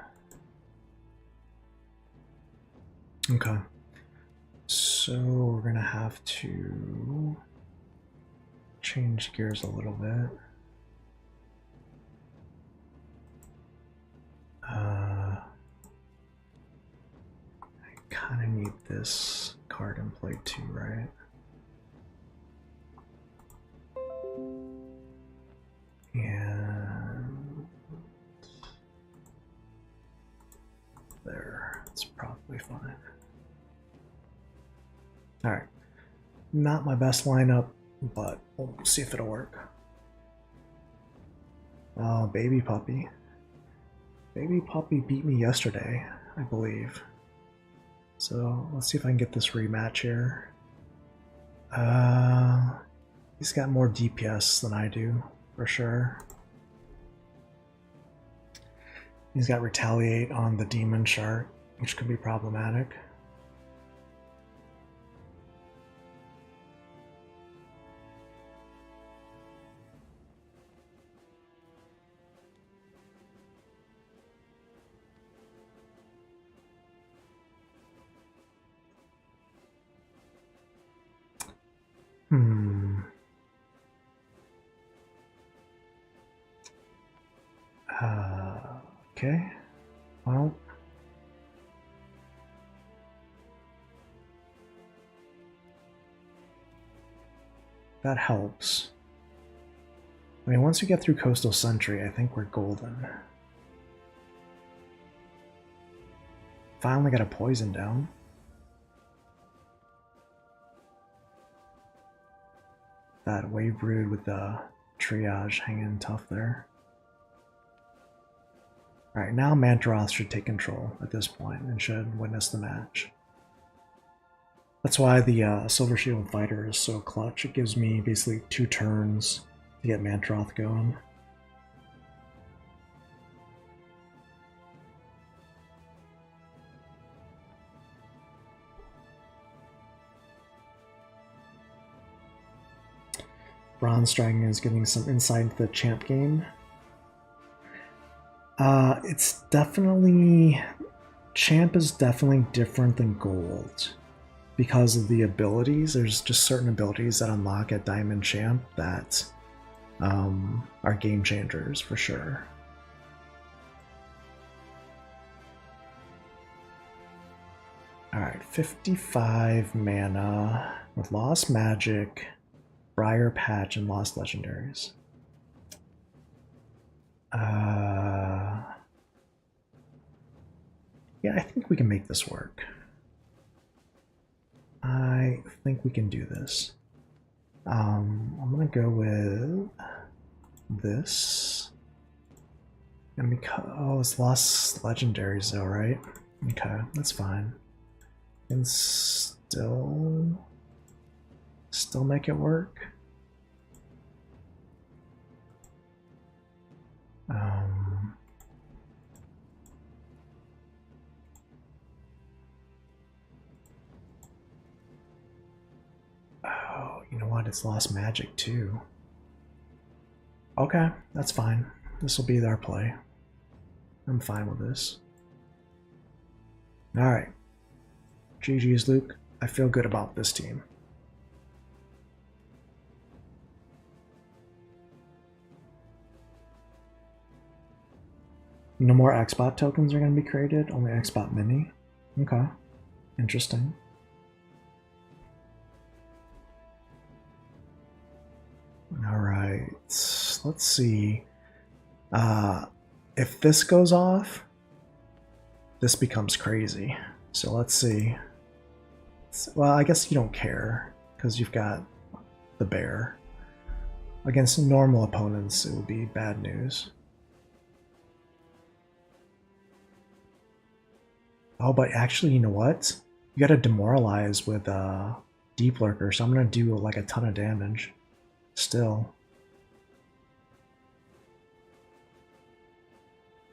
Okay. So we're gonna have to change gears a little bit. I kind of need this card in play too, right? And there, it's probably fine. All right, not my best lineup, but we'll see if it'll work. Oh, Baby Puppy. Baby Puppy beat me yesterday, I believe. So let's see if I can get this rematch here. He's got more DPS than I do, for sure. He's got Retaliate on the Demon Shark, which could be problematic. Okay. Well, that helps. I mean, once we get through Coastal Sentry, I think we're golden. Finally got a poison down. That Wave Brood with the triage hanging tough there. Alright, now Mantaroth should take control at this point and should witness the match. That's why the Silver Shield Fighter is so clutch. It gives me basically 2 turns to get Mantaroth going. Bronze Dragon is getting some insight into the champ game. It's definitely... Champ is definitely different than Gold. Because of the abilities, there's just certain abilities that unlock at Diamond Champ that are game changers for sure. Alright, 55 mana with Lost Magic, Briar Patch, and Lost Legendaries. Yeah, I think we can make this work. I think we can do this. I'm gonna go with this. And because it's lost legendaries though, right? Okay, that's fine. And still make it work. Oh, you know what? It's lost magic too. Okay, that's fine. This will be our play. I'm fine with this. Alright. GG's, Luke. I feel good about this team. No more Xbot tokens are going to be created, only Xbot Mini. Okay. Interesting. Alright, let's see. If this goes off, this becomes crazy. So let's see. Well, I guess you don't care, because you've got the bear. Against normal opponents, it would be bad news. Oh, but actually, you know what? You gotta demoralize with Deep Lurker, so I'm gonna do like a ton of damage. Still.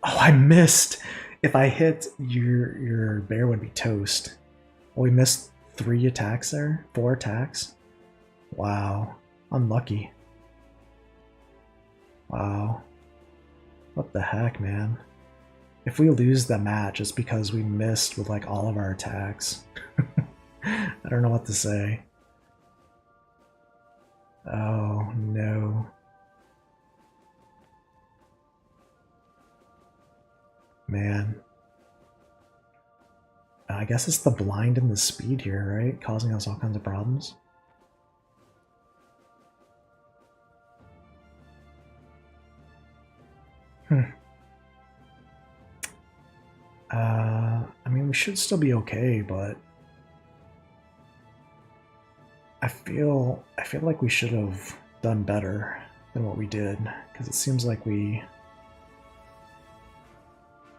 Oh, I missed! If I hit, your bear would be toast. Oh, we missed 3 attacks there? 4 attacks? Wow. Unlucky. Wow. What the heck, man? If we lose the match, it's because we missed with like all of our attacks. I don't know what to say. Oh, no. Man. I guess it's the blind and the speed here, right? Causing us all kinds of problems. I mean, we should still be okay, but I feel like we should have done better than what we did, because it seems like we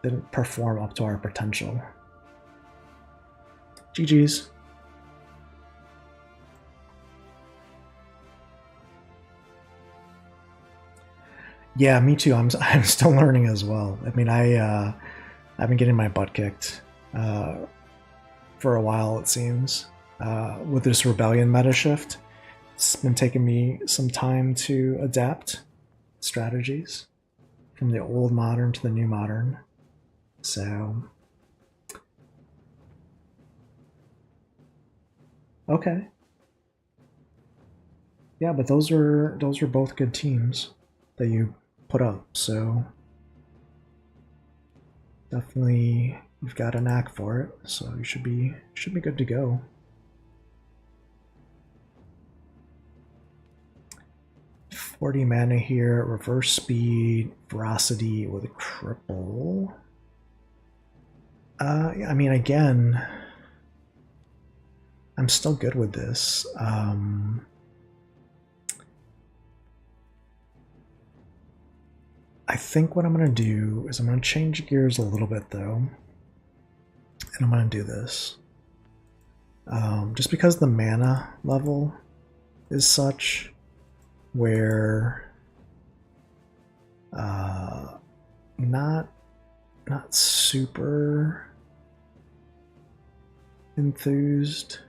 didn't perform up to our potential. GG's. Yeah, me too. I'm still learning as well. I mean, I've been getting my butt kicked for a while, it seems. With this rebellion meta shift, it's been taking me some time to adapt strategies from the old modern to the new modern. So, okay. Yeah, but those were both good teams that you put up. So definitely you've got a knack for it. So you should be good to go. $40 mana here, reverse speed, ferocity with a cripple. I mean, again, I'm still good with this. I think what I'm going to do is I'm going to change gears a little bit, though. And I'm going to do this. Just because the mana level is such where not super enthused.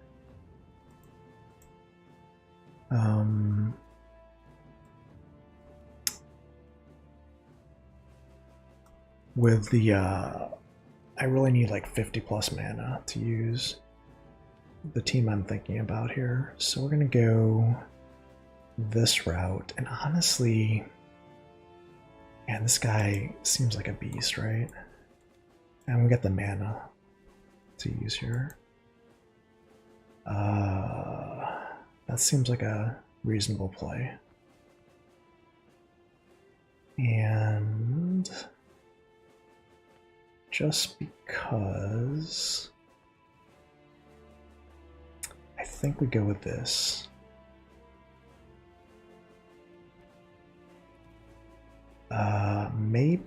With the I really need like 50 plus mana to use the team I'm thinking about here. So we're gonna go this route, and honestly, man, this guy seems like a beast, right? And we got the mana to use here. That seems like a reasonable play. And just because I think we go with this.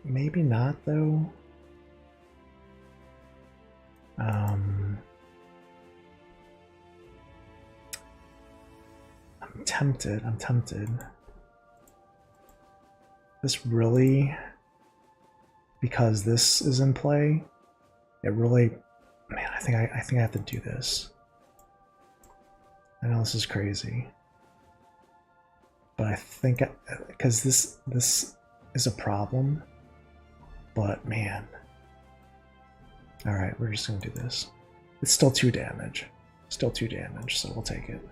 Maybe not though. I'm tempted. This really, because this is in play, it really, man, I think I have to do this. I know this is crazy, but I think because this is a problem. But man, all right, we're just gonna do this. It's still 2 damage, so we'll take it.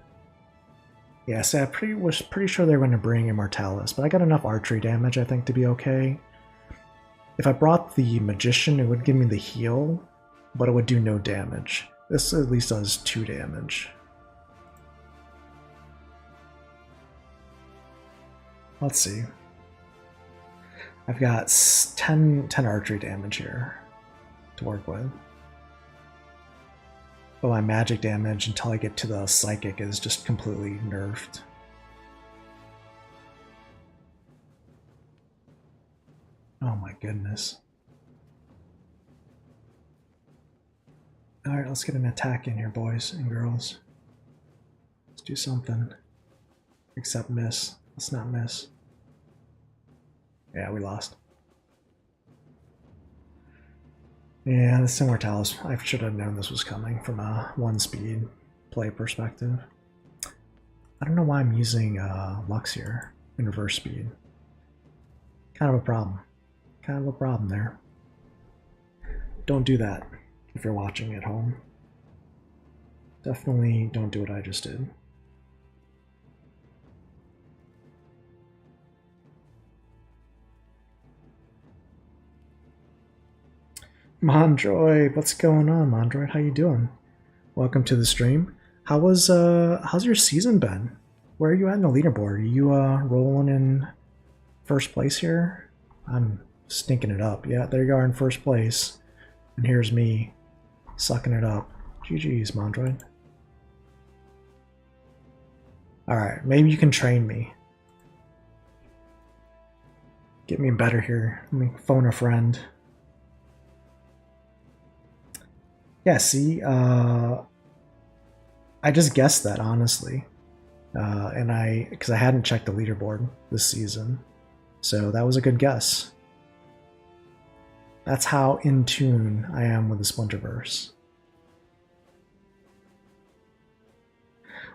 Yeah, so I was pretty sure they were going to bring Immortalis, but I got enough archery damage, I think, to be okay. If I brought the Magician, it would give me the heal, but it would do no damage. This at least does 2 damage. Let's see. I've got 10 archery damage here to work with. But my magic damage until I get to the psychic is just completely nerfed. Oh my goodness. Alright, let's get an attack in here, boys and girls. Let's do something. Except miss. Let's not miss. Yeah, we lost. Yeah, this Immortalis, I should have known this was coming from a 1-speed play perspective. I don't know why I'm using Lux here in reverse speed. Kind of a problem. Kind of a problem there. Don't do that if you're watching at home. Definitely don't do what I just did. Mondroid, what's going on, Mondroid? How you doing? Welcome to the stream. How's your season been? Where are you at in the leaderboard? Are you rolling in first place here? I'm stinking it up. Yeah, there you are in first place. And here's me sucking it up. GG's, Mondroid. Alright, maybe you can train me. Get me better here. Let me phone a friend. Yeah, see, I just guessed that, honestly. Because I hadn't checked the leaderboard this season. So that was a good guess. That's how in tune I am with the Splinterverse.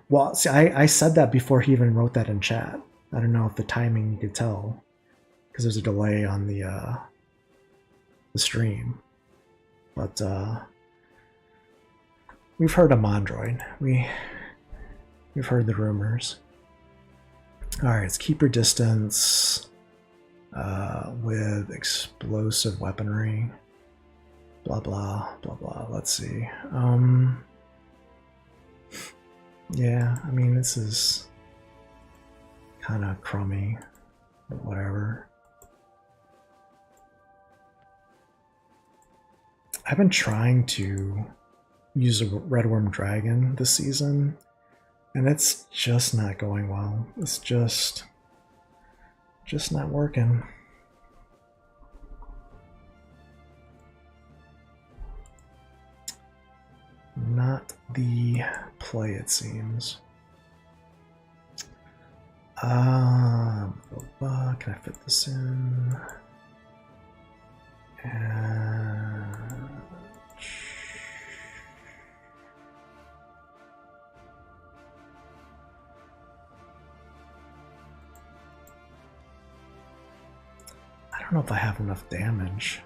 Well, see, I said that before he even wrote that in chat. I don't know if the timing you could tell, because there's a delay on the stream. But, we've heard of Mondroid. We've heard the rumors. Alright, let's keep your distance with explosive weaponry. Blah blah blah blah. Let's see. Yeah, I mean this is kind of crummy. Whatever. I've been trying to use a Redworm Dragon this season, and it's just not going well. It's just not working. Not the play, it seems. Can I fit this in? And I don't know if I have enough damage.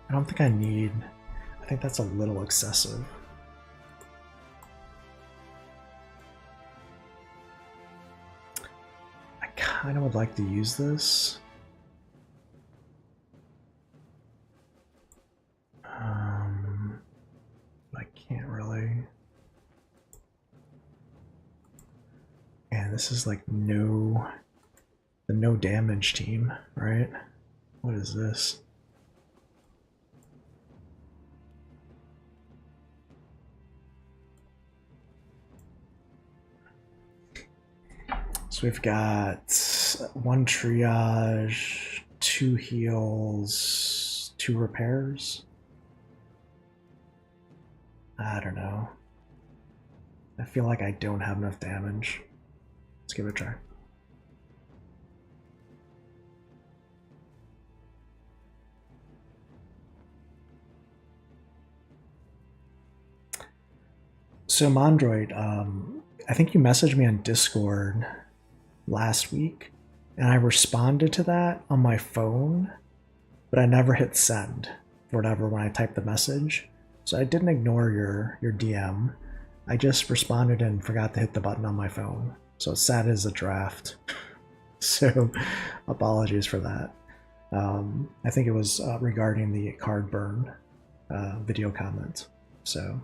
I don't think I need. I think that's a little excessive. I kind of would like to use this. I can't really. And this is like the no damage team, right? What is this? So we've got 1 triage, 2 heals, 2 repairs. I don't know. I feel like I don't have enough damage. Let's give it a try. So Mondroid, I think you messaged me on Discord last week, and I responded to that on my phone, but I never hit send or whatever when I typed the message. So I didn't ignore your DM. I just responded and forgot to hit the button on my phone. So it's sad as a draft. So apologies for that. I think it was regarding the card burn video comment. So.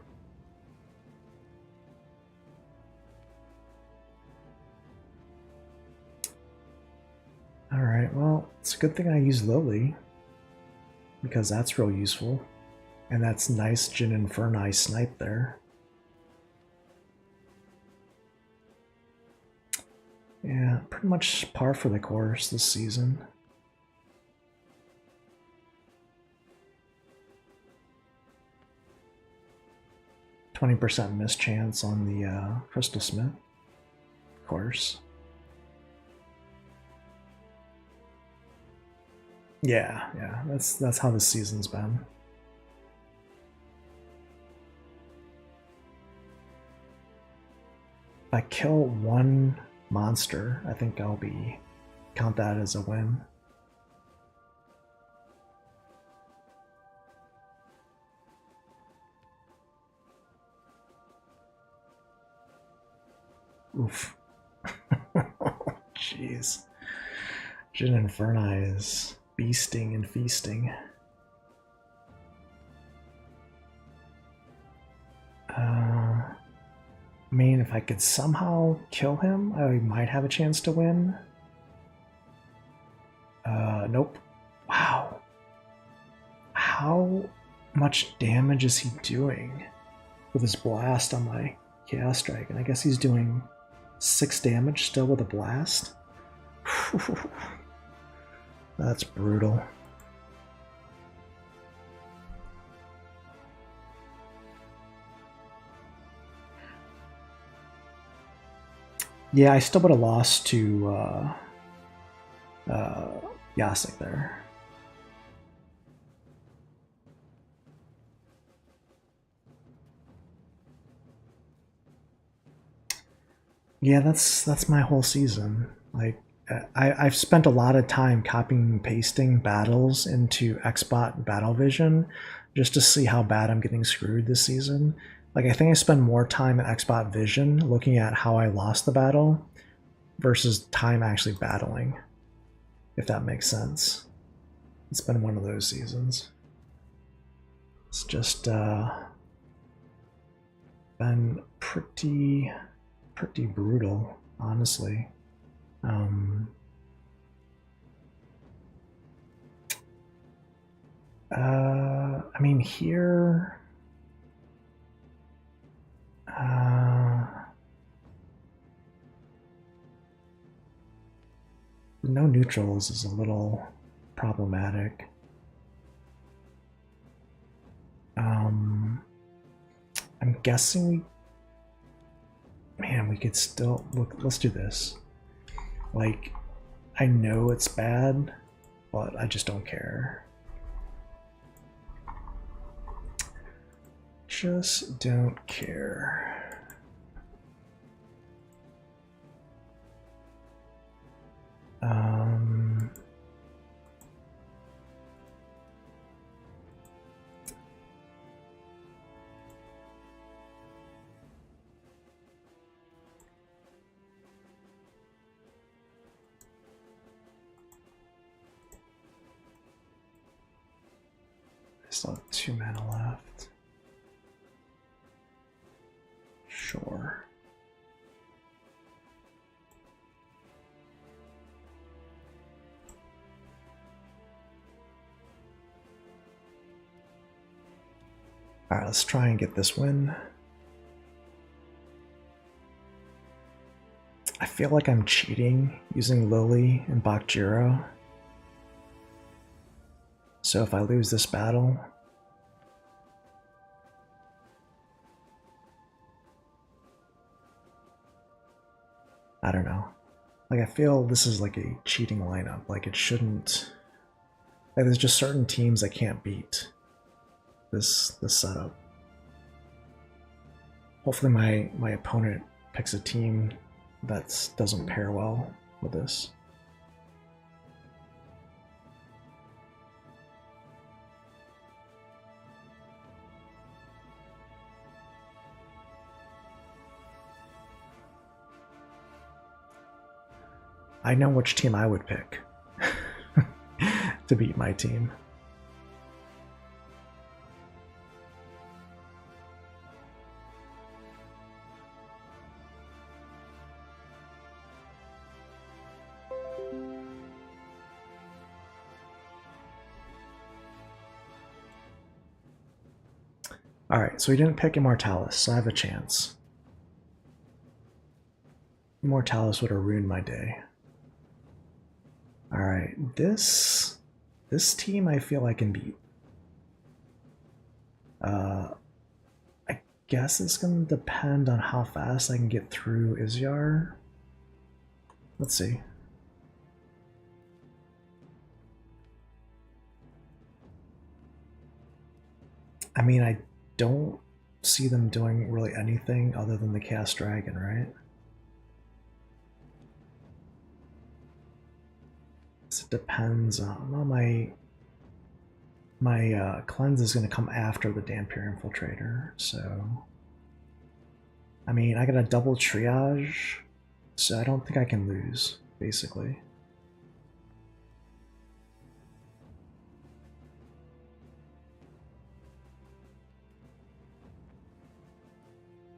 Alright, well, it's a good thing I use Lily, because that's real useful. And that's nice Jin Inferni snipe there. Yeah, pretty much par for the course this season. %, miss chance on the Crystal Smith, of course. Yeah, that's how this season's been. If I kill 1 monster, I think I'll count that as a win. Oof. Jeez. Jin Inferni is beasting and feasting. I mean, if I could somehow kill him, I might have a chance to win. Nope. Wow. How much damage is he doing with his blast on my Chaos Dragon? I guess he's doing 6 damage still with a blast. That's brutal. Yeah, I still would have lost to Yasik there. Yeah, that's my whole season. Like, I've spent a lot of time copying and pasting battles into XBot Battle Vision just to see how bad I'm getting screwed this season. Like, I think I spend more time in XBot Vision looking at how I lost the battle versus time actually battling, if that makes sense. It's been one of those seasons. It's just been pretty brutal, honestly. I mean, here, no neutrals is a little problematic. I'm guessing we could still look. Let's do this. Like, I know it's bad, but I just don't care. Just don't care. Still have 2 mana left. Sure. Alright, let's try and get this win. I feel like I'm cheating using Lily and Bakjiro. So if I lose this battle, I don't know. Like, I feel this is like a cheating lineup. Like, it shouldn't. Like, there's just certain teams I can't beat this setup. Hopefully my opponent picks a team that doesn't pair well with this. I know which team I would pick to beat my team. Alright, so he didn't pick Immortalis, so I have a chance. Immortalis would have ruined my day. Alright, this team I feel I can beat. I guess it's going to depend on how fast I can get through Izyar. Let's see. I mean, I don't see them doing really anything other than the Cast Dragon, right? It depends on, well, my cleanse is going to come after the Dampier Infiltrator, so I mean, I got a double triage, so I don't think I can lose, basically.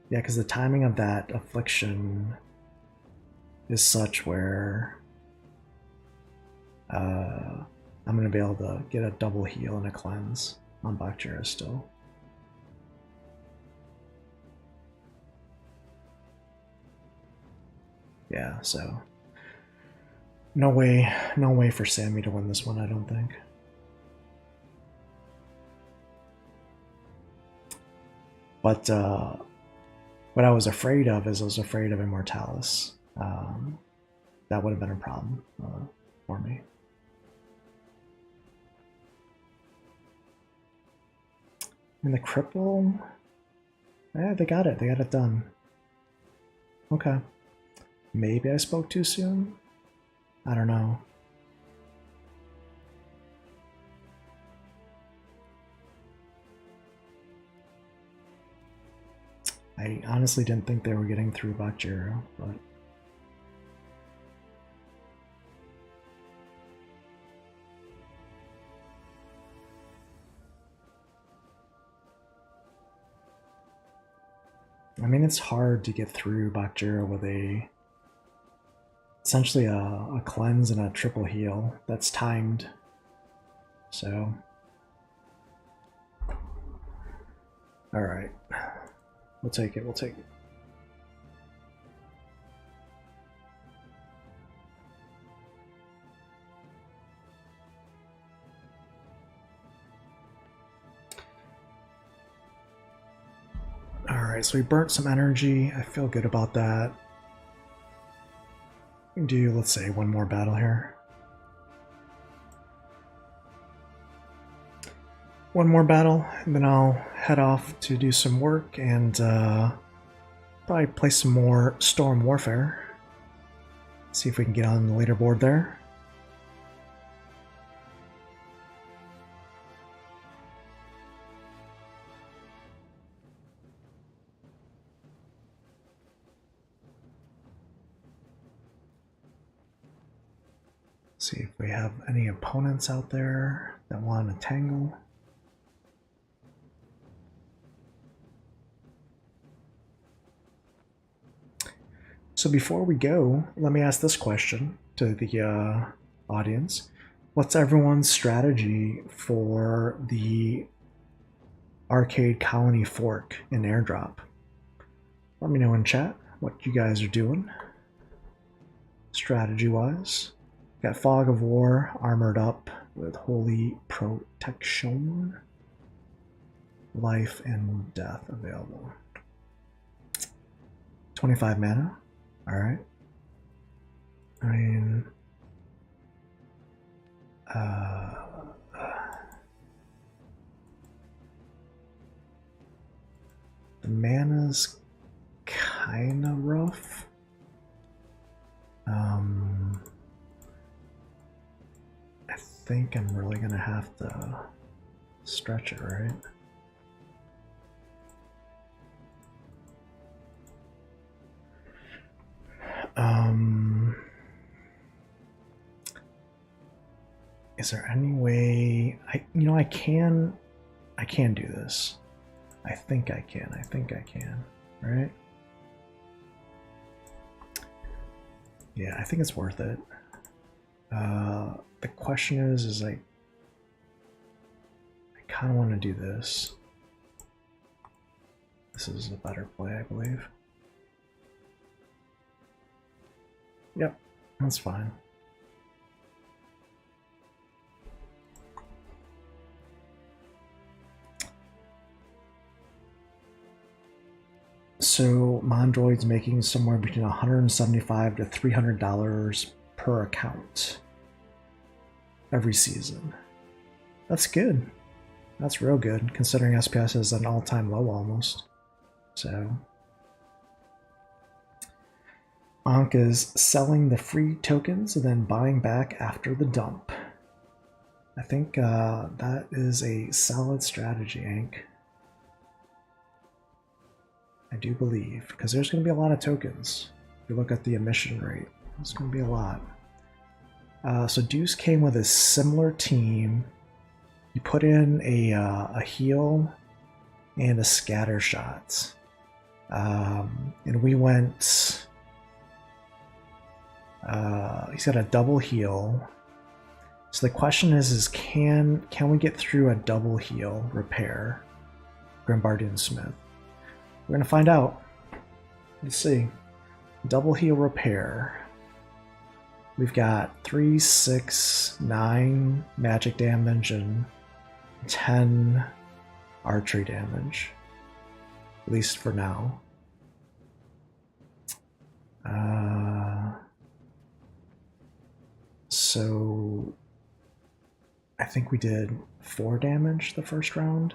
Yeah, because the timing of that affliction is such where I'm going to be able to get a double heal and a cleanse on Bakjiro still. Yeah, so no way for Sammy to win this one, I don't think. But what I was afraid of is I was afraid of Immortalis. That would have been a problem for me. And the cripple, yeah, they got it done. Okay. Maybe I spoke too soon? I don't know. I honestly didn't think they were getting through Bakjiro, but I mean, it's hard to get through Bakjiro with essentially a cleanse and a triple heal that's timed. So, all right, we'll take it. We'll take it. Alright, so we burnt some energy. I feel good about that. Do, let's say, one more battle here. One more battle, and then I'll head off to do some work and probably play some more Storm Warfare. See if we can get on the leaderboard there. See if we have any opponents out there that want to tangle. So before we go, let me ask this question to the audience. What's everyone's strategy for the Arcade Colony Fork in airdrop. Let me know in chat what you guys are doing strategy-wise. Got Fog of War armored up with Holy Protection. Life and Death available. 25 mana. Alright. I mean... the mana's kinda rough. I think I'm really gonna have to stretch it, right? Is there any way I can do this. I think I can, right? Yeah, I think it's worth it. The question is I kind of want to do this. This is a better play, I believe. Yep, that's fine. So Mondroid's making somewhere between $175 to $300 per account every season. That's good. That's real good, considering SPS is an all-time low almost. So Ankh is selling the free tokens and then buying back after the dump. I think that is a solid strategy, Ankh. I do believe, because there's going to be a lot of tokens. If you look at the emission rate, there's going to be a lot. So Deuce came with a similar team. He put in a heal and a scatter shot. And we went... he's got a double heal. So the question is can we get through a double heal repair? Grimbardian Smith. We're gonna find out. Let's see. Double heal repair. We've got 3, 6, 9 magic damage and 10 archery damage. At least for now. So I think we did 4 damage the first round.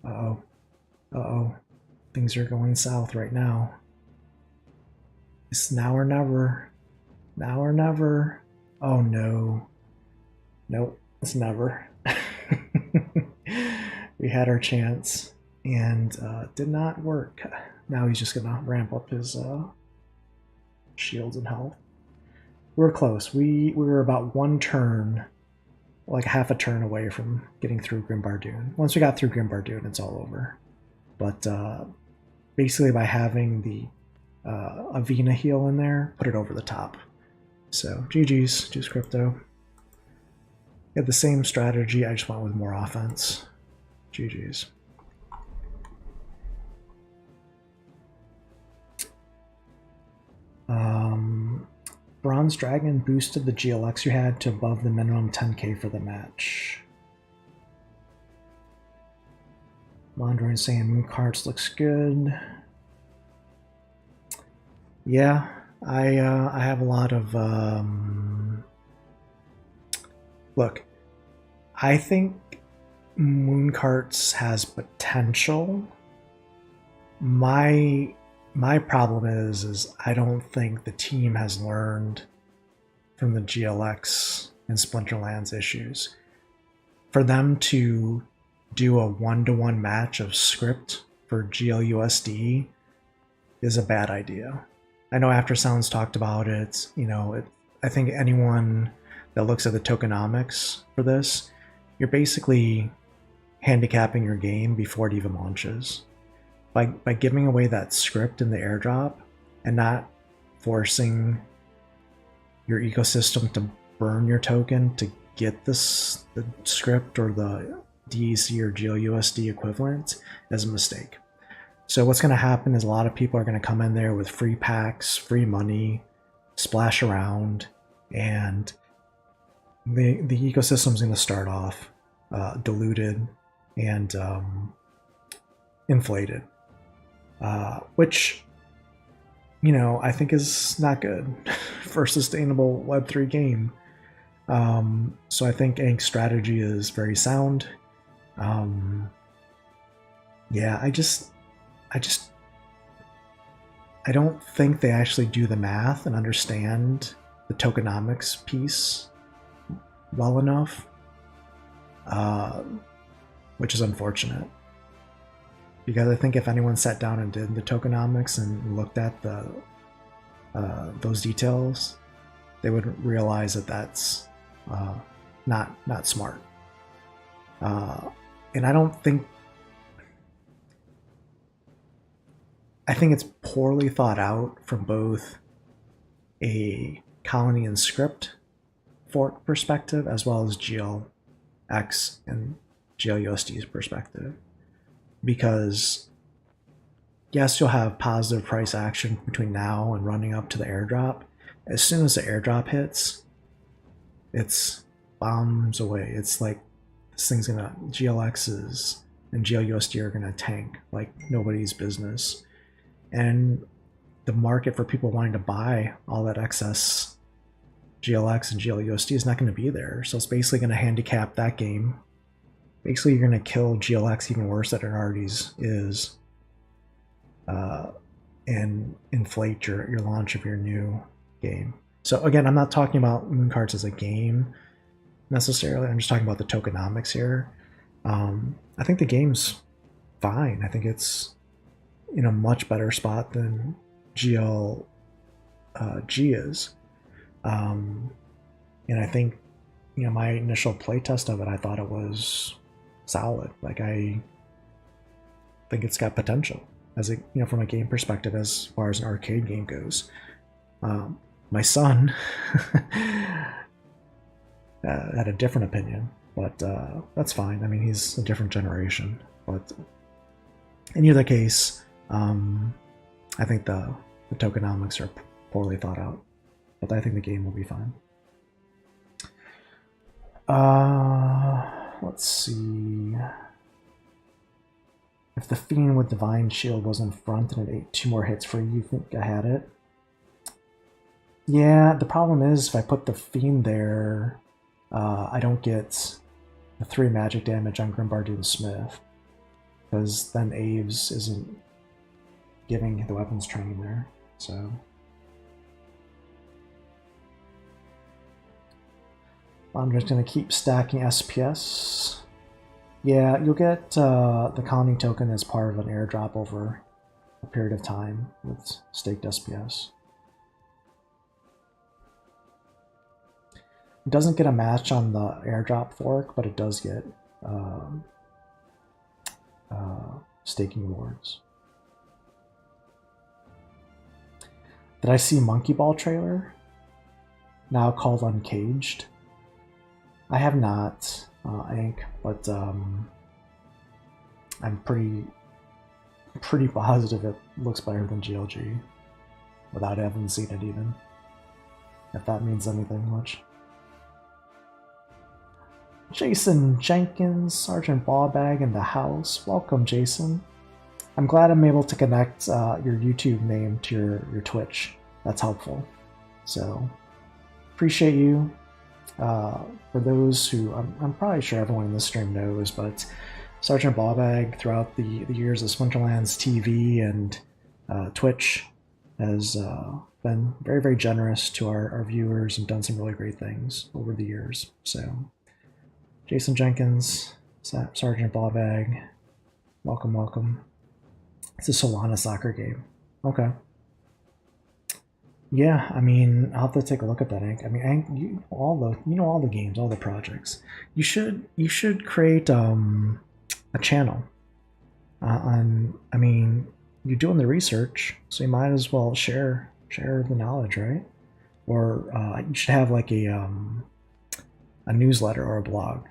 Uh-oh. Things are going south right now. It's now or never. Now or never. Oh no. Nope, it's never. We had our chance and did not work. Now he's just gonna ramp up his shields and health. We were close. We were about one turn, like half a turn away from getting through Grimbardoon. Once we got through Grimbardoon, it's all over. But basically by having the Avena heal in there, put it over the top. So GG's, Juice Crypto. We had the same strategy, I just went with more offense. GG's. Bronze Dragon boosted the GLX you had to above the minimum 10k for the match. Mondroid saying Moon Cards looks good. Yeah, I have a lot of look, I think Moon Carts has potential. My problem is I don't think the team has learned from the GLX and Splinterlands issues. For them to do a 1-to-1 match of script for GLUSD is a bad idea. I know After Sounds talked about it, I think anyone that looks at the tokenomics for this, you're basically handicapping your game before it even launches. By giving away that script in the airdrop and not forcing your ecosystem to burn your token to get this the script or the DEC or GLUSD equivalent is a mistake. So what's going to happen is a lot of people are going to come in there with free packs, free money, splash around, and the ecosystem is going to start off diluted and inflated, which, you know, I think is not good for a sustainable Web3 game. So I think Ank's strategy is very sound. Yeah, I don't think they actually do the math and understand the tokenomics piece well enough, which is unfortunate. Because I think if anyone sat down and did the tokenomics and looked at the those details, they would realize that that's not smart. And I think it's poorly thought out from both a colony and script fork perspective as well as GLX and GLUSD's perspective. Because yes, you'll have positive price action between now and running up to the airdrop. As soon as the airdrop hits, it's bombs away. It's like this thing's gonna, GLXs and GLUSD are gonna tank like nobody's business. And the market for people wanting to buy all that excess GLX and GLUSD is not going to be there. So it's basically going to handicap that game. Basically, you're going to kill GLX even worse than it already is, and inflate your launch of your new game. So again, I'm not talking about Moon Cards as a game necessarily. I'm just talking about the tokenomics here. I think the game's fine. I think it's in a much better spot than GLG is. And I think, you know, my initial playtest of it, I thought it was solid. Like, I think it's got potential as a, you know, from a game perspective as far as an arcade game goes. My son had a different opinion, but that's fine. I mean, he's a different generation. But in either case, I think the tokenomics are poorly thought out, but I think the game will be fine. Let's see. If the Fiend with Divine Shield was in front and it ate 2 more hits for you, you think I had it? Yeah, the problem is if I put the Fiend there, I don't get the 3 magic damage on Grimbardoon Smith, because then Aves isn't giving the weapons training there, so. I'm just going to keep stacking SPS. Yeah, you'll get the colony token as part of an airdrop over a period of time with staked SPS. It doesn't get a match on the airdrop fork, but it does get staking rewards. Did I see Monkey Ball trailer? Now called Uncaged. I have not, Ink, but I'm pretty positive it looks better than GLG, without having seen it even, if that means anything much. Jason Jenkins, Sergeant Ballbag in the house. Welcome, Jason. I'm glad I'm able to connect your YouTube name to your Twitch. That's helpful. So, appreciate you. For those who, I'm probably sure everyone in this stream knows, but Sergeant Ballbag throughout the years of Splinterlands TV and Twitch has been very, very generous to our viewers and done some really great things over the years. So, Jason Jenkins, Sergeant Ballbag, welcome, welcome. It's a Solana soccer game. Okay. Yeah, I mean, I'll have to take a look at that, Hank. I mean, Hank, you know all the games, all the projects. You should create a channel on. I mean, you're doing the research, so you might as well share the knowledge, right? Or you should have like a a newsletter or a blog,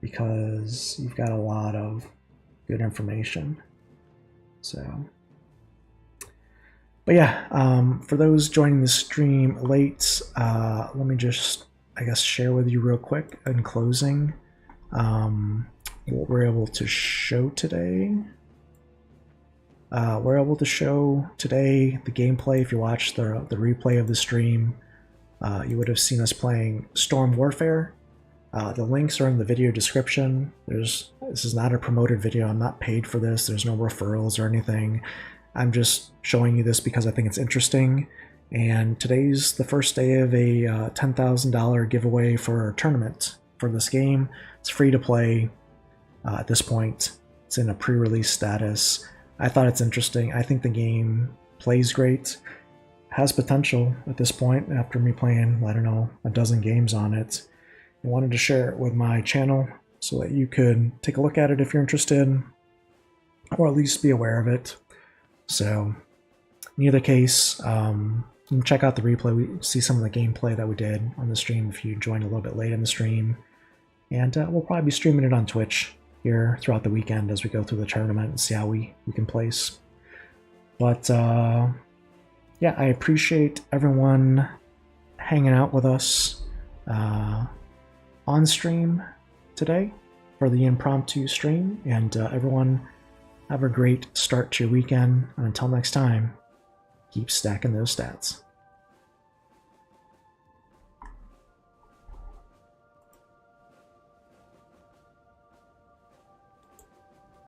because you've got a lot of good information. So, but yeah, for those joining the stream late, let me just, I guess, share with you real quick in closing what we're able to show today. We're able to show today the gameplay. If you watch the replay of the stream, you would have seen us playing Storm Warfare. The links are in the video description. This is not a promoted video. I'm not paid for this. There's no referrals or anything. I'm just showing you this because I think it's interesting. And today's the first day of a $10,000 giveaway for a tournament for this game. It's free to play at this point. It's in a pre-release status. I thought it's interesting. I think the game plays great. Has potential at this point after me playing, I don't know, a dozen games on it. I wanted to share it with my channel so that you could take a look at it if you're interested, or at least be aware of it. So in either case, check out the replay. We see some of the gameplay that we did on the stream if you joined a little bit late in the stream. And we'll probably be streaming it on Twitch here throughout the weekend as we go through the tournament and see how we can place. But yeah, I appreciate everyone hanging out with us on stream today for the impromptu stream, and everyone have a great start to your weekend. And until next time, keep stacking those stats.